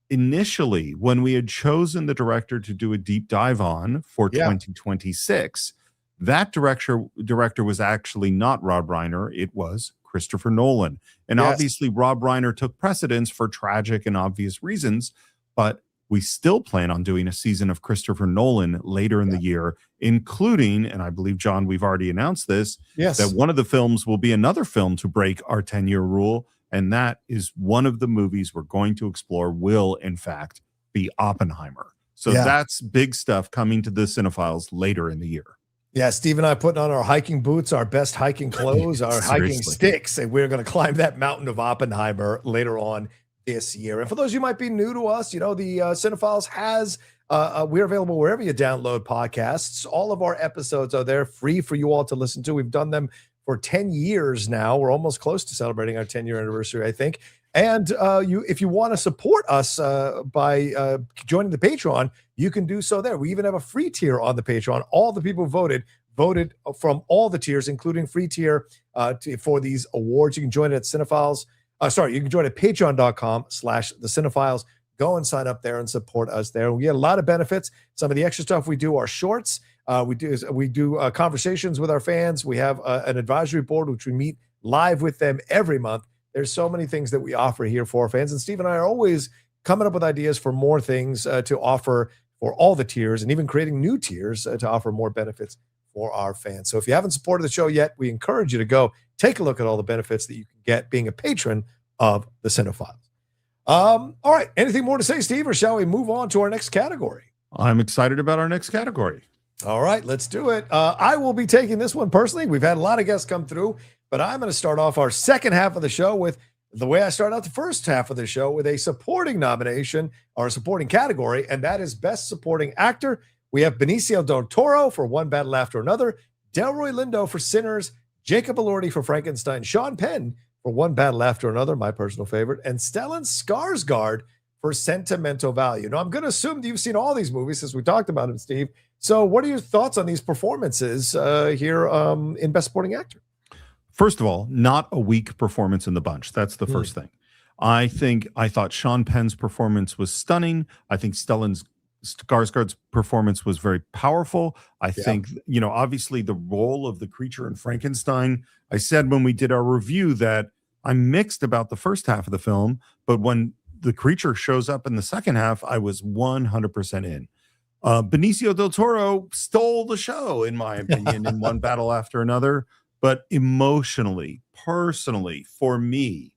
initially, when we had chosen the director to do a deep dive on for 2026, that director was actually not Rob Reiner. It was Christopher Nolan. And obviously Rob Reiner took precedence for tragic and obvious reasons, but we still plan on doing a season of Christopher Nolan later in the year, including, and I believe, John, we've already announced this, that one of the films will be another film to break our 10-year rule, and that is one of the movies we're going to explore will, in fact, be Oppenheimer. So that's big stuff coming to the Cinephiles later in the year. Yeah, Steve and I putting on our hiking boots, our best hiking clothes, our hiking sticks, and we're going to climb that mountain of Oppenheimer later on this year. And for those of you who might be new to us, you know, the Cinephiles has, we're available wherever you download podcasts. All of our episodes are there free for you all to listen to. We've done them for 10 years now. We're almost close to celebrating our 10-year anniversary, I think. And if you want to support us by joining the Patreon, you can do so there. We even have a free tier on the Patreon. All the people who voted from all the tiers, including free tier for these awards. You can join it at Cinephiles. You can join at patreon.com/the Cinephiles. Go and sign up there and support us there. We get a lot of benefits. Some of the extra stuff we do are shorts. We do conversations with our fans. We have an advisory board, which we meet live with them every month. There's so many things that we offer here for our fans. And Steve and I are always coming up with ideas for more things to offer for all the tiers, and even creating new tiers to offer more benefits for our fans. So if you haven't supported the show yet, we encourage you to go take a look at all the benefits that you can get being a patron of the Cinephiles. All right. Anything more to say, Steve, or shall we move on to our next category? I'm excited about our next category. All right, let's do it. I will be taking this one personally. We've had a lot of guests come through, but I'm going to start off our second half of the show with the way I started out the first half of the show, with a supporting nomination or a supporting category, and that is Best Supporting Actor. We have Benicio del Toro for One Battle After Another, Delroy Lindo for Sinners, Jacob Elordi for Frankenstein, Sean Penn for One Battle After Another, my personal favorite, and Stellan Skarsgård for Sentimental Value. Now, I'm going to assume that you've seen all these movies since we talked about them, Steve. So what are your thoughts on these performances here in Best Supporting Actor? First of all, not a weak performance in the bunch. That's the first thing. I thought Sean Penn's performance was stunning. I think Stellan Skarsgård's performance was very powerful. I think, obviously the role of the creature in Frankenstein, I said when we did our review that I'm mixed about the first half of the film, but when the creature shows up in the second half, I was 100% in. Benicio del Toro stole the show, in my opinion, in One Battle After Another. But emotionally, personally, for me,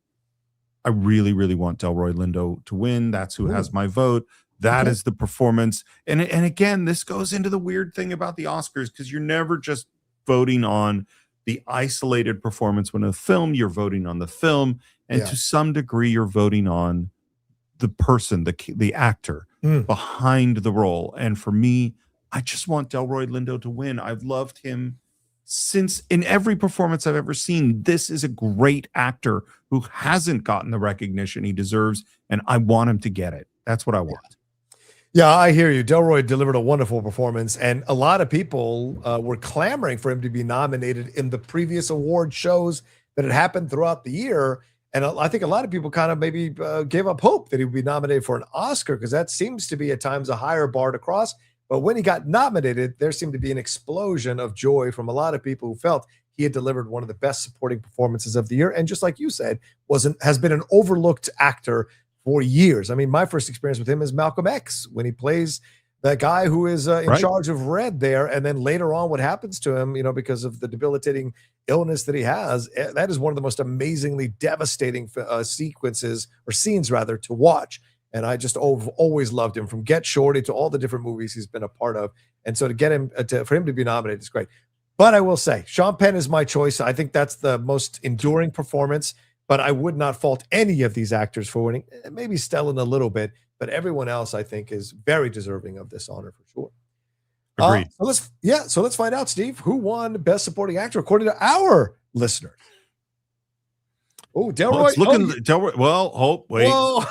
I really, really want Delroy Lindo to win. That's who has my vote. That is the performance. And again, this goes into the weird thing about the Oscars, because you're never just voting on the isolated performance when a film, you're voting on the film. And to some degree, you're voting on the person, the actor behind the role. And for me, I just want Delroy Lindo to win. I've loved him since in every performance I've ever seen. This is a great actor who hasn't gotten the recognition he deserves, and I want him to get it. That's what I want. Yeah, I hear you. Delroy delivered a wonderful performance, and a lot of people were clamoring for him to be nominated in the previous award shows that had happened throughout the year. And I think a lot of people kind of maybe gave up hope that he would be nominated for an Oscar, because that seems to be at times a higher bar to cross. But when he got nominated, there seemed to be an explosion of joy from a lot of people who felt he had delivered one of the best supporting performances of the year. And just like you said, has been an overlooked actor for years. I mean, my first experience with him is Malcolm X, when he plays that guy who is in charge of Red there. And then later on, what happens to him, because of the debilitating illness that he has, that is one of the most amazingly devastating sequences, or scenes rather, to watch. And I just always loved him, from Get Shorty to all the different movies he's been a part of. And so to get him, for him to be nominated is great. But I will say, Sean Penn is my choice. I think that's the most enduring performance, but I would not fault any of these actors for winning. Maybe Stellan a little bit, but everyone else I think is very deserving of this honor for sure. Agreed. So let's find out, Steve, who won Best Supporting Actor according to our listeners. Oh, Delroy. Delroy. Well, wait. Whoa.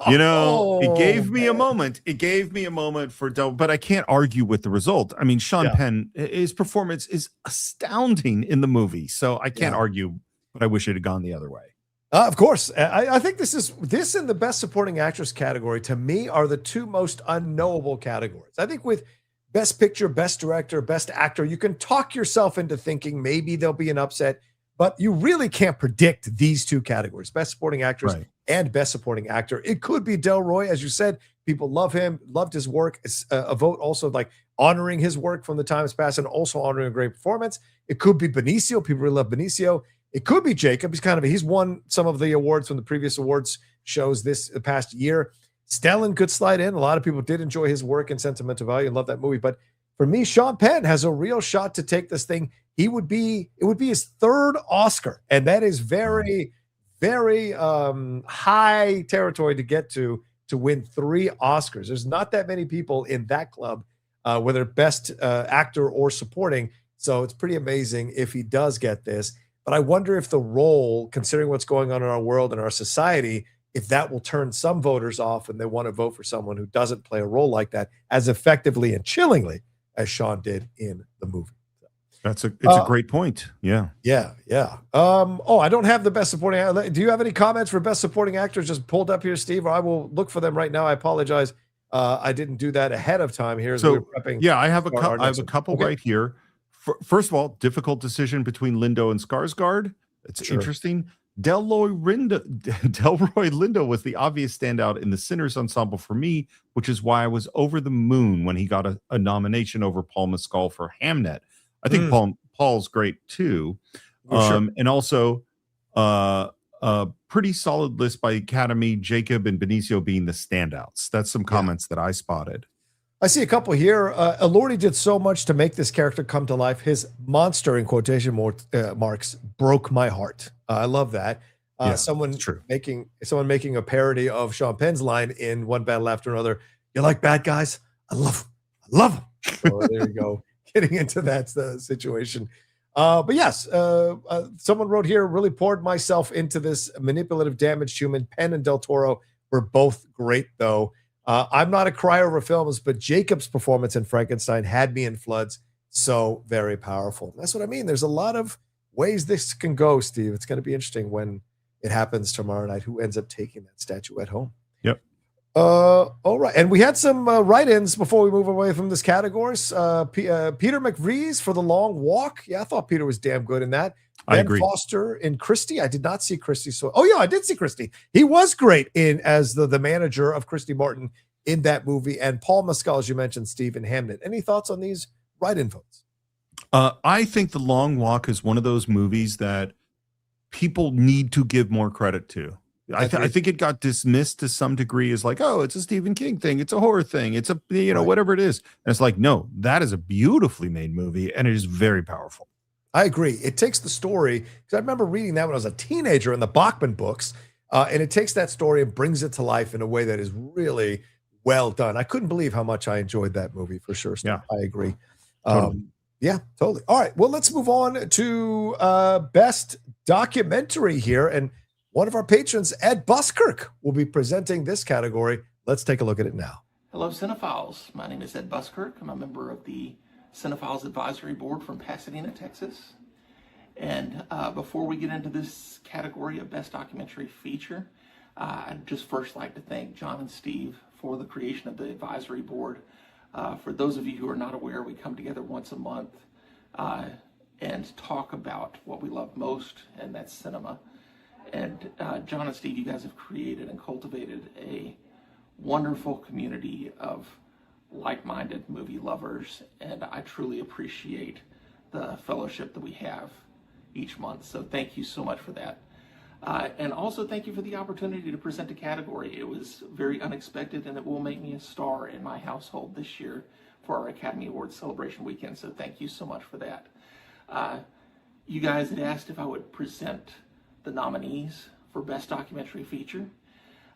It gave me a moment. It gave me a moment for Del, but I can't argue with the result. I mean, Sean Penn, his performance is astounding in the movie, so I can't argue, but I wish it had gone the other way. Of course. I think this and the Best Supporting Actress category, to me, are the two most unknowable categories. I think with Best Picture, Best Director, Best Actor, you can talk yourself into thinking maybe there'll be an upset, but you really can't predict these two categories, Best Supporting Actress and Best Supporting Actor. It could be Delroy, as you said. People love him, loved his work. It's a vote also like honoring his work from the times past and also honoring a great performance. It could be Benicio. People really love Benicio. It could be Jacob. He's won some of the awards from the previous awards shows this past year. Stellan could slide in. A lot of people did enjoy his work in Sentimental Value and love that movie. But for me, Sean Penn has a real shot to take this thing. It would be his third Oscar, and that is very, very high territory to get to win 3 Oscars. There's not that many people in that club, whether Best Actor or Supporting. So it's pretty amazing if he does get this. But I wonder if the role, considering what's going on in our world and our society, if that will turn some voters off and they want to vote for someone who doesn't play a role like that as effectively and chillingly as Sean did in the movie. It's a great point. Yeah. I don't have the Best Supporting Actor. Do you have any comments for Best Supporting Actors just pulled up here, Steve? Or I will look for them right now. I apologize. I didn't do that ahead of time here. So I have a couple right here. First of all, difficult decision between Lindo and Skarsgård. It's interesting. Delroy Lindo was the obvious standout in the Sinners ensemble for me, which is why I was over the moon when he got a nomination over Paul Mescal for Hamnet. I think Paul's great too. And also pretty solid list by Academy, Jacob and Benicio being the standouts. That's some comments that I spotted. I see a couple here. Elordi did so much to make this character come to life. His monster, in quotation marks, broke my heart. I love that. Someone making a parody of Sean Penn's line in One Battle After Another. You like bad guys? I love them. So there you go. Getting into that situation. But yes, someone wrote here, really poured myself into this manipulative, damaged human. Penn and Del Toro were both great, though. I'm not a crier over films, but Jacob's performance in Frankenstein had me in floods. So very powerful. That's what I mean. There's a lot of ways this can go, Steve. It's going to be interesting when it happens tomorrow night, who ends up taking that statue at home. Yep. All right. And we had some write-ins before we move away from this categories. Peter McVries for The Long Walk. Yeah, I thought Peter was damn good in that. I Ben agree. Foster in Christie. I did not see Christie. I did see Christie. He was great as the manager of Christy Martin in that movie. And Paul Mescal, as you mentioned, Steve, in Hamnet. Any thoughts on these write-in votes? I think The Long Walk is one of those movies that people need to give more credit to. I think it got dismissed to some degree as like, oh, it's a Stephen King thing. It's a horror thing. It's a, whatever it is. And it's like, no, that is a beautifully made movie. And it is very powerful. I agree. It takes the story, because I remember reading that when I was a teenager in the Bachman books, and it takes that story and brings it to life in a way that is really well done. I couldn't believe how much I enjoyed that movie, for sure. Yeah. I agree. Totally. Yeah, totally. All right. Well, let's move on to Best Documentary here. And one of our patrons, Ed Buskirk, will be presenting this category. Let's take a look at it now. Hello, Cinephiles. My name is Ed Buskirk. I'm a member of the Cinephiles Advisory Board from Pasadena, Texas. And before we get into this category of Best Documentary Feature, I'd just first like to thank John and Steve for the creation of the Advisory Board. For those of you who are not aware, we come together once a month and talk about what we love most, and that's cinema. And John and Steve, you guys have created and cultivated a wonderful community of like-minded movie lovers, and I truly appreciate the fellowship that we have each month. So thank you so much for that. And also thank you for the opportunity to present a category. It was very unexpected, and it will make me a star in my household this year for our Academy Awards celebration weekend. So thank you so much for that. You guys had asked if I would present the nominees for Best Documentary Feature.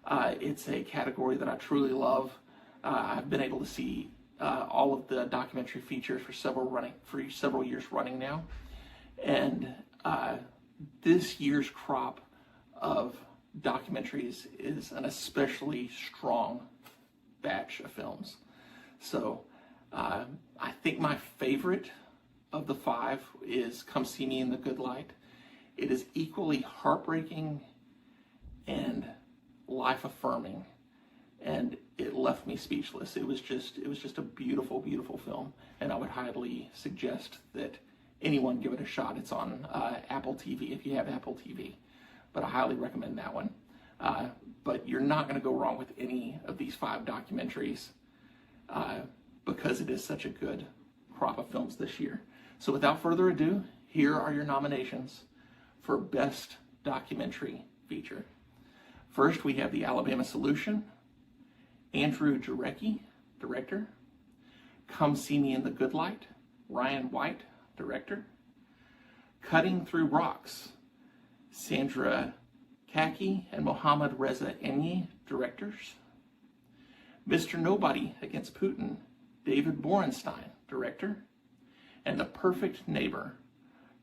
It's a category that I truly love. I've been able to see all of the documentary features for several years running now, and this year's crop of documentaries is an especially strong batch of films. So I think my favorite of the five is Come See Me in the Good Light. It is equally heartbreaking and life-affirming, and it left me speechless. It was just a beautiful, beautiful film, and I would highly suggest that anyone give it a shot. It's on Apple TV if you have Apple TV, but I highly recommend that one. But you're not going to go wrong with any of these five documentaries because it is such a good crop of films this year. So without further ado, here are your nominations for Best Documentary Feature. First, we have The Alabama Solution, Andrew Jarecki, director. Come See Me in the Good Light, Ryan White, director. Cutting Through Rocks, Sandra Kaki and Mohammad Reza Enyi, directors. Mr. Nobody Against Putin, David Borenstein, director. And The Perfect Neighbor,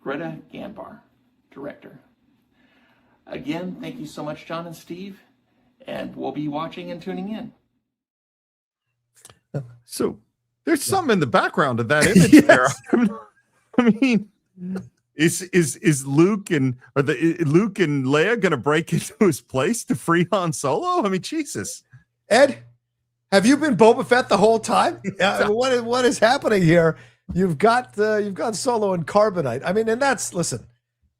Greta Gambar, director. Again, thank you so much, John and Steve, and we'll be watching and tuning in. So there's something in the background of that image there. I mean, is Luke and Leia going to break into his place to free Han Solo? I mean, Jesus. Ed, have you been Boba Fett the whole time? What is happening here? You've got Solo and Carbonite. I mean, and listen,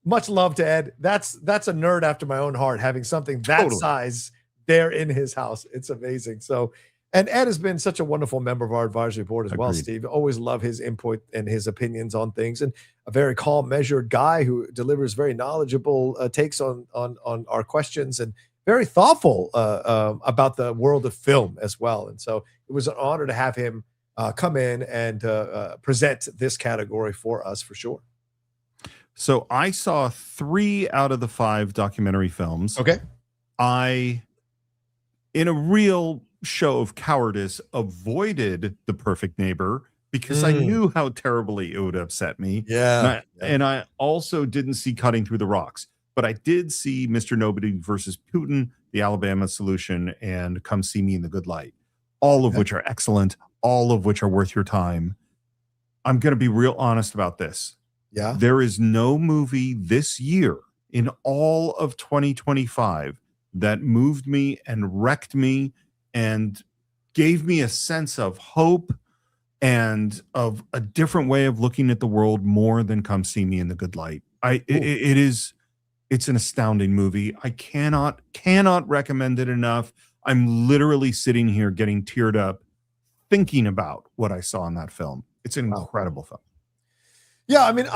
much love to Ed. That's a nerd after my own heart, having something that size there in his house. It's amazing. So And Ed has been such a wonderful member of our advisory board as well, Agreed. Steve. Always love his input and his opinions on things, and a very calm, measured guy who delivers very knowledgeable takes on our questions, and very thoughtful about the world of film as well. And so it was an honor to have him come in and present this category for us for sure. So I saw 3 out of the 5 documentary films. Okay. I, in a real show of cowardice, avoided The Perfect Neighbor because I knew how terribly it would upset me. Yeah. And I also didn't see Cutting Through the Rocks, but I did see Mr. Nobody versus Putin, The Alabama Solution, and Come See Me in the Good Light, all of which are excellent, all of which are worth your time. I'm going to be real honest about this. Yeah. There is no movie this year in all of 2025 that moved me and wrecked me and gave me a sense of hope and of a different way of looking at the world more than Come See Me in the Good Light. It's an astounding movie. I cannot recommend it enough. I'm literally sitting here getting teared up thinking about what I saw in that film. It's an incredible film. Yeah, I mean,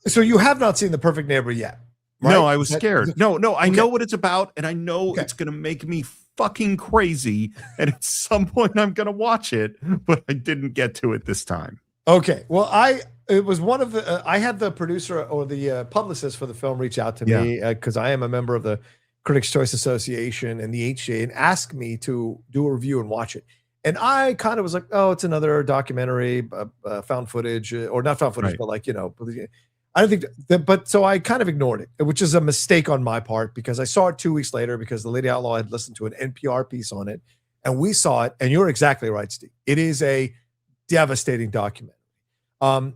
so you have not seen The Perfect Neighbor yet, right? No, I was scared. No, I know what it's about, and I know Okay. it's going to make me fucking crazy, and at some point I'm going to watch it, but I didn't get to it this time. Okay. Well, it was one of the I had the producer or the publicist for the film reach out to me because I am a member of the Critics' Choice Association and the HJ, and ask me to do a review and watch it. And I kind of was like, oh, it's another documentary, found footage, or not found footage, Right. but like, I don't think that, but so I kind of ignored it, which is a mistake on my part because I saw it 2 weeks later because the Lady Outlaw had listened to an NPR piece on it, and we saw it. And you're exactly right, Steve. It is a devastating documentary.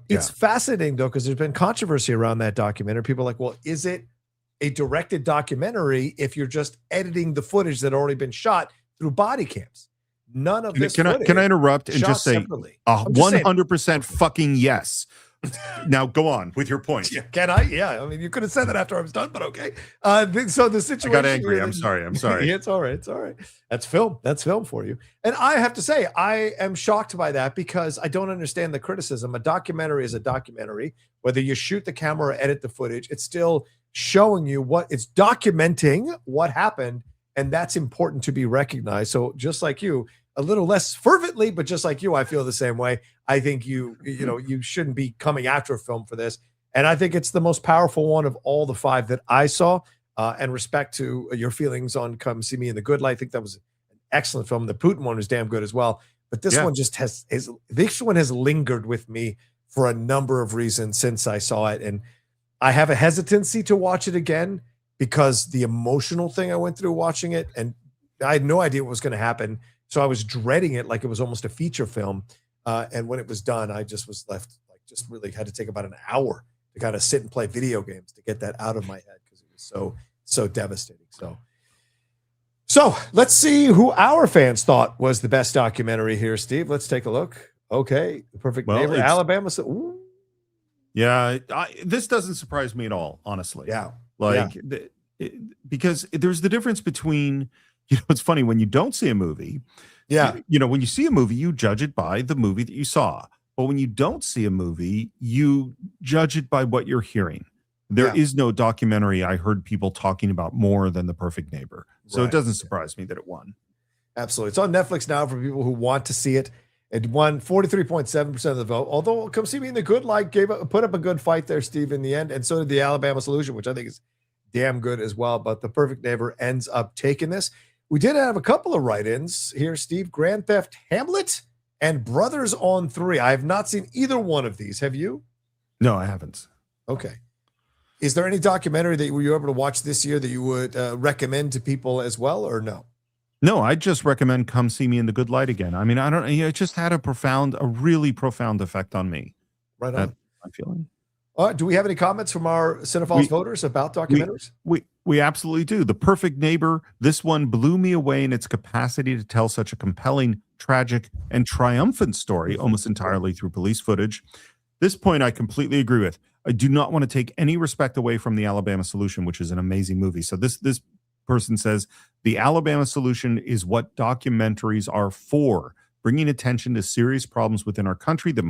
It's fascinating though, because there's been controversy around that documentary. People are like, well, is it a directed documentary if you're just editing the footage that had already been shot through body cams? None of this. Can I interrupt and just say separately. 100% fucking yes? Now go on with your point. Yeah, can I? Yeah, I mean, you could have said that after I was done, but okay. So the situation. I got angry. I'm sorry. It's all right. It's all right. That's film. That's film for you. And I have to say, I am shocked by that because I don't understand the criticism. A documentary is a documentary. Whether you shoot the camera or edit the footage, it's still showing you it's documenting what happened, and that's important to be recognized. So just like you, a little less fervently, but just like you, I feel the same way. I think you shouldn't be coming after a film for this. And I think it's the most powerful one of all the 5 that I saw. And respect to your feelings on Come See Me in the Good Light. I think that was an excellent film. The Putin one was damn good as well. But this one just has lingered with me for a number of reasons since I saw it. And I have a hesitancy to watch it again because the emotional thing I went through watching it, and I had no idea what was going to happen. So I was dreading it like it was almost a feature film. And when it was done, I just was left, just really had to take about an hour to kind of sit and play video games to get that out of my head because it was so devastating. So let's see who our fans thought was the best documentary here, Steve. Let's take a look. Okay. The Perfect Neighbor, Alabama. Ooh. Yeah, this doesn't surprise me at all, honestly. Yeah. Because there's the difference between, it's funny when you don't see a movie. Yeah. When you see a movie, you judge it by the movie that you saw. But when you don't see a movie, you judge it by what you're hearing. There is no documentary I heard people talking about more than The Perfect Neighbor. So it doesn't surprise me that it won. Absolutely. It's on Netflix now for people who want to see it. It won 43.7% of the vote. Although Come See Me in the Good Light put up a good fight there, Steve, in the end. And so did The Alabama Solution, which I think is damn good as well. But The Perfect Neighbor ends up taking this. We did have a couple of write-ins here, Steve. Grand Theft Hamlet and Brothers on 3. I have not seen either one of these. Have you? No, I haven't. Okay. Is there any documentary that you were able to watch this year that you would recommend to people as well, or no? No, I just recommend Come See Me in the Good Light again. I mean, I don't. It just had a really profound effect on me. Right on. I'm feeling. Do we have any comments from our Cinephiles voters about documentaries? We absolutely do. The Perfect Neighbor, this one blew me away in its capacity to tell such a compelling, tragic, and triumphant story almost entirely through police footage. This point I completely agree with. I do not want to take any respect away from The Alabama Solution, which is an amazing movie. So this person says The Alabama solution is what documentaries are for, bringing attention to serious problems within our country that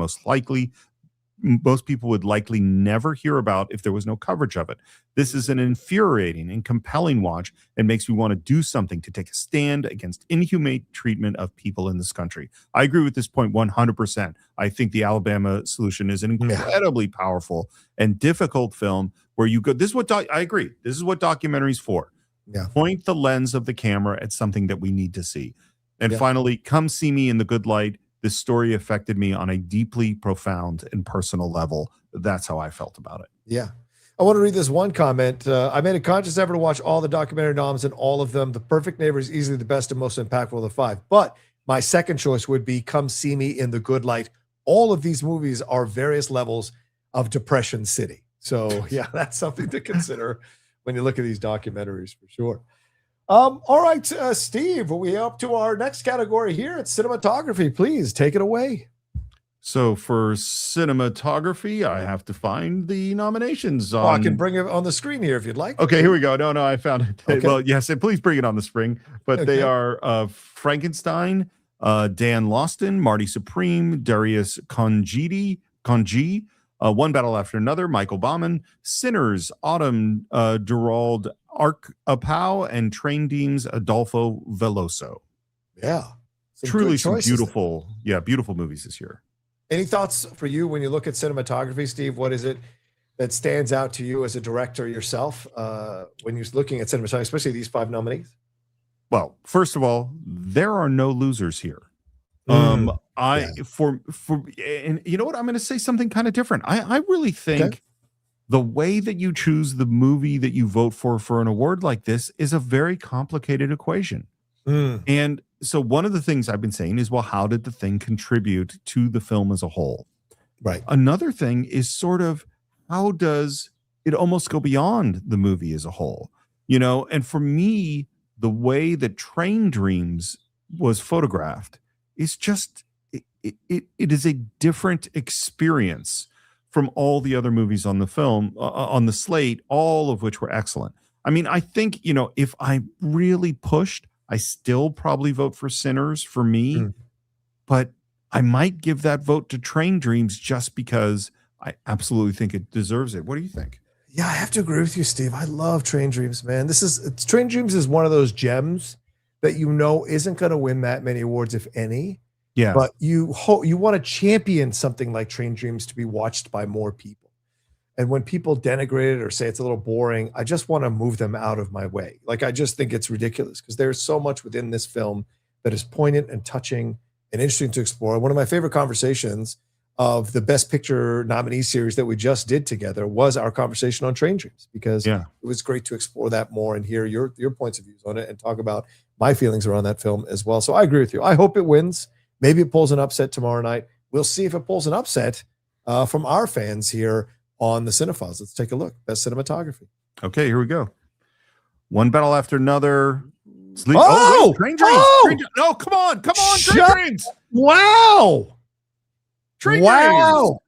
most people would likely never hear about if there was no coverage of it. This is an infuriating and compelling watch and makes me want to do something to take a stand against inhumane treatment of people in this country. I agree with this point 100%. I think the Alabama solution is an incredibly powerful and difficult film where you go, I agree. This is what documentary's for. Yeah. Point the lens of the camera at something that we need to see. And finally, Come See Me in the Good Light. This story affected me on a deeply profound and personal level. That's how I felt about it. Yeah. I want to read this one comment. I made a conscious effort to watch all the documentary noms and all of them. The Perfect Neighbor is easily the best and most impactful of the 5. But my second choice would be Come See Me in the Good Light. All of these movies are various levels of Depression City. So, yeah, that's something to consider when you look at these documentaries for sure. All right, Steve, we up to our next category here. It's cinematography. Please take it away. So for cinematography, I have to find the nominations. I can bring it on the screen here if you'd like. Okay, here we go. No, I found it. Okay. Well, yes, please bring it on the screen. But they are Frankenstein, Dan Lawson, Marty Supreme, Darius Konji, One Battle After Another, Michael Bauman, Sinners, Autumn Durald Ark-Apow, and Train Deems Adolfo Veloso. Yeah. Truly some beautiful movies this year. Any thoughts for you when you look at cinematography, Steve? What is it that stands out to you as a director yourself when you're looking at cinematography, especially these 5 nominees? Well, first of all, there are no losers here. And you know what? I'm going to say something kind of different. I really think the way that you choose the movie that you vote for an award like this is a very complicated equation. And so one of the things I've been saying is, well, how did the thing contribute to the film as a whole? Right. Another thing is sort of, how does it almost go beyond the movie as a whole? You know, and for me, the way that Train Dreams was photographed is just, it is a different experience from all the other movies on the film, on the slate, all of which were excellent. I mean, I think, you know, if I really pushed, I still probably vote for Sinners for me, but I might give that vote to Train Dreams just because I absolutely think it deserves it. What do you think? Yeah, I have to agree with you, Steve. I love Train Dreams, man. Train Dreams is one of those gems that you know isn't going to win that many awards, if any. Yeah. But you want to champion something like Train Dreams to be watched by more people. And when people denigrate it or say it's a little boring, I just want to move them out of my way. Like, I just think it's ridiculous because there's so much within this film that is poignant and touching and interesting to explore. One of my favorite conversations of the Best Picture nominee series that we just did together was our conversation on Train Dreams, because it was great to explore that more and hear your points of views on it and talk about my feelings around that film as well. So I agree with you. I hope it wins. Maybe it pulls an upset tomorrow night. We'll see if it pulls an upset from our fans here on the Cinephiles. Let's take a look. Best cinematography. Okay, here we go. One Battle After Another. Train Dreams. No, come on. Train Dreams. Wow. Train Dreams.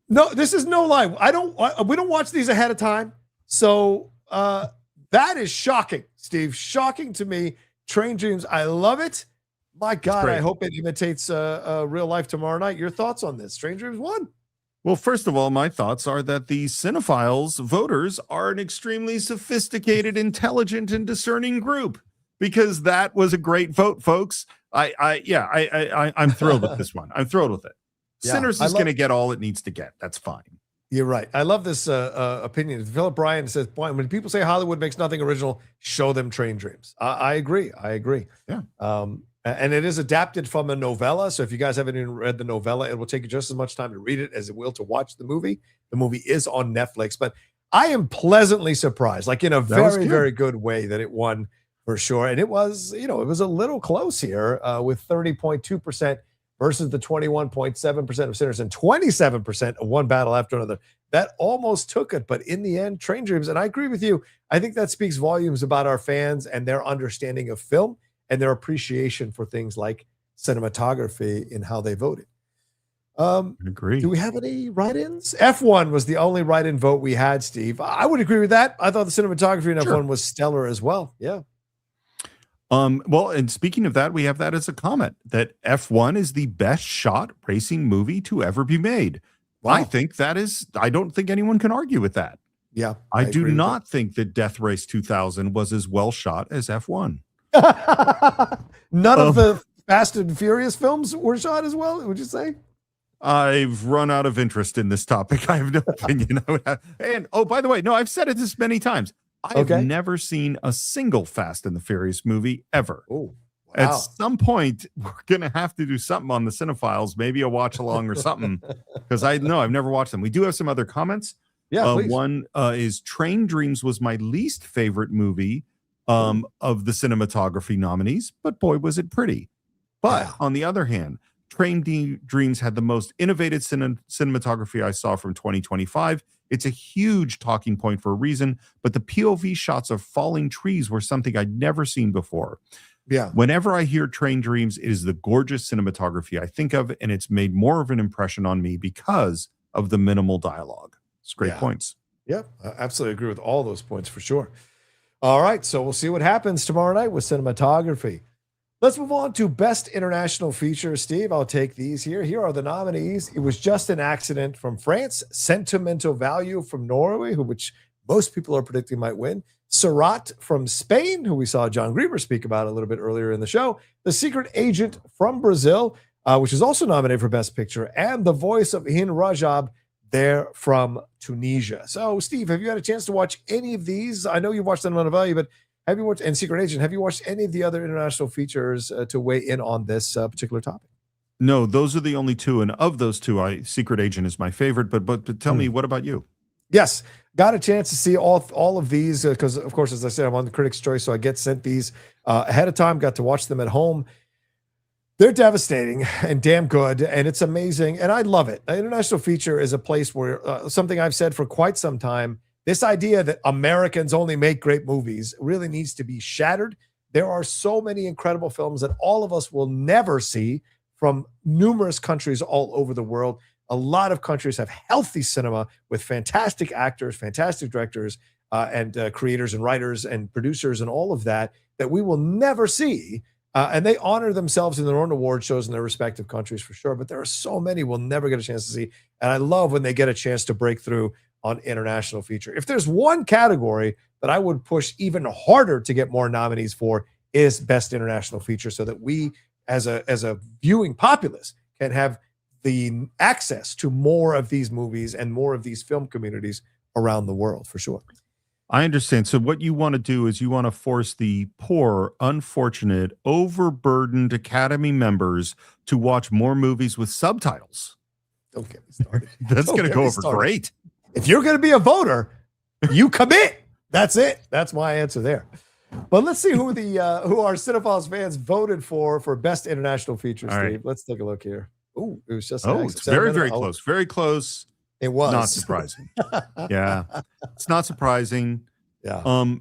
No, this is no lie. We don't watch these ahead of time. So that is shocking, Steve. Shocking to me. Train Dreams. I love it. My God, I hope it imitates real life tomorrow night. Your thoughts on this? Train Dreams won. Well, first of all, my thoughts are that the Cinephiles voters are an extremely sophisticated, intelligent, and discerning group, because that was a great vote, folks. I'm thrilled with this one. I'm thrilled with it. Yeah, Sinners is going to get all it needs to get. That's fine. You're right. I love this opinion. Philip Bryan says, when people say Hollywood makes nothing original, show them Train Dreams. I agree. Yeah. And it is adapted from a novella. So if you guys haven't even read the novella, it will take you just as much time to read it as it will to watch the movie. The movie is on Netflix, but I am pleasantly surprised, like in a very, very good way, that it won for sure. And it was, it was a little close here with 30.2% versus the 21.7% of Sinners and 27% of One Battle After Another. That almost took it, but in the end, Train Dreams. And I agree with you. I think that speaks volumes about our fans and their understanding of film and their appreciation for things like cinematography in how they voted. Agree. Do we have any write-ins? F1 was the only write-in vote we had, Steve. I would agree with that. I thought the cinematography in F1 was stellar as well. Yeah. Well, and speaking of that, we have that as a comment that F1 is the best shot racing movie to ever be made. Wow. I think that is, I don't think anyone can argue with that. Yeah. I do agree with not think that Death Race 2000 was as well shot as F1. that. None of the Fast and Furious films were shot as well, would you say? I've run out of interest in this topic. I have no opinion. And oh, by the way, no, I've said it this many times. I have never seen a single Fast and the Furious movie ever. Oh, wow. At some point, we're gonna have to do something on the Cinephiles, maybe a watch along or something, because I've never watched them. We do have some other comments. Yeah, please. One is Train Dreams was my least favorite movie of the cinematography nominees, but boy, was it pretty. But on the other hand, Train Dreams had the most innovative cinematography I saw from 2025. It's a huge talking point for a reason, but the POV shots of falling trees were something I'd never seen before. Yeah. Whenever I hear Train Dreams, it is the gorgeous cinematography I think of, and it's made more of an impression on me because of the minimal dialogue. It's great points. Yeah, I absolutely agree with all those points for sure. All right, so we'll see what happens tomorrow night with cinematography. Let's move on to Best International Feature. Steve, I'll take these here. Here are the nominees. It Was Just an Accident from France. Sentimental Value from Norway, which most people are predicting might win. Surat from Spain, who we saw John Grieber speak about a little bit earlier in the show. The Secret Agent from Brazil, which is also nominated for Best Picture. And The Voice of Hind Rajab, there from Tunisia. So, Steve, have you had a chance to watch any of these? I know you've watched Sentimental Value, but have you watched, and Secret Agent, have you watched any of the other international features to weigh in on this particular topic? No, those are the only two. And of those two, Secret Agent is my favorite. But tell me, what about you? Yes, got a chance to see all of these because, of course, as I said, I'm on the Critics' Choice, so I get sent these ahead of time, got to watch them at home. They're devastating and damn good, and it's amazing, and I love it. An international feature is a place where something I've said for quite some time, this idea that Americans only make great movies really needs to be shattered. There are so many incredible films that all of us will never see from numerous countries all over the world. A lot of countries have healthy cinema with fantastic actors, fantastic directors, and creators and writers and producers and all of that we will never see. And they honor themselves in their own award shows in their respective countries for sure. But there are so many we'll never get a chance to see. And I love when they get a chance to break through on international feature. If there's one category that I would push even harder to get more nominees for is Best International Feature, so that we as a viewing populace can have the access to more of these movies and more of these film communities around the world for sure. I understand. So what you want to do is you want to force the poor, unfortunate, overburdened Academy members to watch more movies with subtitles. Don't get me started. That's going to go over great. If you're going to be a voter, you commit. That's it. That's my answer there. But let's see who our Cinephiles fans voted for Best International Feature, Steve. Right. Let's take a look here. Oh, it was just it's very close. Very close. It was not surprising. Yeah, it's not surprising. Yeah.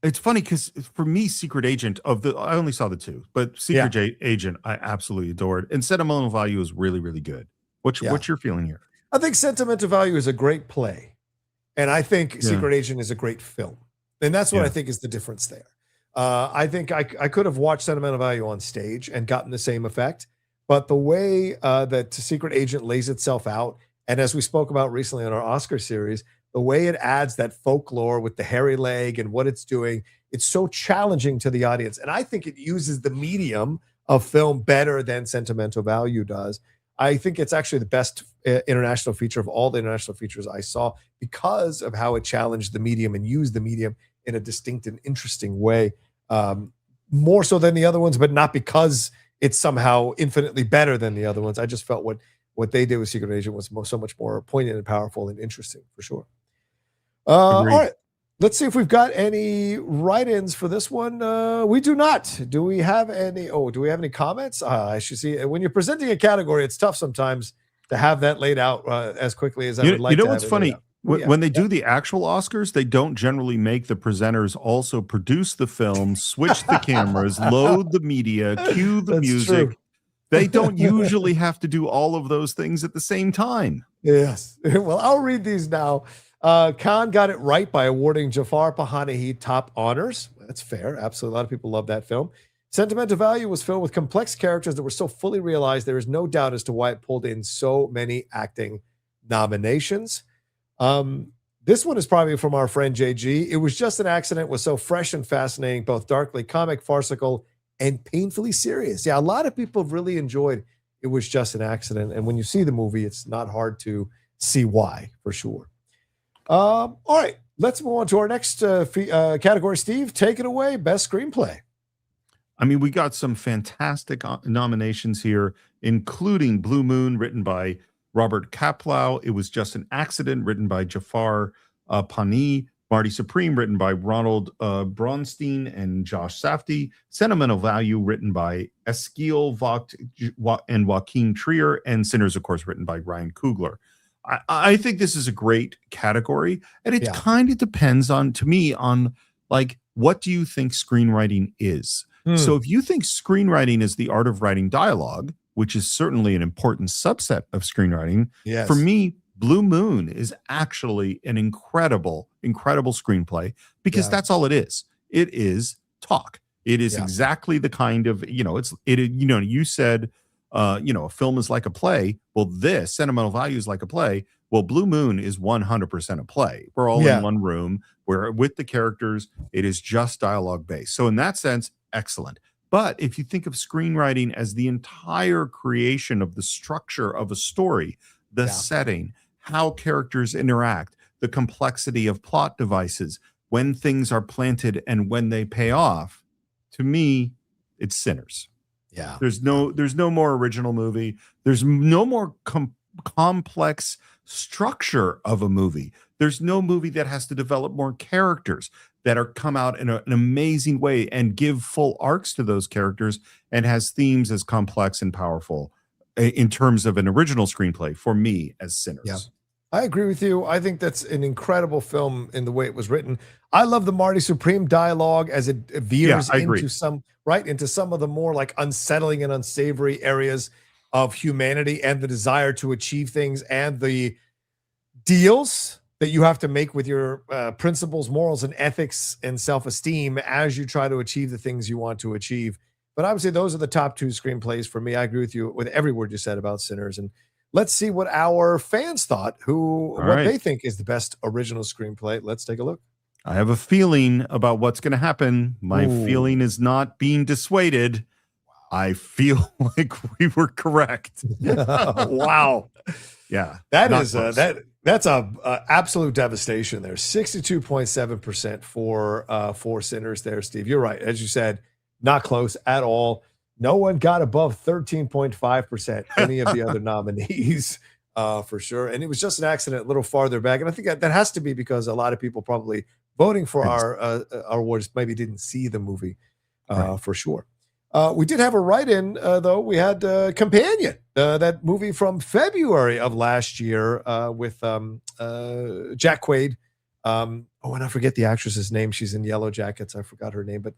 It's funny because for me, Secret Agent I only saw the two, but Secret Agent I absolutely adored, and Sentimental Value is really, really good. What's your feeling here? I think Sentimental Value is a great play, and I think Secret Agent is a great film, and that's what I think is the difference there. I think I could have watched Sentimental Value on stage and gotten the same effect, but the way that Secret Agent lays itself out, and as we spoke about recently on our Oscar series, the way it adds that folklore with the hairy leg and what it's doing, it's so challenging to the audience. And I think it uses the medium of film better than Sentimental Value does. I think it's actually the best international feature of all the international features I saw because of how it challenged the medium and used the medium in a distinct and interesting way. More so than the other ones, but not because it's somehow infinitely better than the other ones. I just felt what they did with Secret Agent was so much more poignant and powerful and interesting for sure. All right, let's see if we've got any write-ins for this one. We do not. Do we have any? Oh, do we have any comments? I should see. When you're presenting a category, it's tough sometimes to have that laid out as quickly as I would like. You know to what's funny? When they do the actual Oscars, they don't generally make the presenters also produce the film, switch the cameras, load the media, cue the music. True. They don't usually have to do all of those things at the same time. Yes. Well, I'll read these now. Khan got it right by awarding Jafar Panahi top honors. That's fair. Absolutely. A lot of people love that film. Sentimental Value was filled with complex characters that were so fully realized. There is no doubt as to why it pulled in so many acting nominations. This one is probably from our friend JG. It was just an accident. Was so fresh and fascinating, both darkly comic, farcical, and painfully serious. Yeah, a lot of people have really enjoyed It Was Just an Accident, and when you see the movie, it's not hard to see why, for sure. All right, let's move on to our next category. Steve, take it away. Best screenplay. I mean, we got some fantastic nominations here, including Blue Moon, written by Robert Kaplow. It Was Just an Accident, written by Jafar Pani. Marty Supreme, written by Ronald Bronstein and Josh Safdie. Sentimental Value, written by Eskil Vogt and Joaquin Trier. And Sinners, of course, written by Ryan Coogler. I think this is a great category. And it kind of depends on, to me, on like, what do you think screenwriting is? So if you think screenwriting is the art of writing dialogue, which is certainly an important subset of screenwriting, for me, Blue Moon is actually an incredible screenplay, because that's all it is. It is talk. It is exactly the kind of, you said, a film is like a play. Well, this Sentimental Value is like a play. Well, Blue Moon is 100% a play. We're all in one room. We're with the characters. It is just dialogue based. So in that sense, excellent. But if you think of screenwriting as the entire creation of the structure of a story, the setting, how characters interact, the complexity of plot devices, when things are planted and when they pay off, to me, it's Sinners. Yeah. There's no more original movie. There's no more complex structure of a movie. There's no movie that has to develop more characters that are come out in an amazing way and give full arcs to those characters and has themes as complex and powerful in terms of an original screenplay for me as Sinners. Yeah. I agree with you. I think that's an incredible film in the way it was written. I love the Marty Supreme dialogue as it veers into some of the more like unsettling and unsavory areas of humanity and the desire to achieve things and the deals that you have to make with your principles, morals, and ethics and self-esteem as you try to achieve the things you want to achieve. But I would say those are the top two screenplays for me. I agree with you with every word you said about Sinners. And let's see what our fans thought, they think is the best original screenplay. Let's take a look. I have a feeling about what's going to happen. My feeling is not being dissuaded. I feel like we were correct. Wow. Yeah. That's a absolute devastation there. 62.7% for Sinners there, Steve. You're right. As you said, not close at all. No one got above 13.5%, any of the other nominees, for sure. And It Was Just an Accident a little farther back. And I think that has to be because a lot of people probably voting for our awards maybe didn't see the movie, for sure. We did have a write-in, though. We had Companion, that movie from February of last year with Jack Quaid. And I forget the actress's name. She's in Yellow Jackets. I forgot her name, but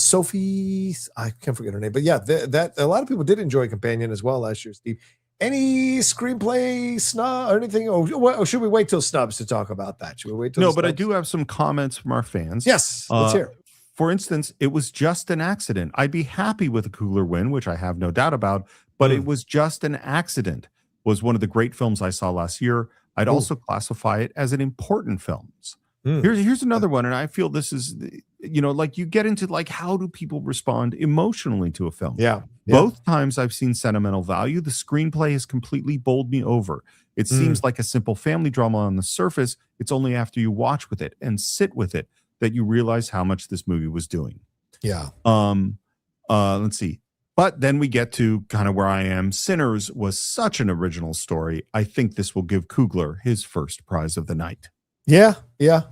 Sophie, I can't forget her name. But yeah, that a lot of people did enjoy Companion as well last year, Steve. Any screenplay snub or anything? Or should we wait till Snubs to talk about that? Should we wait till No, but I do have some comments from our fans. Yes, let's hear it. For instance, It Was Just an Accident. I'd be happy with a Coogler win, which I have no doubt about, but It Was Just an Accident was one of the great films I saw last year. I'd also classify it as an important film. Here's another one, and I feel this is, like you get into like, how do people respond emotionally to a film? Yeah. Both times I've seen Sentimental Value, the screenplay has completely bowled me over. It seems like a simple family drama on the surface. It's only after you watch with it and sit with it that you realize how much this movie was doing. Yeah. Let's see. But then we get to kind of where I am. Sinners was such an original story. I think this will give Coogler his first prize of the night. Yeah,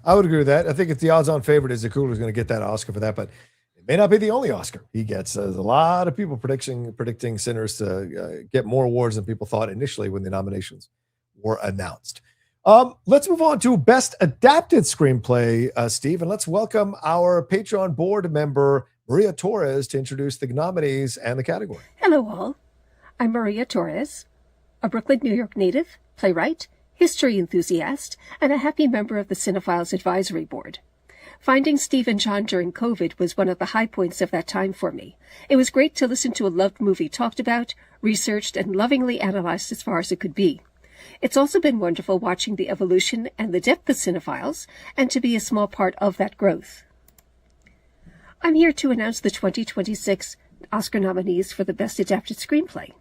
I would agree with that. I think it's the odds-on favorite is that Coogler's going to get that Oscar for that, but it may not be the only Oscar he gets. There's a lot of people predicting Sinners to get more awards than people thought initially when the nominations were announced. Let's move on to Best Adapted Screenplay, Steve, and let's welcome our Patreon board member, Maria Torres, to introduce the nominees and the category. Hello, all. I'm Maria Torres, a Brooklyn, New York native, playwright, history enthusiast, and a happy member of the Cine-Files Advisory Board. Finding Steve and John during COVID was one of the high points of that time for me. It was great to listen to a loved movie talked about, researched, and lovingly analyzed as far as it could be. It's also been wonderful watching the evolution and the depth of Cinephiles, and to be a small part of that growth. I'm here to announce the 2026 Oscar nominees for the Best Adapted Screenplay.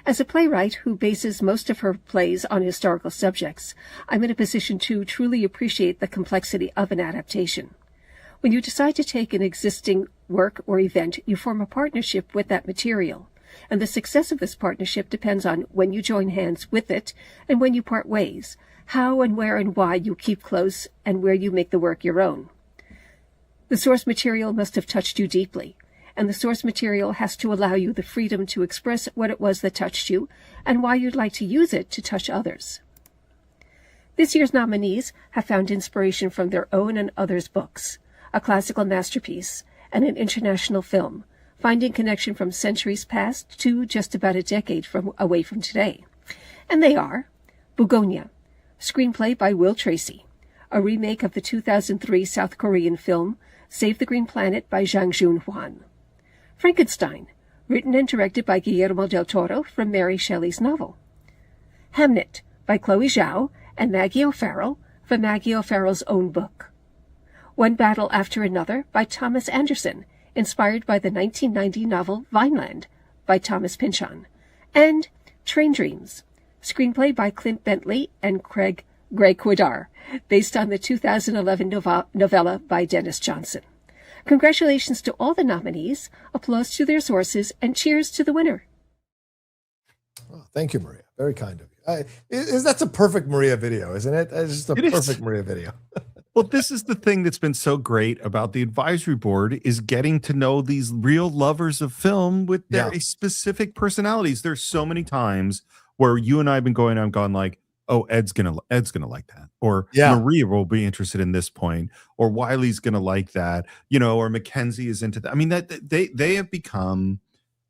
As a playwright who bases most of her plays on historical subjects, I'm in a position to truly appreciate the complexity of an adaptation. When you decide to take an existing work or event, you form a partnership with that material, and the success of this partnership depends on when you join hands with it and when you part ways, how and where and why you keep close, and where you make the work your own. The source material must have touched you deeply, and the source material has to allow you the freedom to express what it was that touched you and why you'd like to use it to touch others. This year's nominees have found inspiration from their own and others' books, a classical masterpiece, and an international film, finding connection from centuries past to just about a decade away from today. And they are Bugonia, screenplay by Will Tracy, a remake of the 2003 South Korean film Save the Green Planet by Jang Joon-hwan. Frankenstein, written and directed by Guillermo del Toro from Mary Shelley's novel. Hamnet, by Chloe Zhao and Maggie O'Farrell from Maggie O'Farrell's own book. One Battle After Another by Thomas Anderson, inspired by the 1990 novel Vineland by Thomas Pynchon. And Train Dreams, screenplay by Clint Bentley and Greg Quidar, based on the 2011 novella by Dennis Johnson. Congratulations to all the nominees, applause to their sources, and cheers to the winner. Oh, thank you, Maria. Very kind of you. That's a perfect Maria video, isn't it? It's just a perfect Maria video. Well, this is the thing that's been so great about the advisory board, is getting to know these real lovers of film with their specific personalities. There's so many times where you and I have been going on, gone like, oh, Ed's gonna like that, or Maria will be interested in this point, or Wiley's gonna like that, or Mackenzie is into that. I mean, that they have become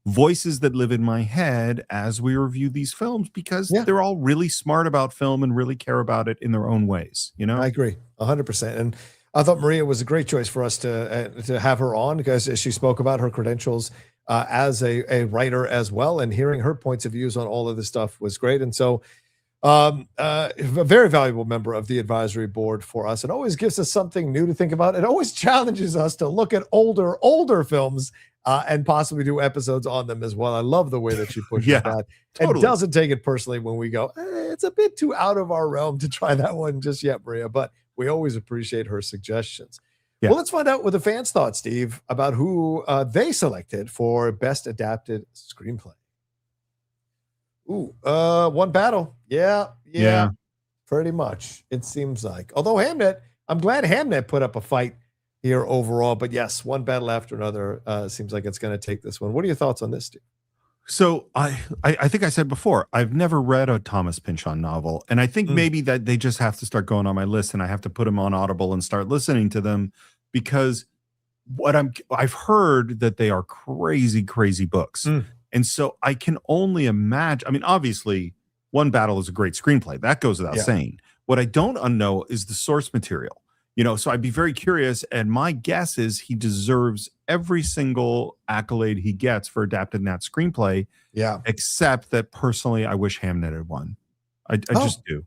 voices that live in my head as we review these films, because they're all really smart about film and really care about it in their own ways. I agree 100%. And I thought Maria was a great choice for us to have her on, because she spoke about her credentials as a writer as well, and hearing her points of views on all of this stuff was great. And so a very valuable member of the advisory board for us. It always gives us something new to think about. It always challenges us to look at older films and possibly do episodes on them as well. I love the way that she pushes that. Totally. And doesn't take it personally when we go, it's a bit too out of our realm to try that one just yet, Maria, but we always appreciate her suggestions. Well, let's find out what the fans thought, Steve, about who they selected for Best Adapted Screenplay. One Battle. Yeah. Pretty much, it seems like. Although Hamnet, I'm glad Hamnet put up a fight here overall. But yes, One Battle After Another seems like it's going to take this one. What are your thoughts on this, Steve? So I think I said before, I've never read a Thomas Pynchon novel, and I think maybe that they just have to start going on my list, and I have to put them on Audible and start listening to them, because I've heard that they are crazy books. And so I can only imagine. I mean, obviously, One Battle is a great screenplay. That goes without saying. What I don't know is the source material. So I'd be very curious. And my guess is he deserves every single accolade he gets for adapting that screenplay. Yeah. Except that personally, I wish Hamnet had won. I just do.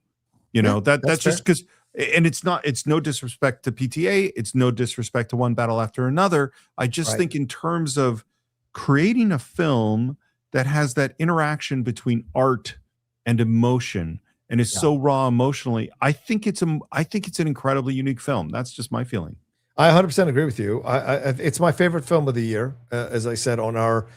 That's just because. And it's no disrespect to PTA. It's no disrespect to One Battle After Another. I just think in terms of creating a film that has that interaction between art and emotion, and is so raw emotionally, I think it's an incredibly unique film. That's just my feeling. I 100% agree with you. It's my favorite film of the year, as I said on our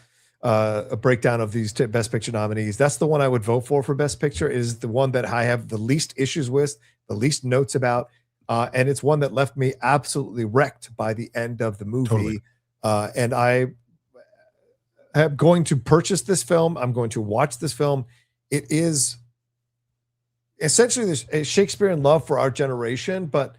breakdown of these Best Picture nominees. That's the one I would vote for Best Picture. It is the one that I have the least issues with, the least notes about, and it's one that left me absolutely wrecked by the end of the movie. Totally. And I am going to purchase this film. I'm going to watch this film. It is essentially a Shakespeare in Love for our generation, but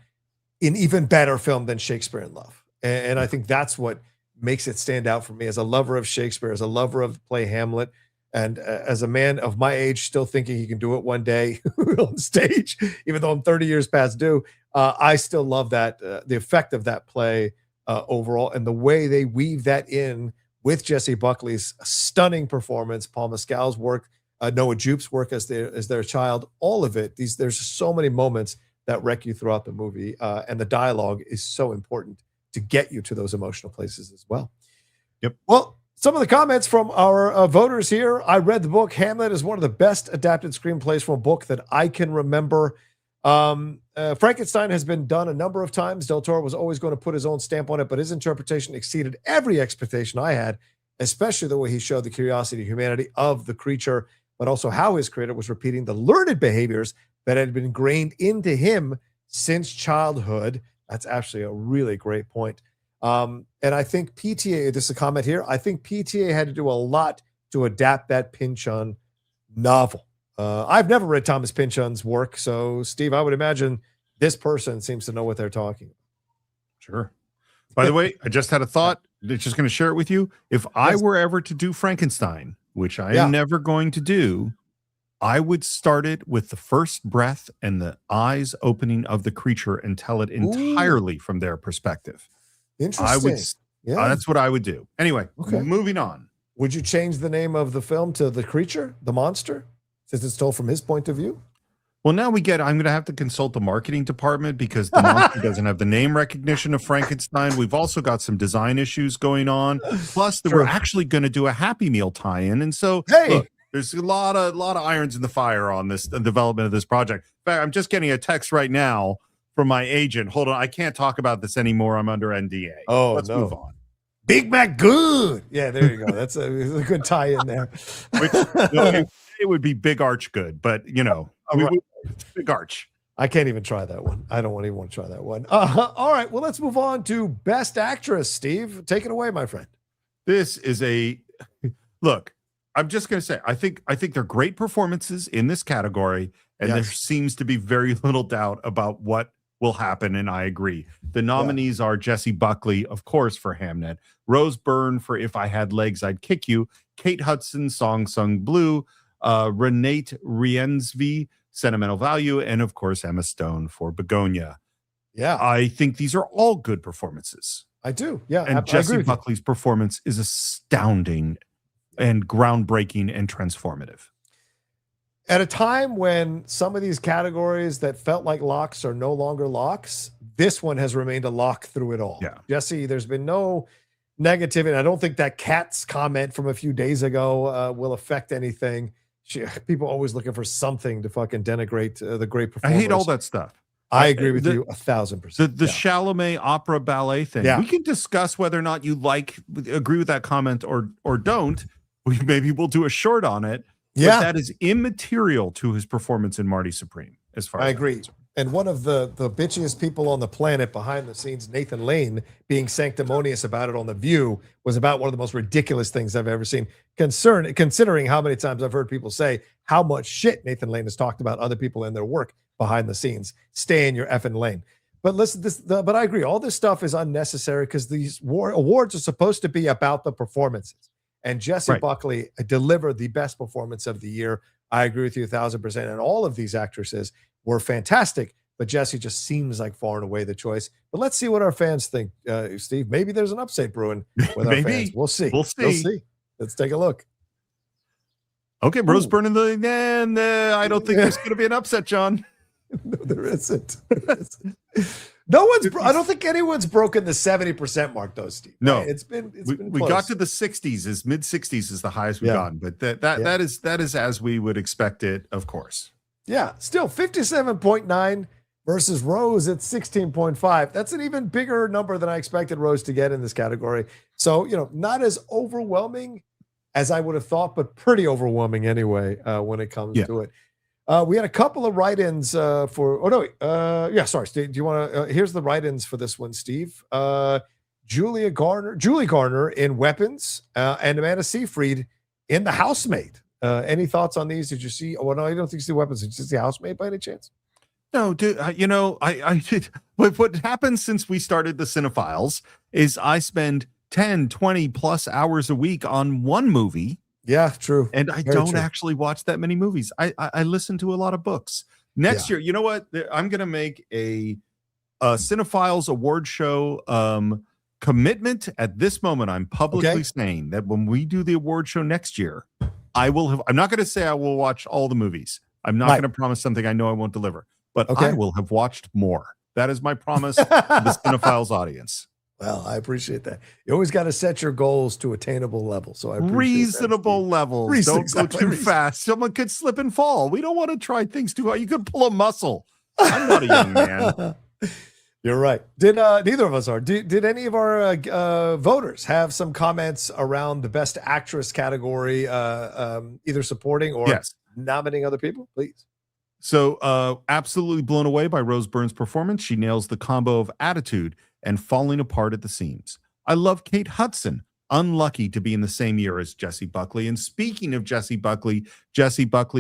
an even better film than Shakespeare in Love. And I think that's what makes it stand out for me as a lover of Shakespeare, as a lover of the play Hamlet, And as a man of my age, still thinking he can do it one day on stage, even though I'm 30 years past due, I still love that, the effect of that play overall, and the way they weave that in with Jesse Buckley's stunning performance, Paul Mescal's work, Noah Jupe's work as their child, all of it. There's so many moments that wreck you throughout the movie, and the dialogue is so important to get you to those emotional places as well. Yep. Well, some of the comments from our voters here. I read the book. Hamlet is one of the best adapted screenplays from a book that I can remember. Frankenstein has been done a number of times. Del Toro was always going to put his own stamp on it, but his interpretation exceeded every expectation I had, especially the way he showed the curiosity and humanity of the creature, but also how his creator was repeating the learned behaviors that had been ingrained into him since childhood. That's actually a really great point. And I think PTA, this is a comment here, I think PTA had to do a lot to adapt that Pynchon novel. I've never read Thomas Pynchon's work, so Steve, I would imagine this person seems to know what they're talking about. Sure. By the way, I just had a thought. Just going to share it with you. If I were ever to do Frankenstein, which I am never going to do, I would start it with the first breath and the eyes opening of the creature and tell it entirely from their perspective. Interesting. I would, that's what I would do. Anyway, moving on. Would you change the name of the film to The Creature, The Monster, since it's told from his point of view? Well, now I'm going to have to consult the marketing department because the monster doesn't have the name recognition of Frankenstein. We've also got some design issues going on. Plus, we're actually going to do a Happy Meal tie-in. And so, look, there's a lot of irons in the fire on this, the development of this project. In fact, I'm just getting a text right now from my agent. Hold on, I can't talk about this anymore. I'm under NDA. Oh, let's move on. Big Mac good. Yeah, there you go. That's a good tie-in there. Which, it would be Big Arch good, but Big Arch. I can't even try that one. I don't even want to try that one. All right, well, let's move on to Best Actress. Steve, take it away, my friend. This is look. I'm just going to say, I think they're great performances in this category, and there seems to be very little doubt about what will happen, and I agree. The nominees are Jesse Buckley, of course, for Hamnet, Rose Byrne for If I Had Legs, I'd Kick You, Kate Hudson, Song Sung Blue, Renate Rienzvi, Sentimental Value, and of course, Emma Stone for Begonia. Yeah. I think these are all good performances. I do. Yeah. And Jesse Buckley's performance is astounding and groundbreaking and transformative. At a time when some of these categories that felt like locks are no longer locks, this one has remained a lock through it all. Yeah. Jesse, there's been no negativity. I don't think that Kat's comment from a few days ago will affect anything. People always looking for something to fucking denigrate the great performers. I hate all that stuff. I agree with you 1,000%. The Chalamet opera ballet thing. We can discuss whether or not you agree with that comment or don't. Maybe we'll do a short on it. Yeah, but that is immaterial to his performance in Marty Supreme. As far as I agree. And one of the bitchiest people on the planet behind the scenes, Nathan Lane, being sanctimonious about it on The View, was about one of the most ridiculous things I've ever seen. Considering how many times I've heard people say how much shit Nathan Lane has talked about other people and their work behind the scenes. Stay in your effing lane. But listen, but I agree. All this stuff is unnecessary because these awards are supposed to be about the performances. And Jesse Buckley delivered the best performance of the year. I agree with you 1,000%. And all of these actresses were fantastic, but Jesse just seems like far and away the choice. But let's see what our fans think, Steve. Maybe there's an upset brewing with our fans. We'll see. We'll see. Let's take a look. Okay, Rose Byrne and I don't think there's going to be an upset, John. No, there isn't. No one's. I don't think anyone's broken the 70% mark, though, Steve. No, right? It's been. We got to the 60s. Mid 60s is the highest we've gotten, but that is as we would expect it, of course. Yeah, still 57.9 versus Rose at 16.5. That's an even bigger number than I expected Rose to get in this category. So not as overwhelming as I would have thought, but pretty overwhelming anyway when it comes to it. We had a couple of write-ins for. Oh no, sorry. Steve, do you want to? Here's the write-ins for this one, Steve. Julie Garner in Weapons, and Amanda Seyfried in The Housemaid. Any thoughts on these? Did you see? Oh no, I don't think you see Weapons. Did you see Housemaid by any chance? No, dude. I did. What happened since we started the Cine-Files is I spend 10, 20 plus hours a week on one movie. Yeah, true. And I Very don't true. actually watch that many movies. I listen to a lot of books. Next year, you know what? I'm going to make a Cinephiles award show commitment at this moment. I'm publicly saying that when we do the award show next year, I'm not going to say I will watch all the movies. I'm not going to promise something I know I won't deliver, but I will have watched more. That is my promise to the Cinephiles audience. Well, I appreciate that. You always got to set your goals to attainable levels. So I appreciate reasonable levels. Don't go too fast. Someone could slip and fall. We don't want to try things too hard. You could pull a muscle. I'm not a young man. You're right. Did neither of us are. Did any of our voters have some comments around the best actress category, either supporting or nominating other people? Please. So absolutely blown away by Rose Byrne's performance. She nails the combo of attitude and falling apart at the seams. I love Kate Hudson. Unlucky to be in the same year as Jessie Buckley. And speaking of Jessie Buckley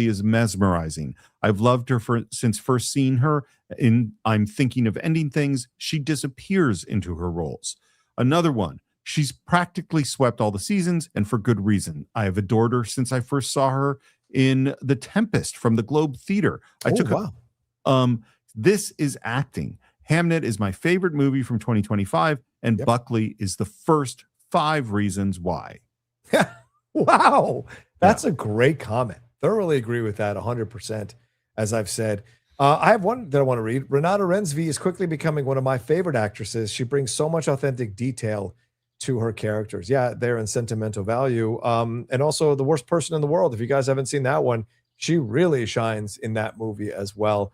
is mesmerizing. I've loved her since first seeing her in I'm Thinking of Ending Things. She disappears into her roles. Another one, she's practically swept all the seasons, and for good reason. I have adored her since I first saw her in The Tempest from the Globe Theater. This is acting. Hamnet is my favorite movie from 2025, and Buckley is the first 5 reasons why. Wow. That's a great comment. Thoroughly agree with that 100%, as I've said. I have one that I want to read. Renata Rensby is quickly becoming one of my favorite actresses. She brings so much authentic detail to her characters. Yeah, they're in sentimental value. And also The Worst Person in the World. If you guys haven't seen that one, she really shines in that movie as well.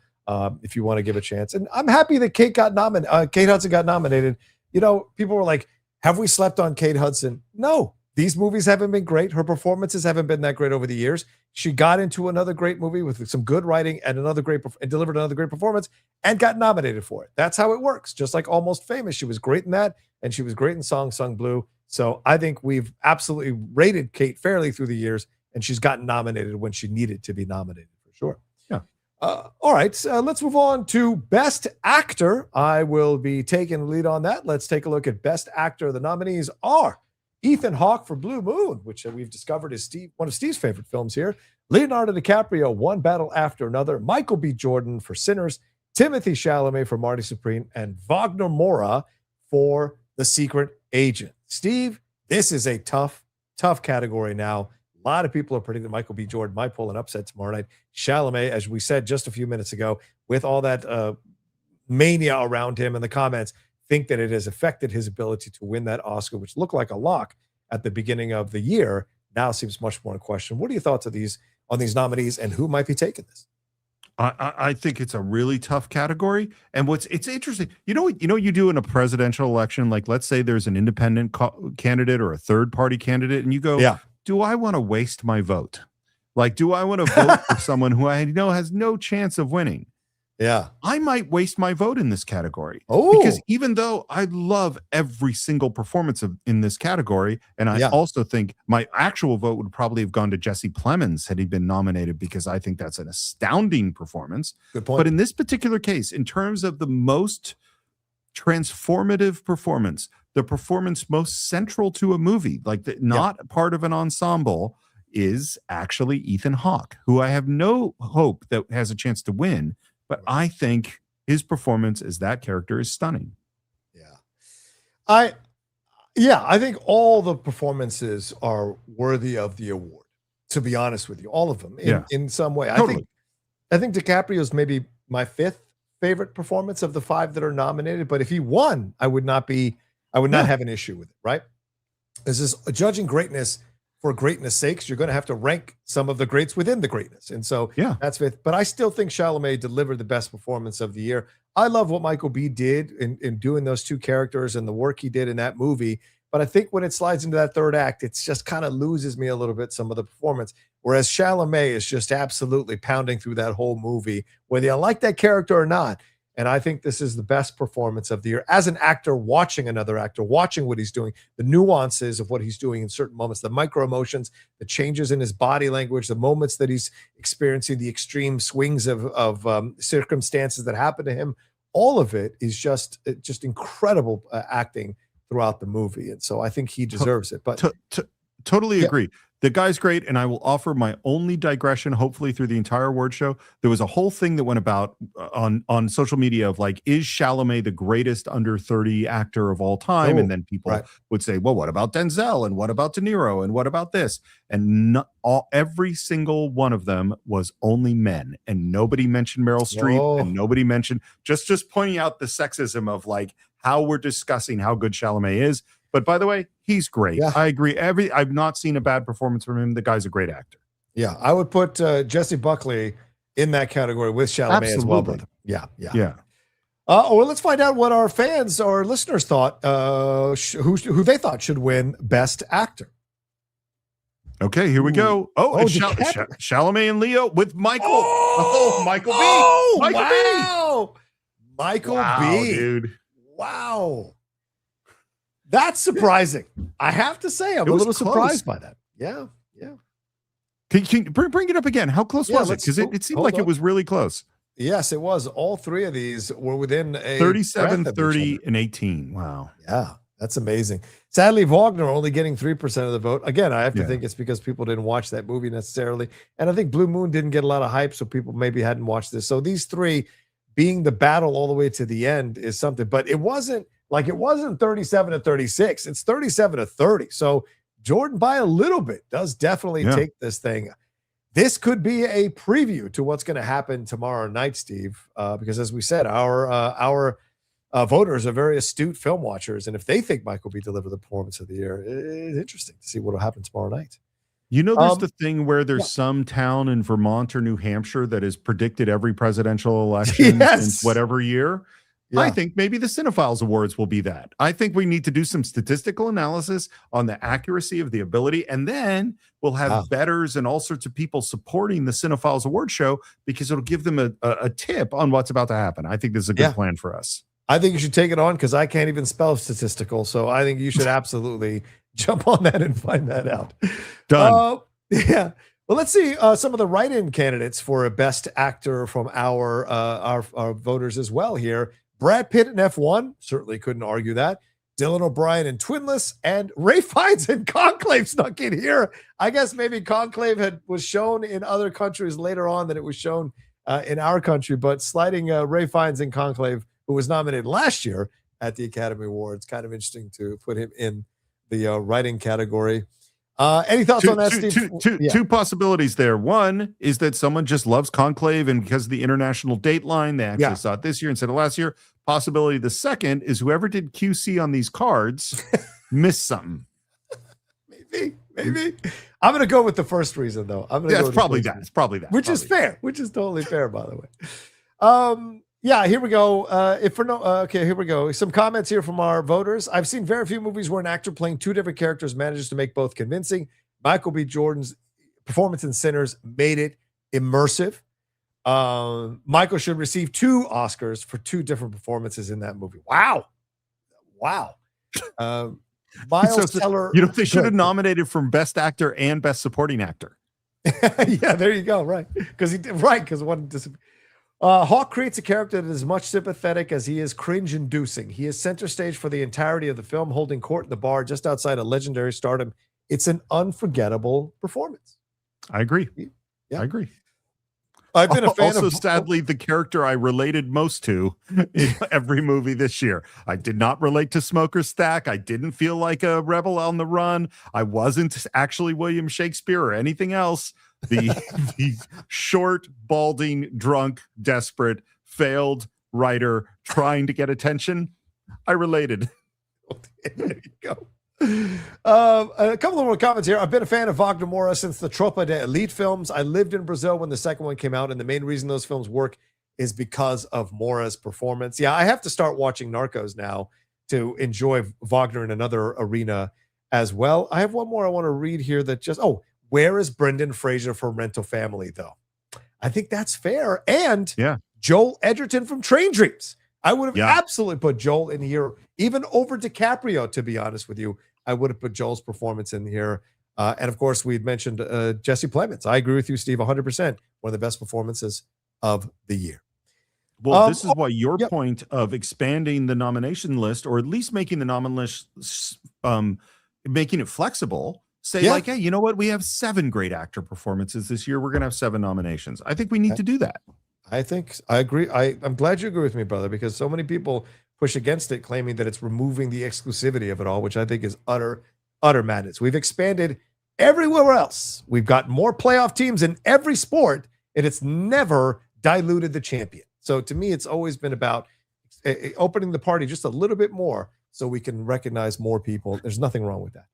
If you want to give a chance. And I'm happy that Kate Hudson got nominated. You know, people were like, have we slept on Kate Hudson? No, these movies haven't been great. Her performances haven't been that great over the years. She got into another great movie with some good writing and delivered another great performance and got nominated for it. That's how it works. Just like Almost Famous. She was great in that, and she was great in Song Sung Blue. So I think we've absolutely rated Kate fairly through the years, and she's gotten nominated when she needed to be nominated for sure. Yeah. All right, let's move on to Best Actor. I will be taking the lead on that. Let's take a look at Best Actor. The nominees are Ethan Hawke for Blue Moon, which we've discovered is one of Steve's favorite films here. Leonardo DiCaprio, One Battle After Another. Michael B. Jordan for Sinners. Timothy Chalamet for Marty Supreme. And Wagner Moura for The Secret Agent. Steve, this is a tough category now. A lot of people are predicting Michael B. Jordan might pull an upset tomorrow night. Chalamet, as we said just a few minutes ago, with all that mania around him in the comments, think that it has affected his ability to win that Oscar, which looked like a lock at the beginning of the year. Now seems much more in question. What are your thoughts on these nominees and who might be taking this? I think it's a really tough category. And it's interesting. You know, you do in a presidential election, like let's say there's an independent candidate or a third party candidate, and you go, do I want to waste my vote? Like, do I want to vote for someone who I know has no chance of winning? Yeah. I might waste my vote in this category. Oh. Because even though I love every single performance in this category, and I also think my actual vote would probably have gone to Jesse Plemons had he been nominated, because I think that's an astounding performance. Good point. But in this particular case, in terms of the most transformative performance, the performance most central to a movie, like not part of an ensemble, is actually Ethan Hawke, who I have no hope that has a chance to win. But I think his performance as that character is stunning. I think all the performances are worthy of the award, to be honest with you. All of them in some way. Totally. I think DiCaprio's maybe my 5th favorite performance of the 5 that are nominated. But if he won, I would not have an issue with it, right? This is judging greatness for greatness sakes. You're going to have to rank some of the greats within the greatness. And so that's 5th. But I still think Chalamet delivered the best performance of the year. I love what Michael B. did in doing those 2 characters and the work he did in that movie. But I think when it slides into that third act, it's just kind of loses me a little bit, some of the performance. Whereas Chalamet is just absolutely pounding through that whole movie, whether you like that character or not. And I think this is the best performance of the year. As an actor, watching another actor, watching what he's doing, the nuances of what he's doing in certain moments, the micro emotions, the changes in his body language, the moments that he's experiencing, the extreme swings of circumstances that happen to him, all of it is just incredible acting throughout the movie. And so I think he deserves it. But Totally agree. The guy's great, and I will offer my only digression, hopefully through the entire award show. There was a whole thing that went about on social media of like, is Chalamet the greatest under 30 actor of all time? And then people would say, well, what about Denzel? And what about De Niro? And what about this? And every single one of them was only men, and nobody mentioned Meryl Streep, and nobody mentioned just pointing out the sexism of like how we're discussing how good Chalamet is. But by the way, he's great. Yeah. I agree. I've not seen a bad performance from him. The guy's a great actor. Yeah, I would put Jesse Buckley in that category with Chalamet as well, brother. Yeah. Well, let's find out what our fans or listeners thought, who they thought should win Best Actor. Okay, here we go. Chalamet and Leo with Michael. Michael B. Michael B. Dude. Wow. That's surprising. I have to say, I'm a little surprised by that. Yeah. Can you bring it up again? How close was it? Because it seemed like it was really close. Yes, it was. All three of these were within a 37, 30, and 18. Wow. Yeah, that's amazing. Sadly, Wagner only getting 3% of the vote. Again, I have to think it's because people didn't watch that movie necessarily. And I think Blue Moon didn't get a lot of hype, so people maybe hadn't watched this. So these three being the battle all the way to the end is something. But it wasn't 37 to 36. It's 37 to 30. So Jordan, by a little bit, does definitely take this thing. This could be a preview to what's going to happen tomorrow night, Steve, because as we said, our voters are very astute film watchers. And if they think Michael B. delivered the performance of the year, it's interesting to see what will happen tomorrow night. You know, there's the thing where there's some town in Vermont or New Hampshire that has predicted every presidential election since whatever year. Yeah. I think maybe the Cine-Files Awards will be that. I think we need to do some statistical analysis on the accuracy of the ability, and then we'll have bettors and all sorts of people supporting the Cine-Files Award show because it'll give them a tip on what's about to happen. I think this is a good plan for us. I think you should take it on because I can't even spell statistical, so I think you should absolutely jump on that and find that out. Done. Yeah. Well, let's see some of the write-in candidates for a Best Actor from our voters as well here. Brad Pitt in F1, certainly couldn't argue that. Dylan O'Brien in Twinless, and Ray Fiennes in Conclave snuck in here. I guess maybe Conclave was shown in other countries later on than it was shown in our country, but sliding Ray Fiennes in Conclave, who was nominated last year at the Academy Awards, kind of interesting to put him in the writing category. Any thoughts on that, Steve? Two possibilities there. One is that someone just loves Conclave, and because of the international date line, they actually saw it this year instead of last year. Possibility the second is whoever did QC on these cards missed something. Maybe. I'm going to go with the first reason, though. It's probably that. It's probably that. Which is fair. Which is totally fair, by the way. Here we go. Here we go. Some comments here from our voters. I've seen very few movies where an actor playing two different characters manages to make both convincing. Michael B. Jordan's performance in Sinners made it immersive. Michael should receive 2 Oscars for 2 different performances in that movie. Wow. Miles Teller. You know, they should have nominated from Best Actor and Best Supporting Actor. Yeah, there you go. Right. Because one disappeared. Hawk creates a character that is much sympathetic as he is cringe-inducing. He is center stage for the entirety of the film, holding court in the bar just outside of legendary stardom. It's an unforgettable performance. I agree. Yeah. I agree. I've been a fan of sadly, the character I related most to in every movie this year. I did not relate to Smoker Stack. I didn't feel like a rebel on the run. I wasn't actually William Shakespeare or anything else. The short, balding, drunk, desperate, failed writer trying to get attention. I related. There you go. A couple of more comments here. I've been a fan of Wagner Moura since the Tropa de Elite films. I lived in Brazil when the second one came out, and the main reason those films work is because of Moura's performance. Yeah, I have to start watching Narcos now to enjoy Wagner in another arena as well. I have one more I want to read here that where is Brendan Fraser for Rental Family, though? I think that's fair. And Joel Edgerton from Train Dreams. I would have absolutely put Joel in here, even over DiCaprio, to be honest with you. I would have put Joel's performance in here. And, of course, we'd mentioned Jesse Plemons. I agree with you, Steve, 100%. One of the best performances of the year. Well, this is why your point of expanding the nomination list, or at least making the nomination list, making it flexible, say like, hey, you know what? We have 7 great actor performances this year. We're going to have 7 nominations. I think we need to do that. I agree. I'm glad you agree with me, brother, because so many people push against it, claiming that it's removing the exclusivity of it all, which I think is utter madness. We've expanded everywhere else. We've got more playoff teams in every sport, and it's never diluted the champion. So to me, it's always been about opening the party just a little bit more so we can recognize more people. There's nothing wrong with that.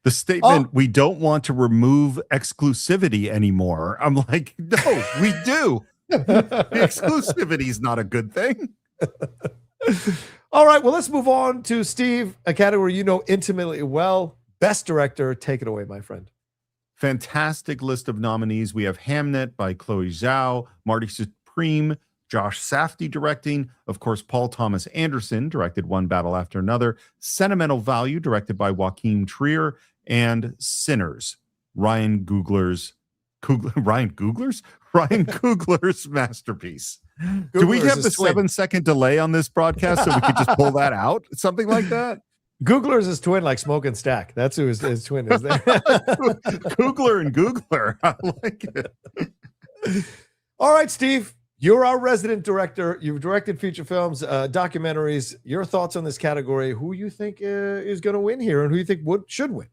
The statement, we don't want to remove exclusivity anymore. I'm like, no, we do. The exclusivity is not a good thing. All right, well, let's move on to Steve, a category you know intimately well. Best director. Take it away, my friend. Fantastic list of nominees. We have Hamnet by Chloe Zhao, Marty Supreme, Josh Safdie directing. Of course, Paul Thomas Anderson directed One Battle After Another. Sentimental Value, directed by Joaquin Trier. And Sinners, Ryan Coogler's masterpiece. Do we have the 7-second delay on this broadcast so we could just pull that out? Something like that? Googler's his twin, like Smoke and Stack. That's who his twin is there. Coogler and Googler. I like it. All right, Steve, you're our resident director. You've directed feature films, documentaries. Your thoughts on this category? Who you think is going to win here, and who you think should win?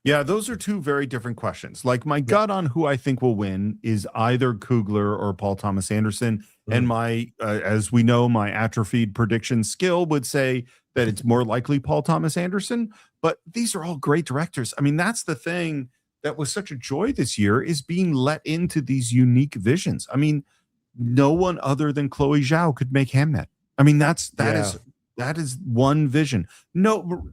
Yeah, those are 2 very different questions. Like my gut on who I think will win is either Coogler or Paul Thomas Anderson. And my, as we know, my atrophied prediction skill would say that it's more likely Paul Thomas Anderson. But these are all great directors. I mean, that's the thing that was such a joy this year, is being let into these unique visions. I mean, no one other than Chloe Zhao could make Hamnet. I mean, that is one vision. No,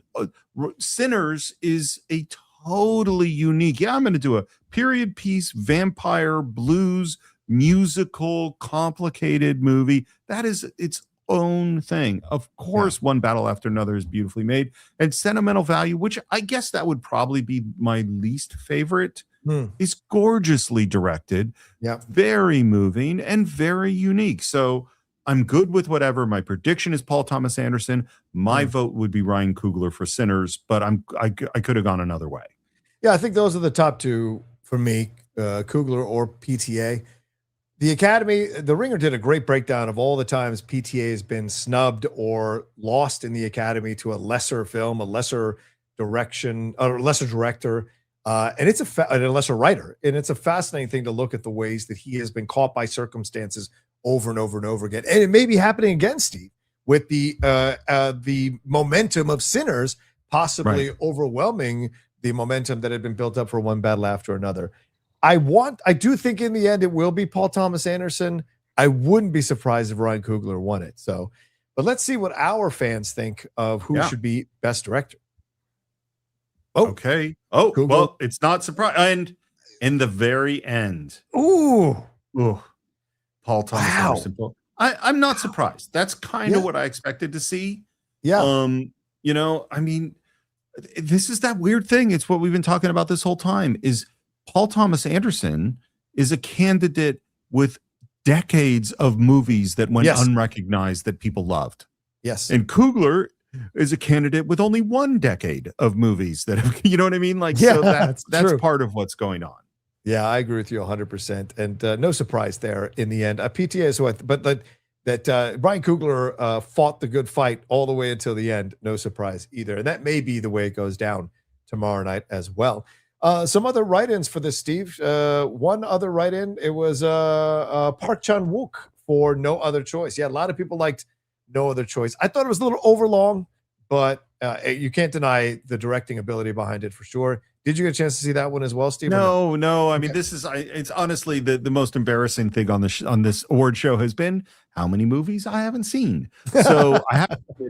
Sinners is a totally unique. Yeah, I'm going to do a period piece, vampire, blues, musical, complicated movie. That is its own thing. Of course, One Battle After Another is beautifully made. And Sentimental Value, which I guess that would probably be my least favorite, is gorgeously directed, very moving, and very unique. So I'm good with whatever. My prediction is Paul Thomas Anderson. My vote would be Ryan Coogler for Sinners, but I could have gone another way. Yeah, I think those are the top 2 for me, Coogler or PTA. The Academy, The Ringer did a great breakdown of all the times PTA has been snubbed or lost in the Academy to a lesser film, a lesser direction, or a lesser director, and it's a lesser writer. And it's a fascinating thing to look at the ways that he has been caught by circumstances over and over and over again. And it may be happening again, Steve, with the momentum of Sinners possibly overwhelming the momentum that had been built up for One Battle After Another. I do think in the end it will be Paul Thomas Anderson. I wouldn't be surprised if Ryan Coogler won it. So, but let's see what our fans think of who should be best director. Okay. Coogler. Well, it's not surprising. And in the very end, Paul Thomas Anderson. I'm not surprised. That's kind of what I expected to see. Yeah. You know, I mean, this is that weird thing. It's what we've been talking about this whole time, is Paul Thomas Anderson is a candidate with decades of movies that went unrecognized that people loved. Yes. And Coogler is a candidate with only 1 decade of movies that have, you know what I mean? Like, so that's part of what's going on. Yeah, I agree with you 100%. And no surprise there in the end. PTA is what, but that Ryan Coogler fought the good fight all the way until the end. No surprise either. And that may be the way it goes down tomorrow night as well. Some other write-ins for this, Steve. One other write-in, it was Park Chan-wook for No Other Choice. Yeah, a lot of people liked No Other Choice. I thought it was a little overlong, but you can't deny the directing ability behind it for sure. Did you get a chance to see that one as well, Steve? No. I mean, this is it's honestly the most embarrassing thing on this award show has been how many movies I haven't seen. So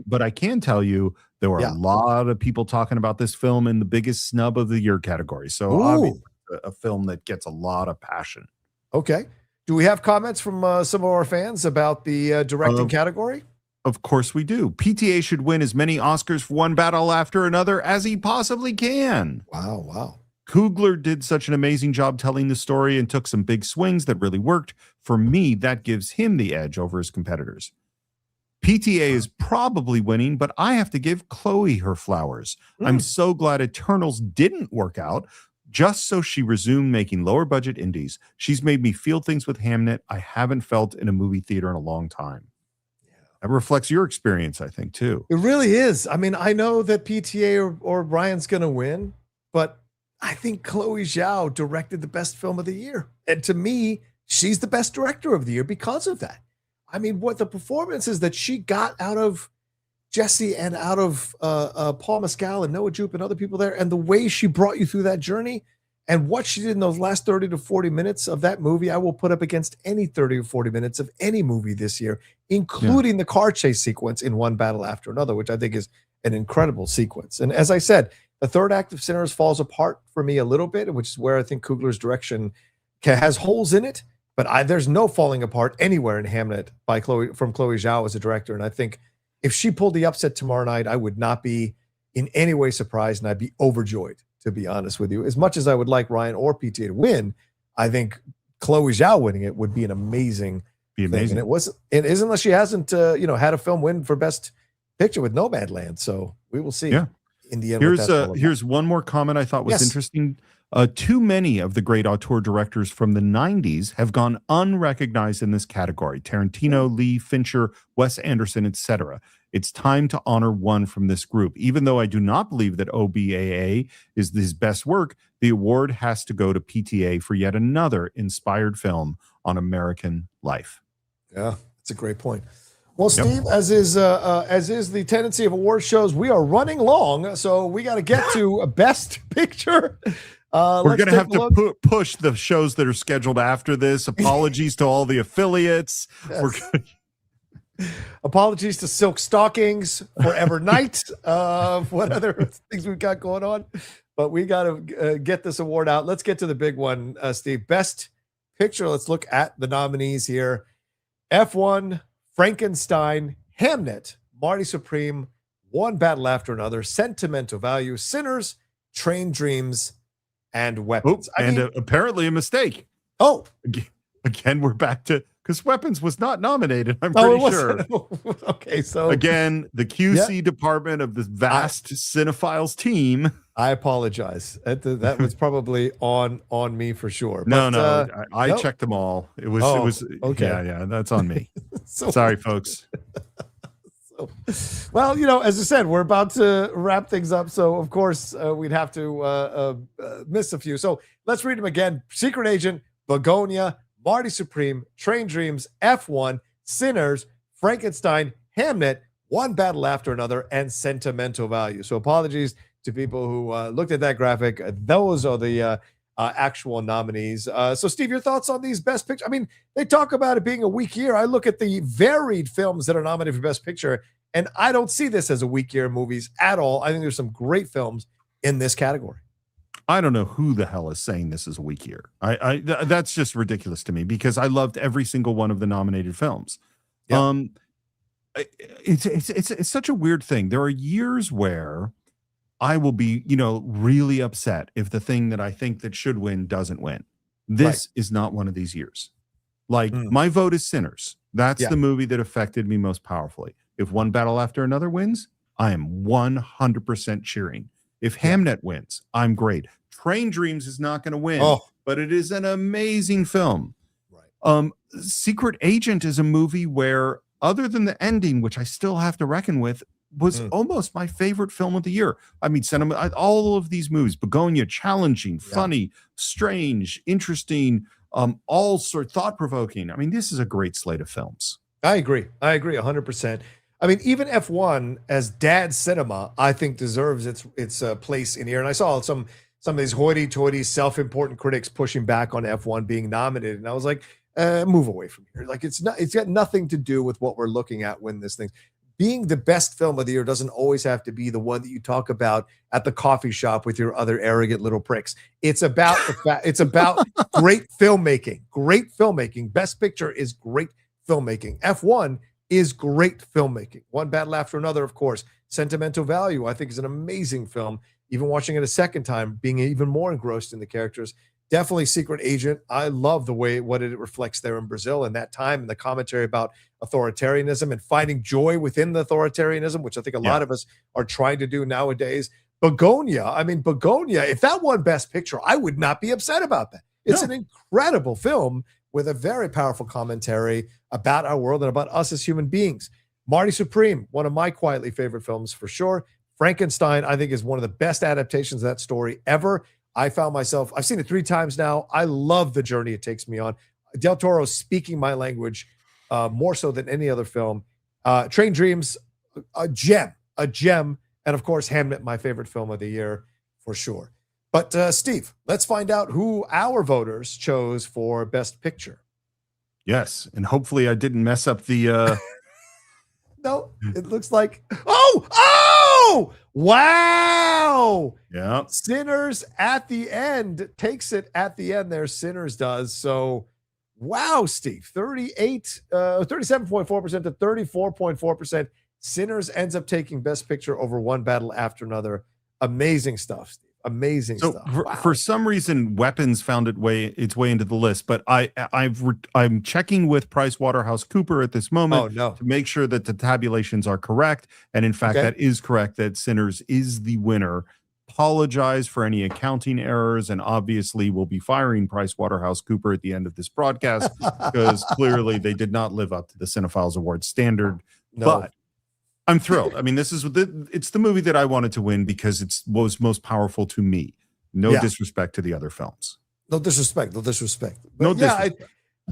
but I can tell you there were a lot of people talking about this film in the biggest snub of the year category. So obviously a film that gets a lot of passion. Okay. Do we have comments from some of our fans about the directing category? Of course we do. PTA should win as many Oscars for One Battle After Another as he possibly can. Wow. Coogler did such an amazing job telling the story and took some big swings that really worked. For me, that gives him the edge over his competitors. PTA is probably winning, but I have to give Chloe her flowers. I'm so glad Eternals didn't work out, just so she resumed making lower budget indies. She's made me feel things with Hamnet I haven't felt in a movie theater in a long time. That reflects your experience, I think, too. It really is. I mean, I know that PTA or Ryan's going to win, but I think Chloe Zhao directed the best film of the year. And to me, she's the best director of the year because of that. I mean, what the performances that she got out of Jesse and out of Paul Mescal and Noah Jupe and other people there, and the way she brought you through that journey and what she did in those last 30 to 40 minutes of that movie, I will put up against any 30 or 40 minutes of any movie this year, including the car chase sequence in One Battle After Another, which I think is an incredible sequence. And as I said, the third act of Sinners falls apart for me a little bit, which is where I think Coogler's direction has holes in it, but there's no falling apart anywhere in Hamnet from Chloe Zhao as a director. And I think if she pulled the upset tomorrow night, I would not be in any way surprised, and I'd be overjoyed, to be honest with you. As much as I would like Ryan or PTA to win, I think Chloe Zhao winning it would be an amazing thing. And it is, unless she hasn't had a film win for Best Picture with Nomadland. So we will see. Yeah. In the end, here's one more comment I thought was interesting. Too many of the great auteur directors from the 90s have gone unrecognized in this category. Tarantino, Lee, Fincher, Wes Anderson, etc. It's time to honor one from this group. Even though I do not believe that OBAA is his best work, the award has to go to PTA for yet another inspired film on American life. Yeah, that's a great point. Well, Steve, as is the tendency of award shows, we are running long, so we got to get to a Best Picture. We're going to have to push the shows that are scheduled after this. Apologies to all the affiliates. Yes. Apologies to Silk Stockings, Forever Night, what other things we've got going on. But we got to get this award out. Let's get to the big one, Steve. Best Picture. Let's look at the nominees here. F1, Frankenstein, Hamnet, Marty Supreme, One Battle After Another, Sentimental Value, Sinners, Train Dreams, and Weapons. Apparently a mistake. Oh, again, we're back to, because Weapons was not nominated. I'm pretty sure. Okay, so again, the QC department of the vast cinephiles team. I apologize. That was probably on me for sure. But, I checked them all. It was okay. Yeah, that's on me. Sorry, folks. Well, as I said, we're about to wrap things up. So, of course, we'd have to miss a few. So let's read them again. Secret Agent, Begonia, Marty Supreme, Train Dreams, F1, Sinners, Frankenstein, Hamnet, One Battle After Another, and Sentimental Value. So apologies to people who looked at that graphic. Those are the actual nominees. So, Steve, your thoughts on these Best Picture? I mean, they talk about it being a weak year. I look at the varied films that are nominated for Best Picture, and I don't see this as a weak year of movies at all. I think there's some great films in this category. I don't know who the hell is saying this is a weak year. That's just ridiculous to me, because I loved every single one of the nominated films. Yeah. It's such a weird thing. There are years where I will be, really upset if the thing that I think that should win doesn't win. This is not one of these years. Like, my vote is Sinners. That's the movie that affected me most powerfully. If One Battle After Another wins, I am 100% cheering. If Hamnet wins, I'm great. Train Dreams is not going to win, but it is an amazing film. Right. Secret Agent is a movie where, other than the ending, which I still have to reckon with, was almost my favorite film of the year. I mean, all of these movies, Begonia, challenging, funny, strange, interesting, all sort thought-provoking. I mean, this is a great slate of films. I agree 100%. I mean, even F1 as dad cinema, I think deserves its place in here. And I saw some of these hoity-toity, self-important critics pushing back on F1 being nominated, and I was like, move away from here. Like, it's got nothing to do with what we're looking at when this thing. Being the best film of the year doesn't always have to be the one that you talk about at the coffee shop with your other arrogant little pricks. It's about it's about great filmmaking. Great filmmaking. Best Picture is great filmmaking. F1 is great filmmaking. One Battle After Another, of course. Sentimental Value, I think, is an amazing film. Even watching it a second time, being even more engrossed in the characters. Definitely Secret Agent. I love the way what it reflects there in Brazil in that time, and the commentary about authoritarianism and finding joy within the authoritarianism, which I think a lot of us are trying to do nowadays. Begonia, I mean, Begonia, if that won Best Picture, I would not be upset about that. It's an incredible film with a very powerful commentary about our world and about us as human beings. Marty Supreme, one of my quietly favorite films for sure. Frankenstein, I think, is one of the best adaptations of that story ever. I found myself, I've seen it 3 times now. I love the journey it takes me on. Del Toro speaking my language more so than any other film. Train Dreams, a gem. And of course, Hamnet, my favorite film of the year for sure. But Steve, let's find out who our voters chose for Best Picture. Yes, and hopefully I didn't mess up the... No, it looks like... Oh! Wow! Yeah. Sinners at the end takes it at the end there. Sinners does. So, wow, Steve. 37.4% to 34.4%. Sinners ends up taking Best Picture over One Battle After Another. Amazing stuff, Steve. Amazing stuff. For some reason, Weapons found its way into the list, but I'm checking with PricewaterhouseCoopers at this moment to make sure that the tabulations are correct. And in fact, that is correct, that Sinners is the winner. Apologize for any accounting errors, and obviously we'll be firing PricewaterhouseCoopers at the end of this broadcast because clearly they did not live up to the Cinephiles Award standard. But I'm thrilled. I mean, it's the movie that I wanted to win because it was most powerful to me. No disrespect to the other films. No disrespect. But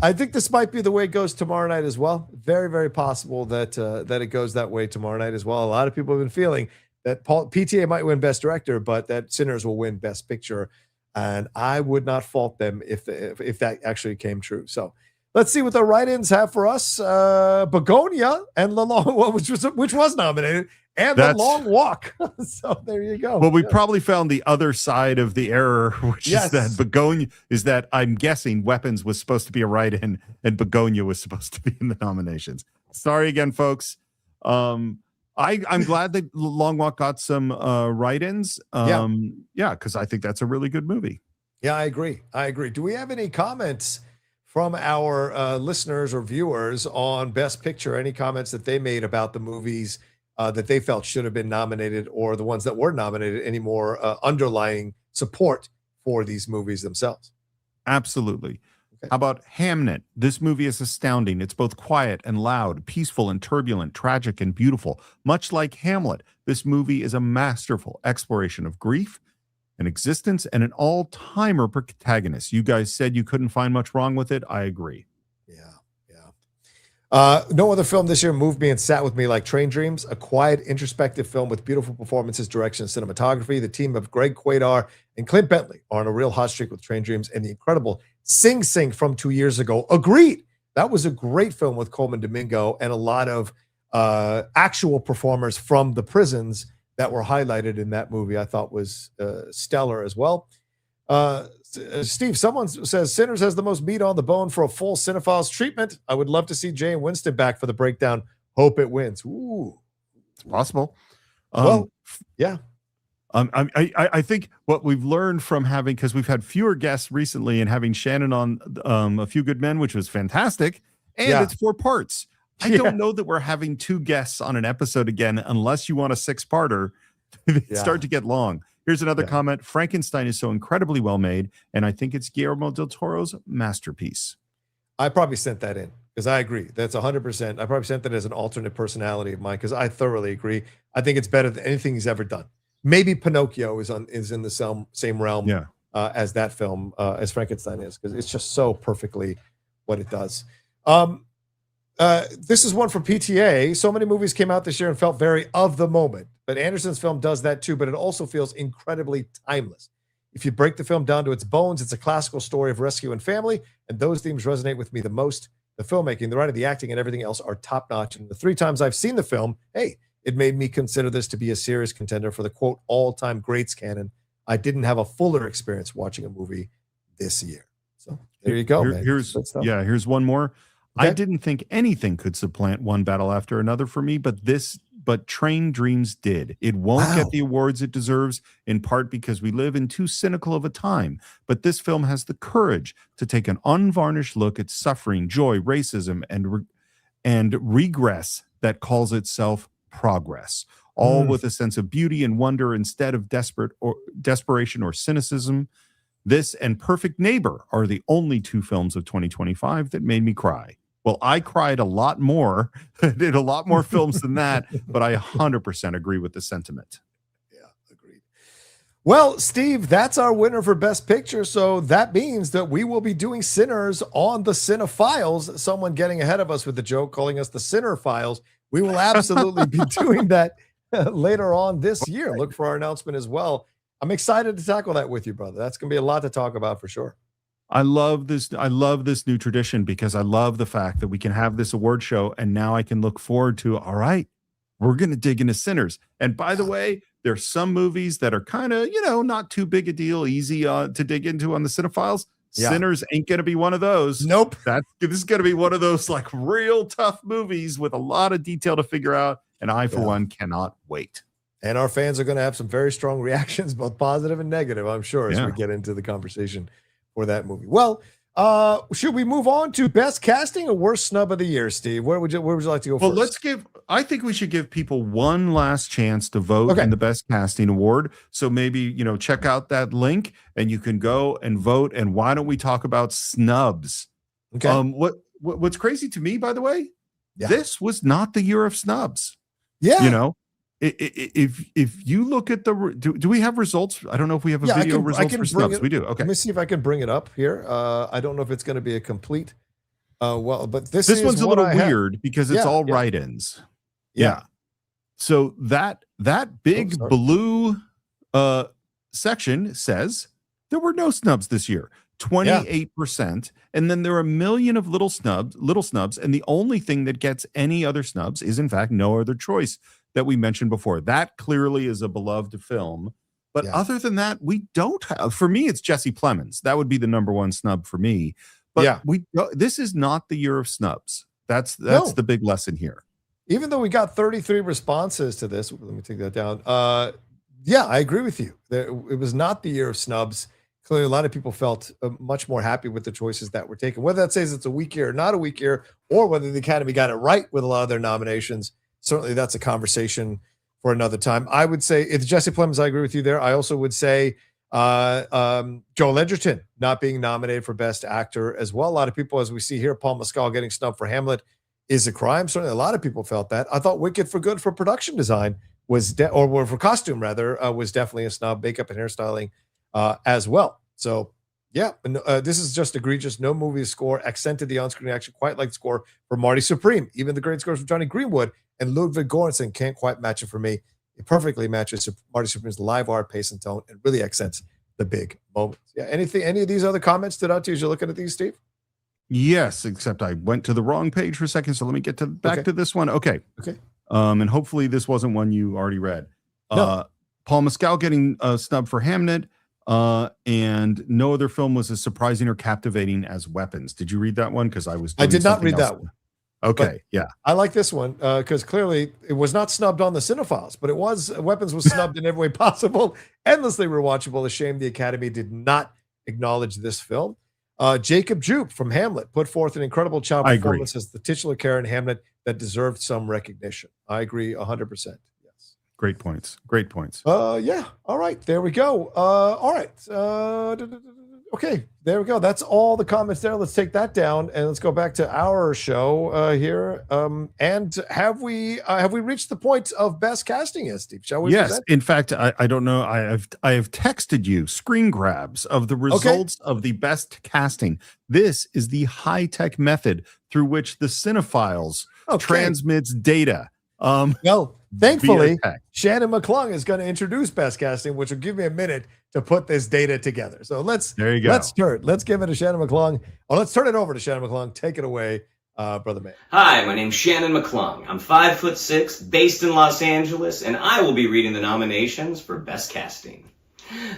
I think this might be the way it goes tomorrow night as well. Very, very possible that it goes that way tomorrow night as well. A lot of people have been feeling that PTA might win Best Director, but that Sinners will win Best Picture. And I would not fault them if that actually came true. So let's see what the write-ins have for us. Begonia and The Long Walk, which was nominated, and The Long Walk. So there you go. Well, we probably found the other side of the error, which is that Begonia is that I'm guessing Weapons was supposed to be a write-in and Begonia was supposed to be in the nominations. Sorry again, folks. I'm glad that Long Walk got some write-ins. Because I think that's a really good movie. Yeah, I agree. Do we have any comments from our listeners or viewers on Best Picture? Any comments that they made about the movies that they felt should have been nominated, or the ones that were nominated? Any more underlying support for these movies themselves? Absolutely. How about Hamnet? This movie is astounding. It's both quiet and loud, peaceful and turbulent, tragic and beautiful. Much like Hamlet, this movie is a masterful exploration of grief and existence and an all-timer protagonist. You guys said you couldn't find much wrong with it. I agree. No other film this year moved me and sat with me like Train Dreams, a quiet, introspective film with beautiful performances, direction, and cinematography. The team of Greg Quaidar and Clint Bentley are on a real hot streak with Train Dreams, and the incredible Sing Sing from 2 years ago. Agreed. That was a great film with Coleman Domingo and a lot of actual performers from the prisons that were highlighted in that movie. I thought was stellar as well. Steve, someone says Sinners has the most meat on the bone for a full Cinephiles treatment. I would love to see Jay and Winston back for the breakdown. Hope it wins. Ooh, it's possible. I think what we've learned from having, because we've had fewer guests recently, and having Shannon on A Few Good Men, which was fantastic, and it's 4 parts. I don't know that we're having 2 guests on an episode again, unless you want a 6-parter. They start to get long. Here's another comment. Frankenstein is so incredibly well made, and I think it's Guillermo del Toro's masterpiece. I probably sent that in because I agree. That's 100%. I probably sent that as an alternate personality of mine because I thoroughly agree. I think it's better than anything he's ever done. Maybe Pinocchio is in the same realm as that film, as Frankenstein is, because it's just so perfectly what it does. This is one from PTA. So many movies came out this year and felt very of the moment, but Anderson's film does that too, but it also feels incredibly timeless. If you break the film down to its bones, it's a classical story of rescue and family, and those themes resonate with me the most. The filmmaking, the writing, the acting, and everything else are top-notch, and the 3 times I've seen the film, it made me consider this to be a serious contender for the, quote, all-time greats canon. I didn't have a fuller experience watching a movie this year. So there you go, man. Here's one more. I didn't think anything could supplant One Battle After Another for me, but Train Dreams did. It won't get the awards it deserves, in part because we live in too cynical of a time. But this film has the courage to take an unvarnished look at suffering, joy, racism, and regress that calls itself progress, all with a sense of beauty and wonder instead of desperation or cynicism. This and Perfect Neighbor are the only two films of 2025 that made me cry. Well, I cried a lot more, did a lot more films than that, but I 100% agree with the sentiment. Yeah, agreed. Well, Steve, that's our winner for Best Picture. So that means that we will be doing Sinners on the Cine-Files. Someone getting ahead of us with the joke, calling us the Sinner Files. We will absolutely be doing that later on this year. Look for our announcement as well. I'm excited to tackle that with you, brother. That's going to be a lot to talk about for sure. I love this new tradition because I love the fact that we can have this award show and now I can look forward to, all right, we're going to dig into Sinners. And by the way, there's some movies that are kind of, not too big a deal, easy to dig into on the Cine-Files. Yeah. Sinners ain't going to be one of those. Nope. This is going to be one of those like real tough movies with a lot of detail to figure out. And I, for one, cannot wait. And our fans are going to have some very strong reactions, both positive and negative, I'm sure, as we get into the conversation for that movie. Well, should we move on to best casting or worst snub of the year, Steve? Where would you like to go first? I think we should give people one last chance to vote in the best casting award. So maybe, check out that link and you can go and vote. And why don't we talk about snubs? Okay. What's crazy to me, by the way, this was not the year of snubs. Yeah. If you look at do we have results? I don't know if we have a video results for snubs. We do. Okay. Let me see if I can bring it up here. I don't know if it's going to be a complete. But this one's a little weird because it's all write-ins. Yeah. So that big blue section says there were no snubs this year. 28%, and then there are a million of little snubs, and the only thing that gets any other snubs is in fact No Other Choice that we mentioned before. That clearly is a beloved film, but other than that, we don't have. For me, it's Jesse Plemons. That would be the number one snub for me. But this is not the year of snubs. That's the big lesson here. Even though we got 33 responses to this, let me take that down. I agree with you. It was not the year of snubs. Clearly, a lot of people felt much more happy with the choices that were taken. Whether that says it's a weak year or not a weak year, or whether the Academy got it right with a lot of their nominations, certainly that's a conversation for another time. I would say it's Jesse Plemons. I agree with you there. I also would say Joel Edgerton not being nominated for Best Actor as well. A lot of people, as we see here, Paul Mescal getting snubbed for Hamlet is a crime. Certainly, a lot of people felt that. I thought Wicked for Good for production design was, or for costume rather, was definitely a snub. Makeup and hairstyling as well. So this is just egregious. No movie score accented the on-screen action quite like the score for Marty Supreme. Even the great scores from Johnny Greenwood and Ludwig Göransson can't quite match it for me. It perfectly matches Marty Supreme's live art, pace, and tone, and really accents the big moments. Yeah. Any of these other comments stood out to you as you're looking at these, Steve? Yes, except I went to the wrong page for a second. So let me get back to this one. Okay. And hopefully this wasn't one you already read. No. Paul Mescal getting snubbed for Hamnet. And no other film was as surprising or captivating as Weapons. Did you read that one? Because I did not read that one. Okay, but I like this one because clearly it was not snubbed on the Cine-Files, but Weapons was snubbed in every way possible. Endlessly rewatchable. A shame the Academy did not acknowledge this film. Jacob Jupe from Hamlet put forth an incredible child performance as the titular character in Hamlet that deserved some recognition. I agree 100%. Yes. Great points. Yeah. All right. There we go. All right. Okay. There we go. That's all the comments there. Let's take that down and let's go back to our show here. And have we reached the point of best casting yet, Steve? Shall we? Yes. In fact, I don't know. I have texted you screen grabs of the results of the best casting. This is the high-tech method through which the Cine-Files transmits data. Thankfully, Shannon McClung is going to introduce best casting, which will give me a minute to put this data together. So let's give it to Shannon McClung. Let's turn it over to Shannon McClung. Take it away, Brother May. Hi, my name's Shannon McClung. I'm 5'6", based in Los Angeles, and I will be reading the nominations for best casting.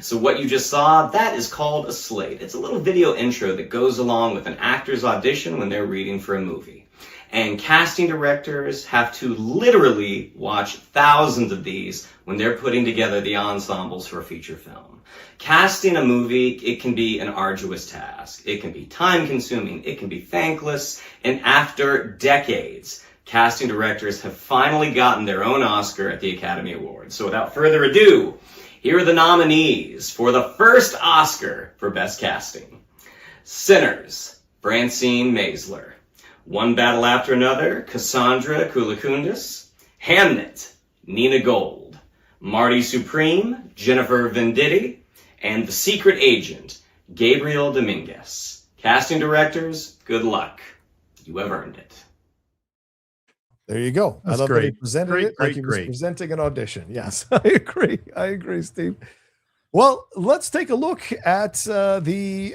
So what you just saw, that is called a slate. It's a little video intro that goes along with an actor's audition when they're reading for a movie. And casting directors have to literally watch thousands of these when they're putting together the ensembles for a feature film. Casting a movie, it can be an arduous task. It can be time-consuming. It can be thankless. And after decades, casting directors have finally gotten their own Oscar at the Academy Awards. So without further ado, here are the nominees for the first Oscar for Best Casting. Sinners, Francine Maisler. One Battle After Another, Cassandra Koulakundis. Hamnet, Nina Gold. Marty Supreme, Jennifer Venditti. And The Secret Agent, Gabriel Dominguez. Casting directors, good luck. You have earned it. There you go. That's I love great. that he presented Great, it like great, he was great. presenting an audition. Yes, I agree. I agree, Steve. Well, let's take a look at the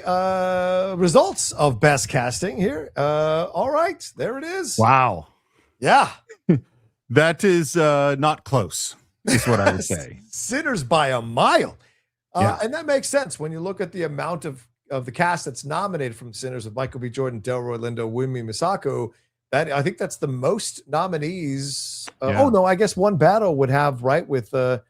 results of Best Casting here. All right, there it is. Wow. Yeah. That is not close, is what I would say. Sinners by a mile. Yeah. And that makes sense when you look at the amount of the cast that's nominated from Sinners with Michael B. Jordan, Delroy Lindo, Wunmi Misako. That I think that's the most nominees. Yeah. Oh no, I guess One Battle would have, right, with Tiana,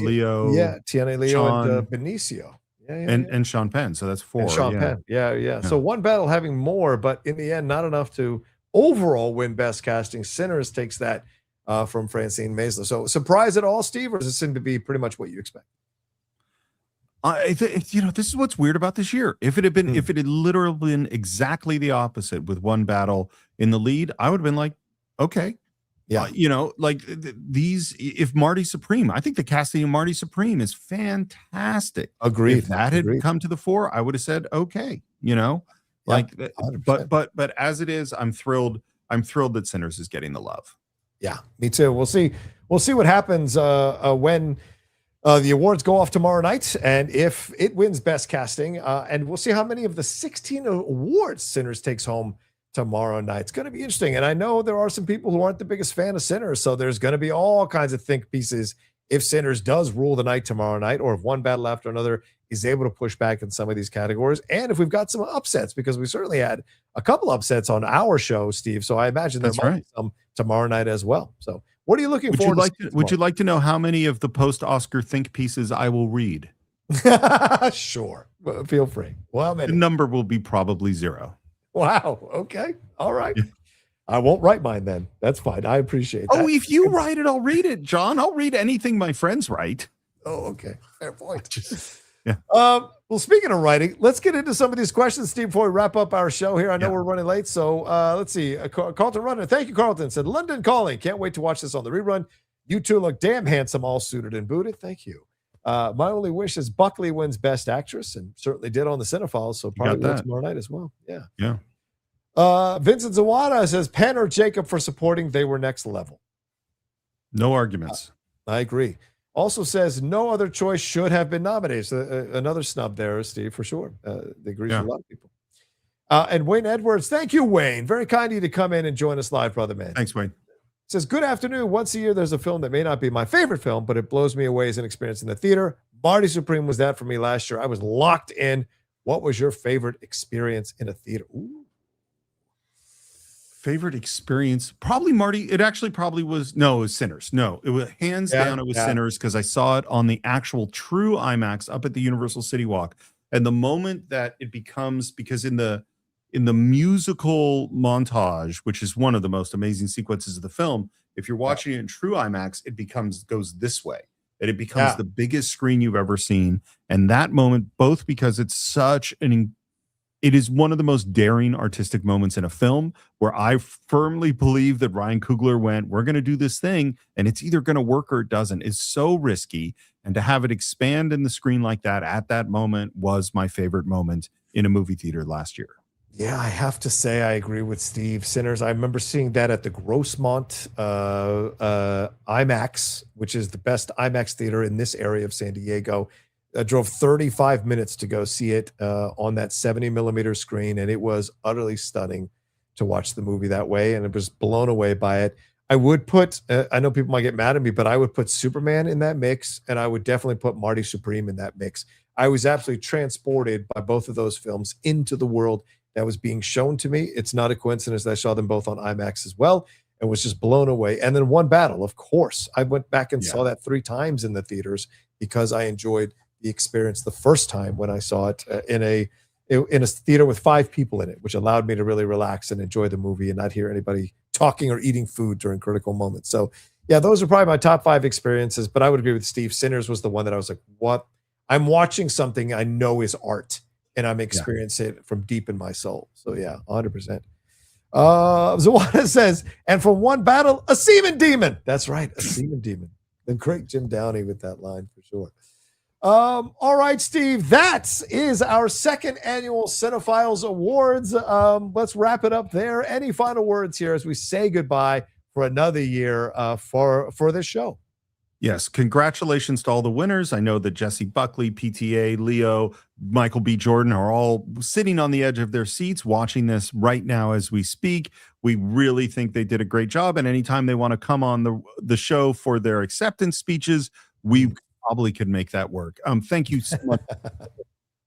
Leo, yeah, Tiana, Leo, Sean, and Benicio. Yeah, and Sean Penn. So that's 4. And Sean yeah. Penn. Yeah. So One Battle having more, but in the end, not enough to overall win Best Casting. Sinners takes that from Francine Maisler. So surprise at all, Steve, or does it seem to be pretty much what you expect? This is what's weird about this year. If it had literally been exactly the opposite with One Battle in the lead, I would have been like, okay. Yeah. If Marty Supreme, I think the casting of Marty Supreme is fantastic. Agreed. If that had come to the fore, I would have said, okay, but as it is, I'm thrilled that Sinners is getting the love. Yeah, me too. We'll see what happens when the awards go off tomorrow night, and if it wins Best Casting, and we'll see how many of the 16 awards Sinners takes home tomorrow night. It's going to be interesting, and I know there are some people who aren't the biggest fan of Sinners, so there's going to be all kinds of think pieces if Sinners does rule the night tomorrow night, or if One Battle After Another is able to push back in some of these categories, and if we've got some upsets, because we certainly had a couple upsets on our show, Steve, so I imagine there might be some tomorrow night as well. So what are you looking for? Would you like to know how many of the post-Oscar think pieces I will read? Sure. Feel free. Well, the number will be probably 0. Wow. Okay. All right. Yeah. I won't write mine then. That's fine. I appreciate that. Oh, if you write it, I'll read it, John. I'll read anything my friends write. Oh, okay. Fair point. Yeah. Well, speaking of writing, let's get into some of these questions, Steve, before we wrap up our show here. I know we're running late, so let's see. Carlton Runner, thank you, Carlton. Said London Calling. Can't wait to watch this on the rerun. You two look damn handsome, all suited and booted. Thank you. My only wish is Buckley wins Best Actress, and certainly did on the Cinephiles, so probably will tomorrow night as well. Yeah. Yeah. Vincent Zawada says Penn or Jacob for supporting. They were next level. No arguments. I agree. Also says no other choice should have been nominated. So, another snub there, Steve, for sure. They agree with a lot of people. And Wayne Edwards, thank you, Wayne. Very kind of you to come in and join us live, brother man. Thanks, Wayne. Says, good afternoon. Once a year, there's a film that may not be my favorite film, but it blows me away as an experience in the theater. Marty Supreme was that for me last year. I was locked in. What was your favorite experience in a theater? Ooh. Favorite experience? Probably Marty. It actually probably was. No, it was Sinners. No, it was hands down. It was Sinners, because I saw it on the actual true IMAX up at the Universal City Walk. And the moment that it becomes, because in the musical montage, which is one of the most amazing sequences of the film, if you're watching it in true IMAX, it goes this way, and it becomes the biggest screen you've ever seen. And that moment, both because it's such it is one of the most daring artistic moments in a film, where I firmly believe that Ryan Coogler went, we're going to do this thing, and it's either going to work or it doesn't. It's so risky. And to have it expand in the screen like that at that moment was my favorite moment in a movie theater last year. Yeah, I have to say I agree with Steve. Sinners, I remember seeing that at the Grossmont IMAX, which is the best IMAX theater in this area of San Diego. I drove 35 minutes to go see it on that 70 millimeter screen, and it was utterly stunning to watch the movie that way, and it was blown away by it. I would put, I know people might get mad at me, but I would put Superman in that mix, and I would definitely put Marty Supreme in that mix. I was absolutely transported by both of those films into the world that was being shown to me. It's not a coincidence that I saw them both on IMAX as well and was just blown away. And then One Battle, of course. I went back and saw that 3 times in the theaters because I enjoyed the experience the first time when I saw it in a theater with 5 people in it, which allowed me to really relax and enjoy the movie and not hear anybody talking or eating food during critical moments. So yeah, those are probably my top 5 experiences, but I would agree with Steve. Sinners was the one that I was like, what? I'm watching something I know is art and I'm experiencing it from deep in my soul. So yeah, 100%. Zawada says, and for One Battle, a semen demon. That's right, a semen demon. The great Jim Downey with that line for sure. All right, Steve, that is our second annual Cinephiles Awards. Let's wrap it up there. Any final words here as we say goodbye for another year for this show? Yes, congratulations to all the winners. I know that Jesse Buckley, PTA, Leo, Michael B. Jordan are all sitting on the edge of their seats watching this right now as we speak. We really think they did a great job, and anytime they want to come on the show for their acceptance speeches, we probably could make that work. Thank you so much.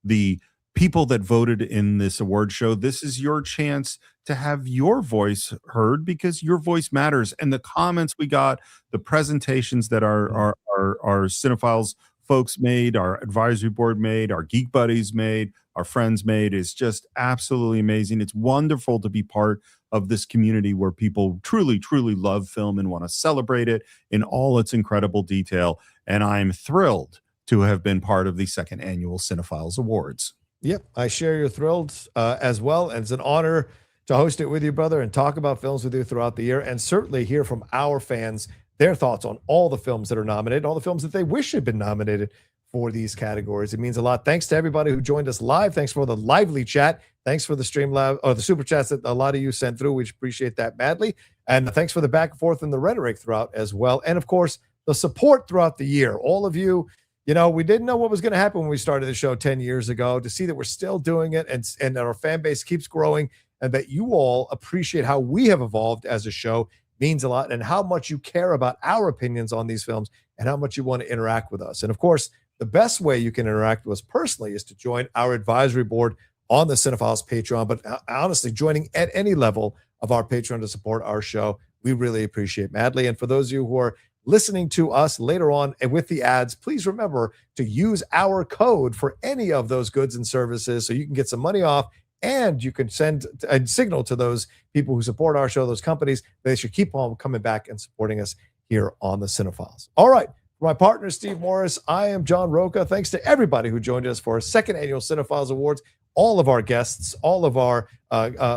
The people that voted in this award show, this is your chance to have your voice heard because your voice matters. And the comments we got, the presentations that our Cinephiles folks made, our advisory board made, our Geek Buddies made, our friends made is just absolutely amazing. It's wonderful to be part of this community where people truly, truly love film and want to celebrate it in all its incredible detail. And I'm thrilled to have been part of the second annual Cinephiles Awards. Yep, I share your thrills as well. And it's an honor to host it with you, brother, and talk about films with you throughout the year, and certainly hear from our fans, their thoughts on all the films that are nominated, all the films that they wish had been nominated for these categories. It means a lot. Thanks to everybody who joined us live. Thanks for the lively chat. Thanks for the Streamlabs or the super chats that a lot of you sent through. We appreciate that madly. And thanks for the back and forth and the rhetoric throughout as well. And of course, the support throughout the year. All of you, you know, we didn't know what was going to happen when we started the show 10 years ago. To see that we're still doing it and that our fan base keeps growing and that you all appreciate how we have evolved as a show means a lot, and how much you care about our opinions on these films and how much you want to interact with us. And of course, the best way you can interact with us personally is to join our advisory board on the Cinephiles Patreon. But honestly, joining at any level of our Patreon to support our show, we really appreciate madly. And for those of you who are listening to us later on and with the ads, please remember to use our code for any of those goods and services so you can get some money off, and you can send a signal to those people who support our show, those companies, they should keep on coming back and supporting us here on the Cinephiles. All right. For my partner, Steve Morris, I am John Rocha. Thanks to everybody who joined us for our second annual Cinephiles Awards, all of our guests, all of our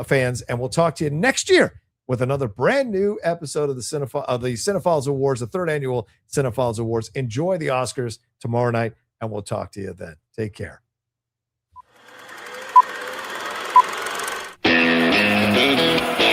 fans, and we'll talk to you next year with another brand new episode of the Cinephiles Awards, the third annual Cinephiles Awards. Enjoy the Oscars tomorrow night, and we'll talk to you then. Take care. Thank you.